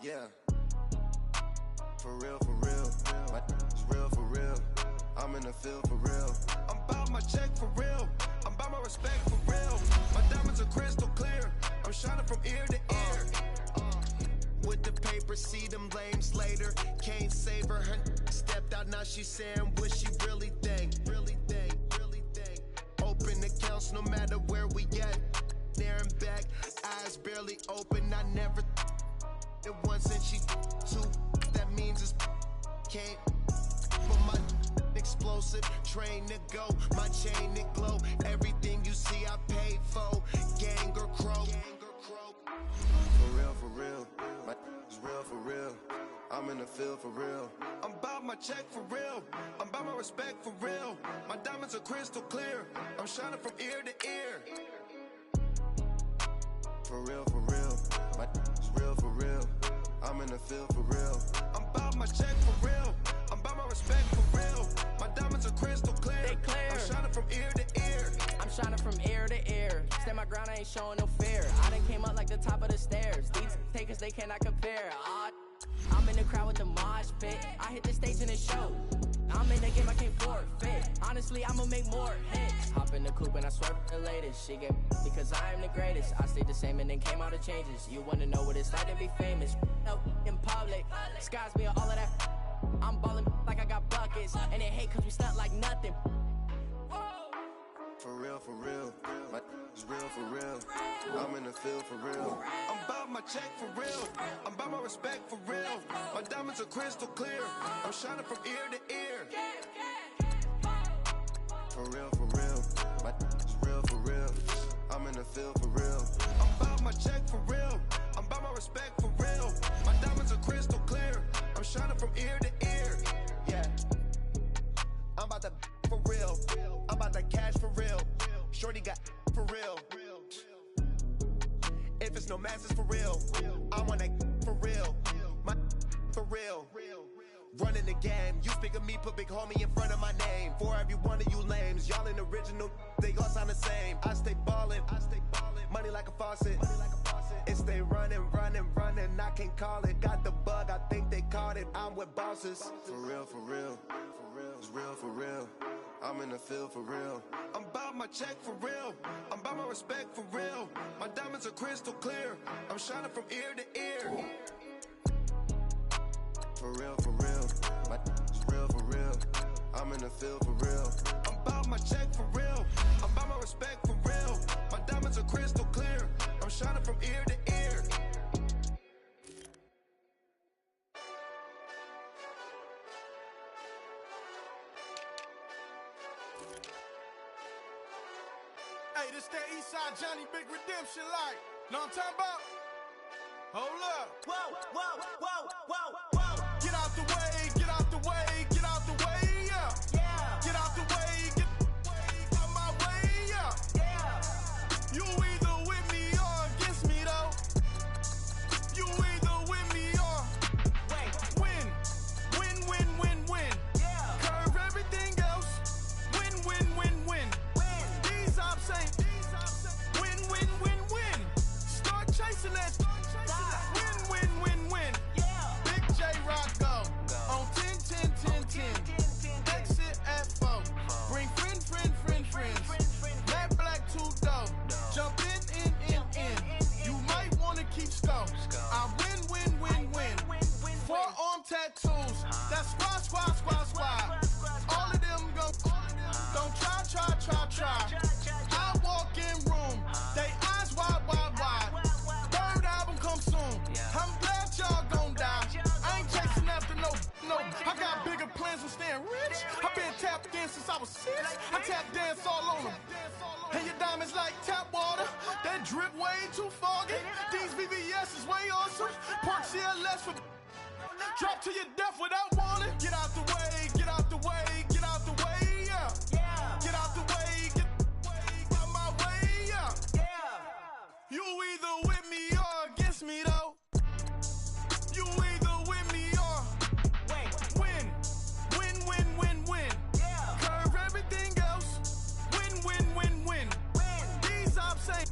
Yeah, for real, my is real for real. I'm in the field for real. I'm about my check for real. I'm about my respect for real. My diamonds are crystal clear. I'm shining from ear to ear. With the paper, see them lames later. Can't save her. Her stepped out, now she's saying what she really think. Really think. Open accounts no matter where we at. There and back, eyes barely open. I never it once and she two. That means it's can't. But my explosive train to go, my chain to glow. Everything you see I paid for. Gang or crow. For real, my is real for real. I'm in the field for real. I'm about my check for real. I'm about my respect for real. My diamonds are crystal clear. I'm shining from ear to ear. For real, my is real for real. I'm in the field for real. I'm about my check for real. I'm about my respect for real. My diamonds are crystal clear. They clear. I'm shining from ear to ear. I'm shining from ear to ear. Stand my ground, I ain't showing no fear. I done came up like the top of the stairs. These takers, they cannot compare. I'm in the crowd with the mosh pit. I hit the stage and it show. I'm in the game, I can't forfeit. Honestly, I'ma make more hits. Hop in the coupe and I swerve the latest. She get because I am the greatest. I stayed the same and then came out of changes. You wanna know what it's like to be famous? No, in public, skies me all of that. I'm ballin' like I got buckets. And they hate cause we stunt like nothing. For real, my is real for real. I'm in the field for real. I'm about my check for real. I'm about my respect for real. My diamonds are crystal clear. I'm shining from ear to ear. For real, my is real for real. I'm in the field for real. I'm about my check for real. I'm about my respect for real. My diamonds are crystal clear. I'm shining from ear to ear. Yeah, I'm about to for real. I'm about to cash for real. Shorty got for real. If it's no masses for real, I want that for real. My for real. Running the game, you speak of me, put big homie in front of my name. For every one of you lames, y'all in original, they all sound the same. I stay ballin', money like a faucet. It stay running, I can't call it. Got the bug, I think they caught it. I'm with bosses. For real, it's real for real. I'm in the field for real. I'm about my check for real. I'm about my respect for real. My diamonds are crystal clear. I'm shining from ear to ear. For real, my is real for real. I'm in the field for real. I'm about my check for real. I'm about my respect for real. My diamonds are crystal clear. I'm shining from ear to ear. Hey, this that Eastside Johnny Big Redemption like. Know what I'm talking about? Hold up. Whoa. Get out the way, get out the way, get out the way, yeah. Get out the way, get out my way, yeah. You either with me or against me, though. You either with me or win. Yeah. Curve everything else. Win. These ops ain't win. Start chasing that. Win. Yeah. Big J I was 6. I tap dance all on them. And your diamonds like tap water. That drip way too foggy. These VVS is way awesome. Park CLS for drop to your death without warning. Get out the way, get out the way, get out the way, yeah. Get out the way, get out my way, yeah. You either with me or against me though. You either with me or win. Win. Curve everything else. Win. These ops ain't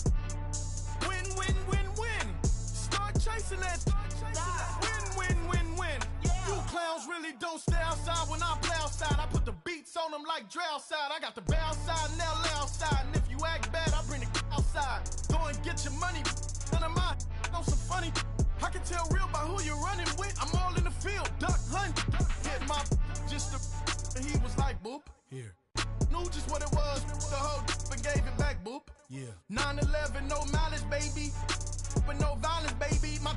win. Start chasing that. Win. You clowns really don't stay outside when I play outside. I put the beats on them like Dre outside. I got the bow side and they'll lay outside. And if you act bad, I bring the outside. Go and get your money. None of my know some funny. I can tell real by who you're running with. I'm all in the field, duck hunt. Hit my just and he was like, boop. Here. Knew just what it was. The whole and gave it back, boop. Yeah. 9/11, no mileage, baby. But no violence, baby. My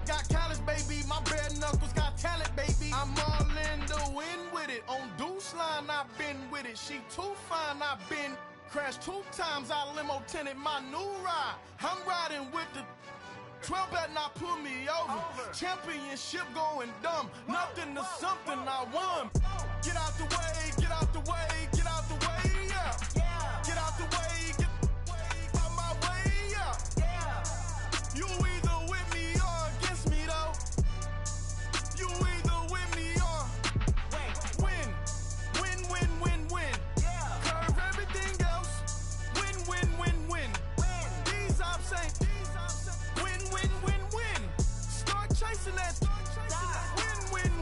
got callous, baby. My bare knuckles got talent, baby. I'm all in the wind with it. On Deuce line, I've been with it. She too fine, I've been crashed 2 times. I limo tinted my new ride. I'm riding with the 12 better not pull me over. Championship going dumb. Nothing to something I won. Get out the way, get out the way, get out the way, yeah. Get out the way, get out my way, yeah. You either with me or against me though. You either with me or win. Curve everything else. Win. These ops ain't win. Start chasing that. Win.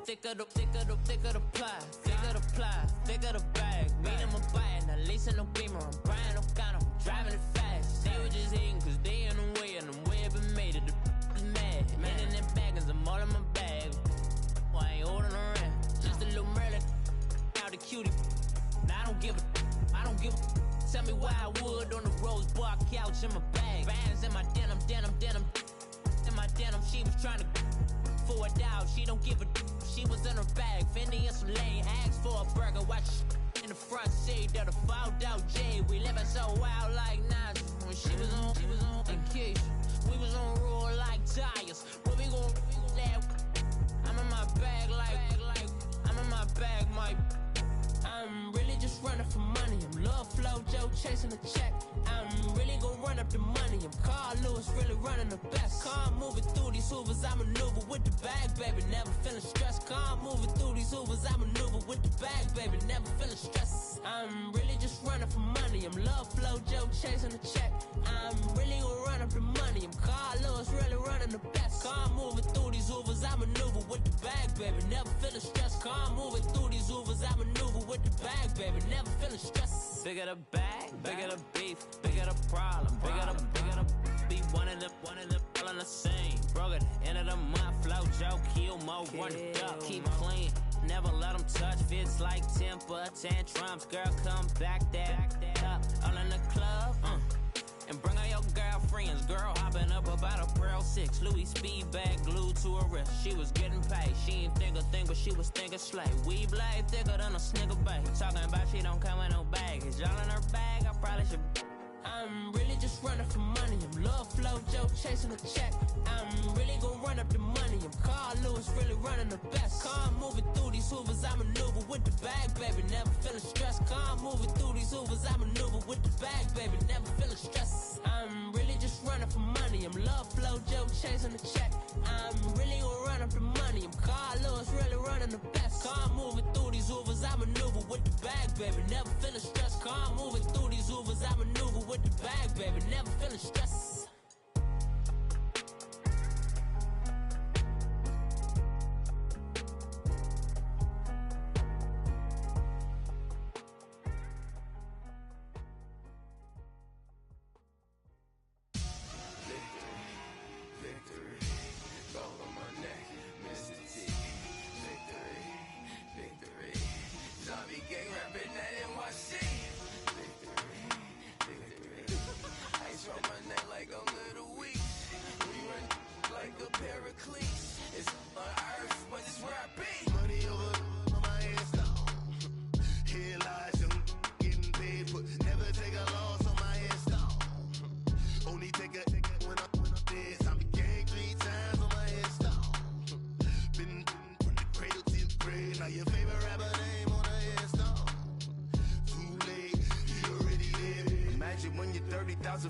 Thicker the ply, thicker the bag. Meet them a buying, a lace and no beamer. I'm buying no gun, I'm driving it fast. They were just hating cause they in the way, and the way it been made it, the is mad. Man in them baggins, I'm all in my bag. I ain't holding around, just a little Merlin, out the cutie. Now I don't give a, tell me why I would on the rose bar couch in my bag. Bands in my denim. In my denim, she was trying to for a doubt, she don't give a she was in her bag, Fendi and some lane, asked for a burger, watch in the front seat, that a fouled out J, we living so wild like Nas, when she was on vacation, we was on roll like tires, what we gon' laugh, I'm in my bag like, I'm in my bag, Mike, I'm really just running for money, I'm Love Flow Joe chasing a check, I'm really gon' run up the money, I'm Carl Lewis really running the best, car moving through these hoovers, I maneuver with the bag, baby, never feeling stressed, car moving through these hoovers, I maneuver with the bag, baby, never feeling stressed, I'm really just running for money, I'm Love Flow Joe chasing a check, I'm really gon' run up the money, I'm Carl Lewis really running the best, car moving through these hoovers, I maneuver with the bag, baby, never feeling stressed, car moving through these hoovers, I maneuver with the bag, baby, never feeling stressed. Bigger the bag, bigger the beef, bigger the problem, bigger the be one of them all in the same. Broke at the end of the month, flow Joe, kill mo, run it up, keep clean, never let them touch, fits like temper tantrums, girl come back that up, all in the club, and bring all your girlfriends, girl hopping up about a Pearl 6, Louis speed bag glued to her wrist, she was getting paid, she ain't think a thing but she was thinking slay, we blade thicker than a snigger bag, talking about she don't come with no baggage, all in her bag, I probably should. I'm really just running for money, I'm Love Flow Joe chasing a check, I'm really gon' run up the money, I'm Carl Lewis really running the best, car moving through these hoovers, I maneuver with the bag, baby, never feeling stressed, car moving through these hoovers, I maneuver with the bag, baby, never feeling stressed, I'm really just running for money, I'm Love Flow Joe chasing a check, I'm really gon' run up the money, I'm Carl Lewis really running the best, car moving through these hoovers, I maneuver with the bag, baby, never feeling stressed, car moving through these hoovers, I maneuver with the bag, baby, never feeling feeling stress.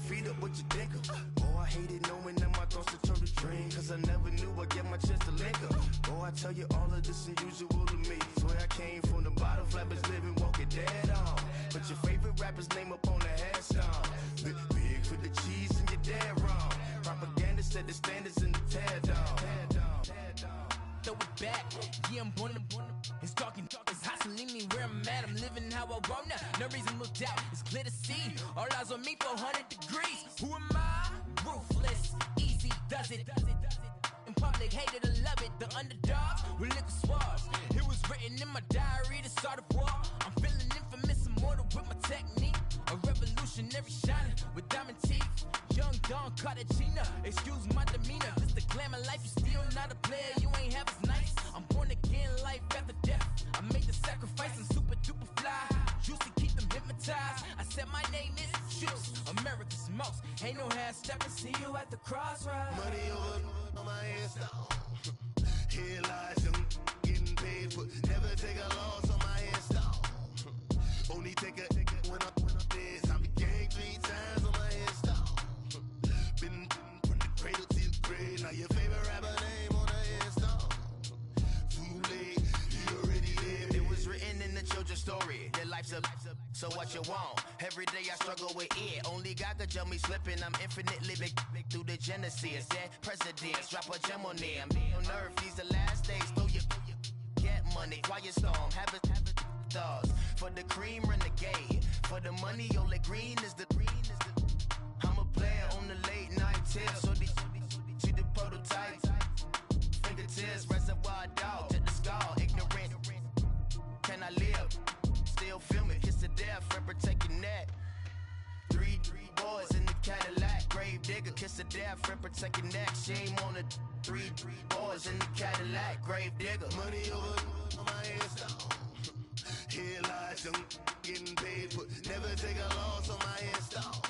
Feet up, what you think of? Oh, I hated knowing that my thoughts would turn to dream, cause I never knew I'd get my chance to link up. Oh, I tell you all of this unusual to me. Swear I came from the bottom, flappers living, walking dead on. Put your favorite rapper's name up on the headstone. Big for the cheese and you're dead wrong. Propaganda set the standards in the tear down. Throw it back, yeah, I'm born to it's talking, it's hot, so leave me where I'm at. I'm living how I want now, no reason to doubt. It's clear to see, all eyes on me, 400 degrees. Who am I? Ruthless, easy, does it. In public, hated or love it. The underdogs with liquor swabs. It was written in my diary, the start of war. I'm feeling infamous, immortal with my technique. A revolutionary shining with diamond teeth. Young Don Cartagena, excuse my demeanor. Just the glamour life, you still not a player, you ain't half as nice. I'm born again, life after death. I made the sacrifice, I'm super duper fly. Used to keep them hypnotized. I said my name is Juice, America's most. Ain't no half stepping, see you at the crossroads. Money over on my headstone. Here lies young, getting paid for. Never take a loss on my headstone. Only take a when I'm dead. I became 3 times on my headstone. Been from the cradle to the grave. Now your favorite rapper name on the headstone. Too late, you already lived. It was written in the children's story. Their life's a so what you want? Every day I struggle with it. Only God could tell me slipping. I'm infinitely big through the genesis. Dead presidents, drop a gem on them. On earth, these the last days. Throw your get money, quiet storm. Have it stars. For the cream, renegade. For the money, only green is the I'm a player on the late night tips. So these see the prototypes. Fingertips, reservoir dog. To the skull, ignorant. Can I live? Still film it, kiss to death, friend protect your neck. 3 boys in the Cadillac, grave digger, kiss to death, friend protect your neck. Shame on the 3 boys in the Cadillac, grave digger. Money over on my headstone. Here lies young, getting paid for. Never take a loss on my headstone.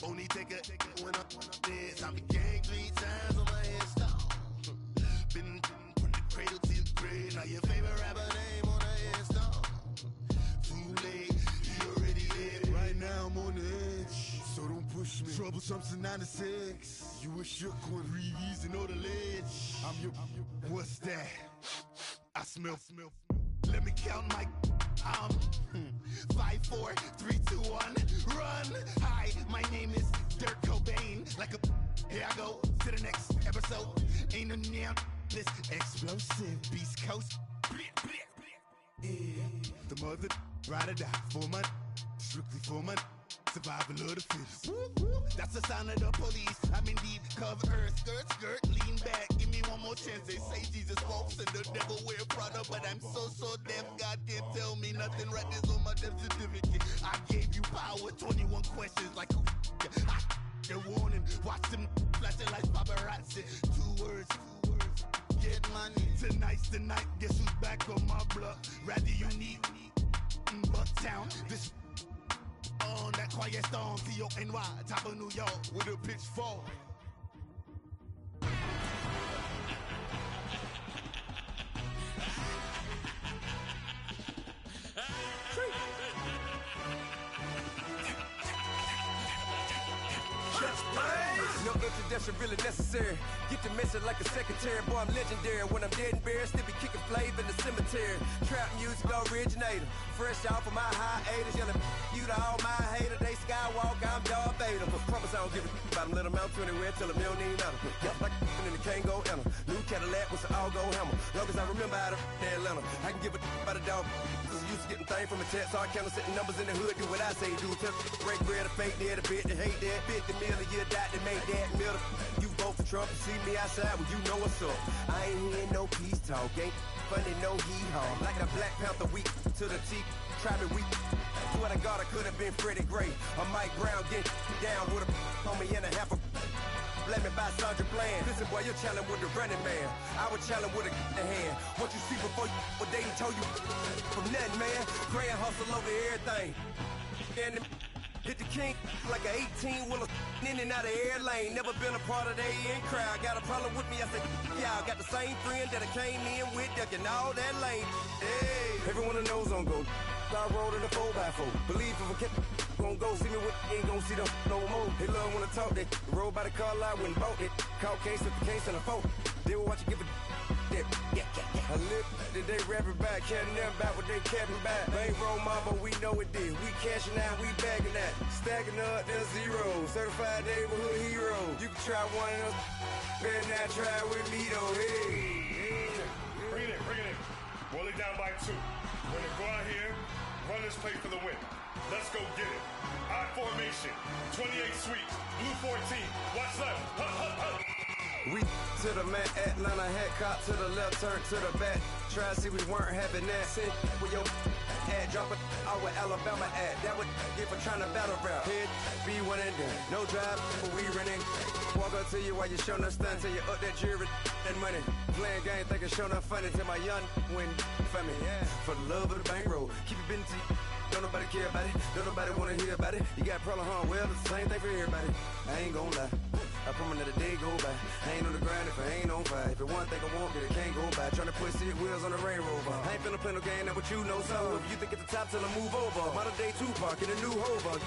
Only take a when I'm dead. I became 3 times on my headstone. Been from the cradle to the grave. Now your favorite rapper name on the headstone. Too late, you already lived. Right now I'm on the edge, so don't push me. Troublesome to 96. You a shook one, breathe easy, know the ledge. I'm your. What's that? I smell. Let me count my. 5, 4, 3, 2, 1, run. Hi, my name is Dirk Cobain. Like a. Here I go to the next episode. Ain't no damn this explosive Beast Coast. Yeah. The mother ride or die for my strictly for my survival of the fittest. That's the sound of the police. I'm indeed cover earth, skirt, lean back. Give me one more chance. They say Jesus walks and the devil wear Prada, but I'm so deaf. God can't tell me nothing. Right is on my death certificate. I gave you power. 21 questions like who? They're warning. Watch them flashing like paparazzi. 2 words. Get money. Tonight's the night. Guess who's back on my block? Rather unique. Bucktown. This on that quiet storm. T-O-N-Y. Top of New York with a pitchfork. No introduction really necessary. Get the message like a secretary. Boy, I'm legendary. When I'm dead and buried, still be kicking flavor in the cemetery. Trap music originator. Fresh off of my hiatus. Yelling you to all my haters. They skywalk, I'm Darth Vader. Chromosome don't give a about them. Let them out to anywhere, tell them they don't need matter. Yup, like and the can't go enter. New Cadillac with some all-go hammer. Long as I remember how to Atlanta. I can give a about a dog. Cause I used to getting things from a text. So I count setting numbers in the hood. Do what I say do. Tell break bread, a fake dead, a bit, they hate that. 50 million a year, die, they make that middle. You vote for Trump, you see me outside, well, you know what's up. I ain't hearing no peace talk. Ain't funny, no hee-haw. Like the Black Panther week to the teeth. Try me weak. Swear to God, I could have been Freddie Gray or Mike Brown getting down with a on me and a half a. Let me buy Sandra Bland. Listen, boy, you're challenging with the running man. I was challenging with a hand. What you see before you, what they told you from nothing, man. Grand hustle over everything. And hit the king like an 18-wheeler in and out of air lane. Never been a part of the in crowd. Got a problem with me? I said, y'all got the same friend that I came in with, ducking all that lane. Hey, everyone knows on go. I rolled in a 4x4. Believe if a kid gon' go see me with ain't gon' see them no more. They love when I talk that. Roll by the car lot when bought it. Call case if the case in a phone. They will watch you give a that. I live that they rapping back, can't never back what they capping back. They ain't roll mama, we know it did. We cashing out, we bagging that. Stacking up, there's zero. Certified neighborhood hero. You can try one of those, better not try with me though. Hey. Bring it in. Roll it down by 2. We're gonna go out here, run this play for the win. Let's go get it. I formation, 28 sweeps, blue 14. Watch left. Hup. We to the man, Atlanta hat cop to the left, turn to the back. Try to see we weren't having that. Sit with your ad, drop it out with Alabama ad. That would get for trying to battle rap. Head, be one and done. No drive, but we running. Walk up to you while you showing us stunt till you up that jury and money. Playing game, thinking showing up funny till my young win for me. Yeah. For the love of the bankroll, keep it busy. Don't nobody care about it. Don't nobody wanna hear about it. You got problem, huh? Well, it's the same thing for everybody. I ain't gon' lie. I promise that a day go by. I ain't on the grind if I ain't on fire. If it one thing I want, then it can't go by. Tryna put seat wheels on the Range Rover. I ain't finna play no game, that what you know. So if you think at the top till I move over. Modern day Tupac in a new hover.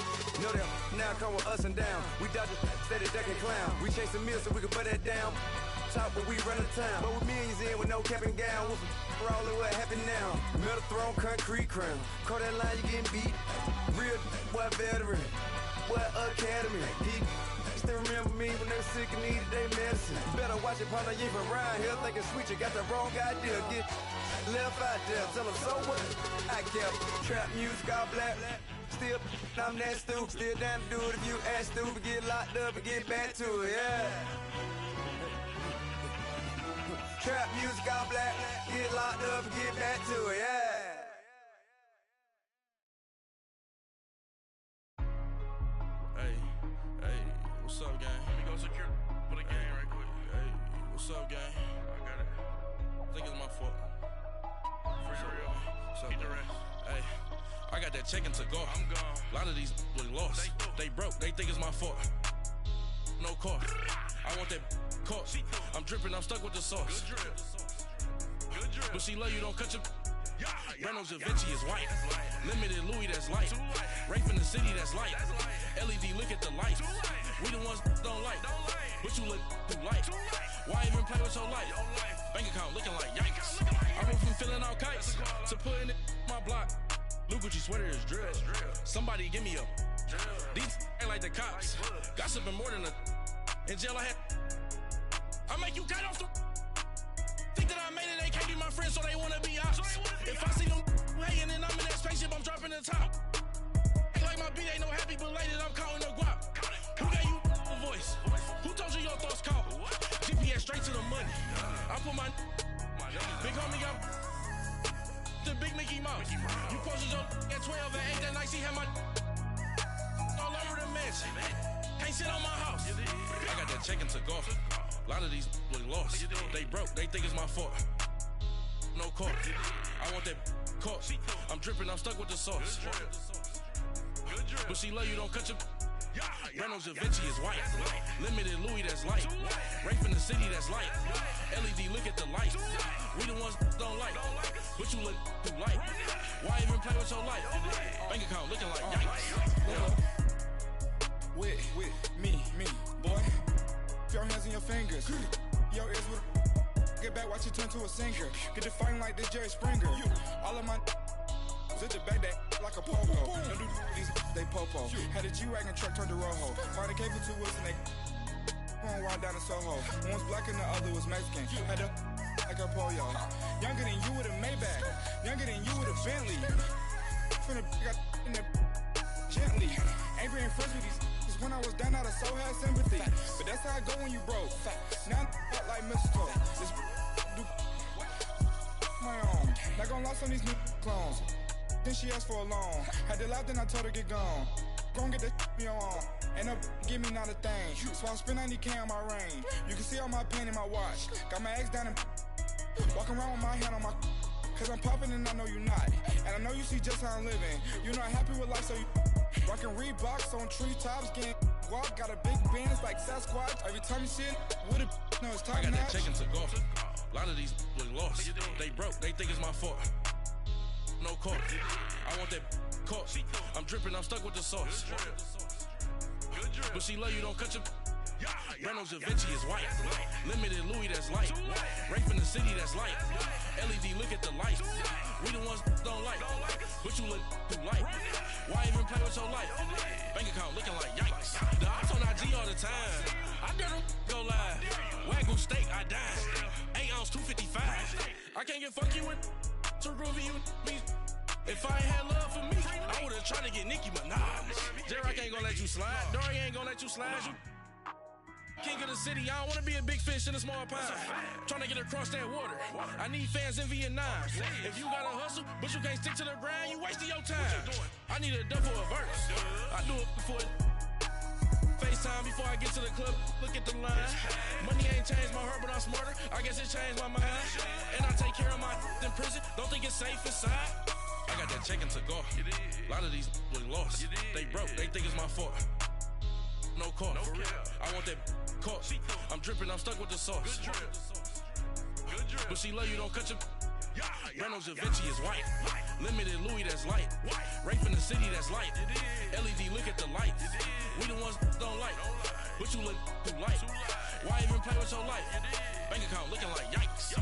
Know that now come with us and down. We dodge it, steady ducking clown. We chasing meals so we can put that down. Top but we run the town. But with millions in with no cap and gown. We're all in what happened now. Metal throne, concrete crown. Call that line, you getting beat. Real what veteran. What academy. He still remember me when they were sick and needed their medicine. Better watch it, partner, you even around here thinking sweet, you got the wrong idea. Get left out there, tell them so what? I kept trap music all black. Still, I'm that stupid. Still down to do it if you ask stupid. Get locked up and get back to it, yeah. Trap music all black. Get locked up and get back to it, yeah. What's up, gang? Let me go secure for the game right quick. Hey, what's up, gang? I got it. I think it's my fault. For real. What's up, the rest. Hey, I got that chicken to go. I'm gone. A lot of these was lost. They broke. They think it's my fault. No car. I want that caught. I'm dripping. I'm stuck with the sauce. Good drip. But she love you. Don't cut your. Reynolds Da Vinci is white. Limited Louis, that's light. Rafe in the city, that's light. LED, look at the lights. We the ones don't like. But you look too light. Why even play with your life? Bank account looking like yikes. I went from filling out kites to putting it in my block. Look what you sweater is drill. Somebody give me a. These ain't like the cops. Gossiping more than a. In jail I had. I make you cut off the. Think that I made it, they can't be my friends, so they wanna be ops. If I see them hating and I'm in that spaceship, I'm dropping the top. Ain't like my beat ain't no happy belated, I'm calling no guap. Who gave you a voice? Who told you your thoughts count? GPS straight to the money. I put my big homie got the big Mickey Mouse. You posted your at 12 and 8 that night, she had my all over the mansion. Can't sit on my house. I got that chicken to go. A lot of these was lost. They broke, they think it's my fault. No car. I want that caught. I'm dripping, I'm stuck with the sauce. But she love you, don't cut your. Reynolds Da Vinci is white. Limited Louis, that's light. Rafe in the city, that's light. LED, look at the lights. We the ones don't like. But you look too light. Why even play with your life? Bank account looking like yikes. With me, boy. Your hands in your fingers. Your ears with a. Get back, watch you turn to a singer. Get to fighting like this Jerry Springer. All of my. Zit the back that. like a popo. Don't do these, they popo. Had a G-Wagon truck turned to Rojo. Martin K for 2 wheels and they on wild down in Soho. One was black and the other was Mexican. Had a like a pollo. Younger than you with a Maybach. Younger than you with a Bentley. From the got in the gently. Ain't been friends with these. When I was down, I so had sympathy. But that's how I go when you broke. Now I'm like mistletoe. This do my own. Not gonna lost on these new clones. Then she asked for a loan. Had to laugh, then I told her get gone. Gon' get that me on. Ain't no give me not a thing. So I spend 90K on my range. You can see all my pain in my watch. Got my ex down and walking around with my hand on my. Cause I'm popping and I know you not. And I know you see just how I'm living. You're not happy with life, so you rockin' Reeboks on treetops, getting guap. Got a big band, it's like Sasquatch. Every time you see it, with it, no, it's top notch. I got that chicken to golf. A lot of these look lost. They broke, they think it's my fault. No court. I want that caught. I'm dripping, I'm stuck with the sauce. But she love you, don't cut your. Reynolds Da Vinci is white. Limited Louis, that's light. Rape in the city, that's light. LED, look at the lights. We the ones don't like. But you look too light. Why even play with your life? Bank account looking like yikes. The ops on IG all the time. I dare them go live. Wagyu steak, I died. 8 ounce, 255. I can't get fuck you with too groovy you me. If I ain't had love for me, I would've tried to get Nicki Minaj. J-Rock ain't gonna let you slide. Dory ain't gonna let you slide. You king of the city, I don't wanna be a big fish in a small pond. Trying to get across that water. I need fans in Vietnam. If you gotta hustle, but you can't stick to the grind, you wasting your time. I need a dub for a verse. I do it before FaceTime before I get to the club. Look at the line. Money ain't changed my heart, but I'm smarter. I guess it changed my mind. And I take care of my in prison. Don't think it's safe inside. I got that chicken to go. A lot of these look lost. They broke, they think it's my fault. No court. I want that caught. I'm dripping, I'm stuck with the sauce. But she love you, don't cut your. Reynolds Da Vinci is white. Limited Louis, that's light. Rape in the city, that's light. LED, look at the lights. We the ones don't like. But you look too light. Why even play with your life? Bank account looking like yikes.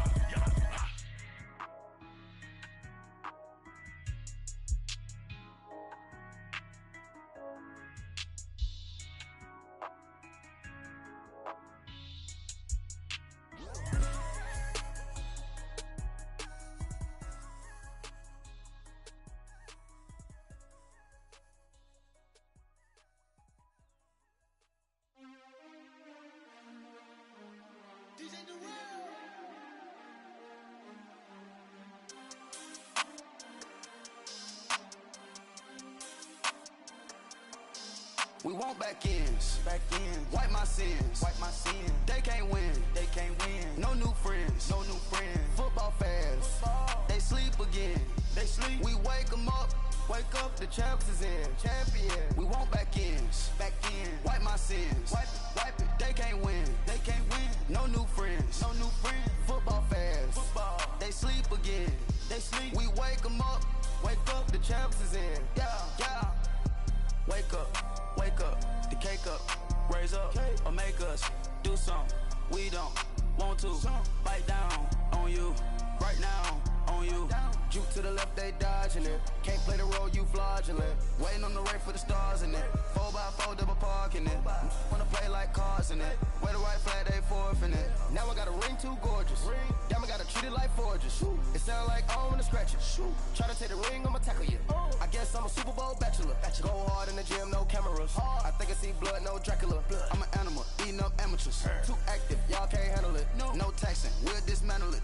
We want back ends, wipe my sins, They can't win, No new friends, Football fans, they sleep again, We wake them up, the champs is in, We want back ends, wipe my sins, wipe it. They can't win, No new friends, Football fans, they sleep again, We wake them up, the champs is in, yeah. Wake up, the cake up, raise up, or make us do something we don't want to. Bite down on you, right now on you. Juke to the left, they dodging it. Can't play the role, you fraudulent. Waiting on the rain for the stars in it. 4x4 double parking it. Wanna play like cars in it. Where the white flag, they forfeit it. Now I got a ring too gorgeous. Damn, I gotta treat it like forges. It sound like I'm gonna scratch it. Try to take the ring, I'ma tackle you. I guess I'm a Super Bowl bachelor. Go hard in the gym, no cameras. I think I see blood, no Dracula. I'm an animal, eating up amateurs. Too active, y'all can't handle it. No taxing, we'll dismantle it.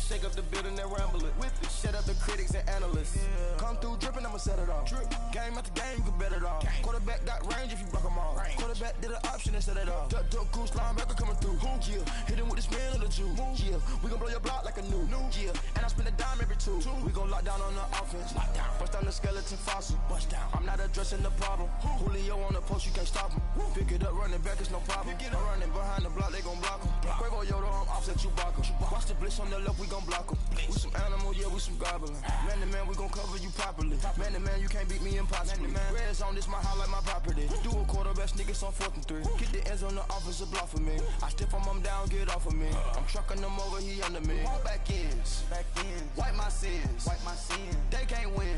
Shake up the building and ramble it. Shut up the critics and analysts. Come through dripping, I'ma set it off. Game after game, you can bet it off. Quarterback got range if you block them all. Quarterback did an option and set it off. Duck goose linebacker coming through. Yeah, hit him with the spin of the Jew. Yeah, we gon' blow your block like a new. Yeah, and I spend a dime every two. We gon' lock down on the offense. Bust down the skeleton fossil. I'm not addressing the problem. Julio on the post, you can't stop him. Pick it up, running back, it's no problem. I'm running behind the block, they gon' block him. Quavo Yoda, I'm offset Chewbacca. Watch the blitz on the left, we gon' block em. We some animal, yeah, we some goblin. Man to man, we gon' cover you properly. Man to man, you can't beat me impossibly. Red zone, this my house like my property. Do a quarterback sneakers on 4th and 3. Get the ends on the offensive block for me. I stiff him down, get off of me. I'm trucking them over, he under me. Back ends, wipe my sins, They can't win,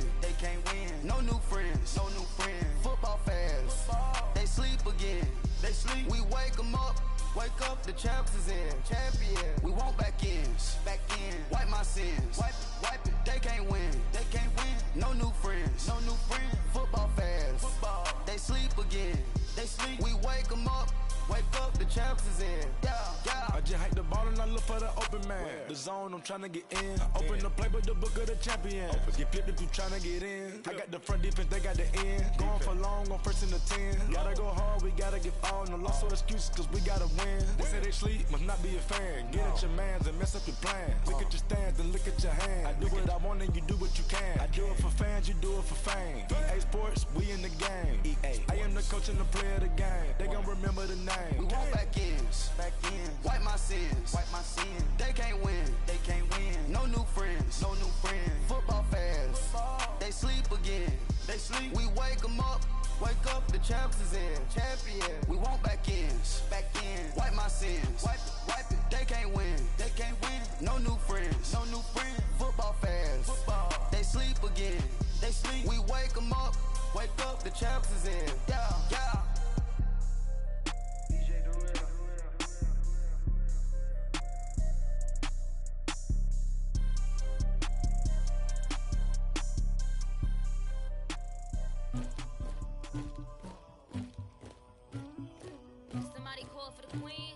No new friends, Football fans, they sleep again. We wake them up. Wake up, the champs is in. Champion. We want back ends. Wipe my sins. Wipe it. They can't win. No new friends. Football fans. They sleep again. We wake them up. Wake up, the champs is in. Yeah. I just hike the ball and I look for the open man. The zone, I'm tryna get in. Open the playbook, the book of the champion. Get flipped if you tryna get in. I got the front defense, they got the end. Going for long, on 1st and the 10. Gotta go hard, we gotta give all. No loss or excuses, cause we gotta win. They say they sleep, must not be a fan. Get at your mans and mess up your plans. Look at your stands and look at your hands. I do what I want and you do what you can. I do it for fans, you do it for fame. EA Sports, we in the game. I am the coach and the player of the game. They gon' remember the name. We want back ends. Wipe my sins. They can't win. No new friends. Football fans. They sleep again. We wake them up. Wake up, the champs is in. Champion. We want back ends. Wipe my sins. Wipe it. They can't win. No new friends. Football fans. They sleep again. We wake them up. Wake up, the champs is in. Yeah. Somebody call for the queen.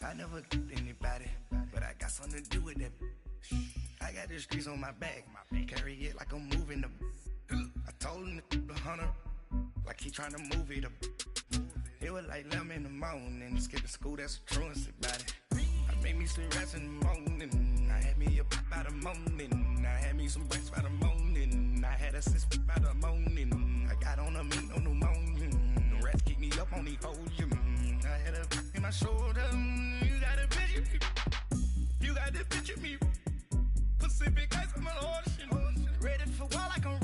I never anybody, but I got something to do with that. I got the streets on my back, carry it like I'm moving the. I told him the hunter, like he trying to move it up. It was like 11 in the morning, skipping school, that's a truancy about it. I made me some rest in the morning, I had me a by the morning, I had me some breaks by the morning, I had a sis by the morning, I got on a meat on the morning, the rats keep me up on the podium, I had a in my shoulder, you got a picture me, Pacific ice on my ocean, ready for war like I'm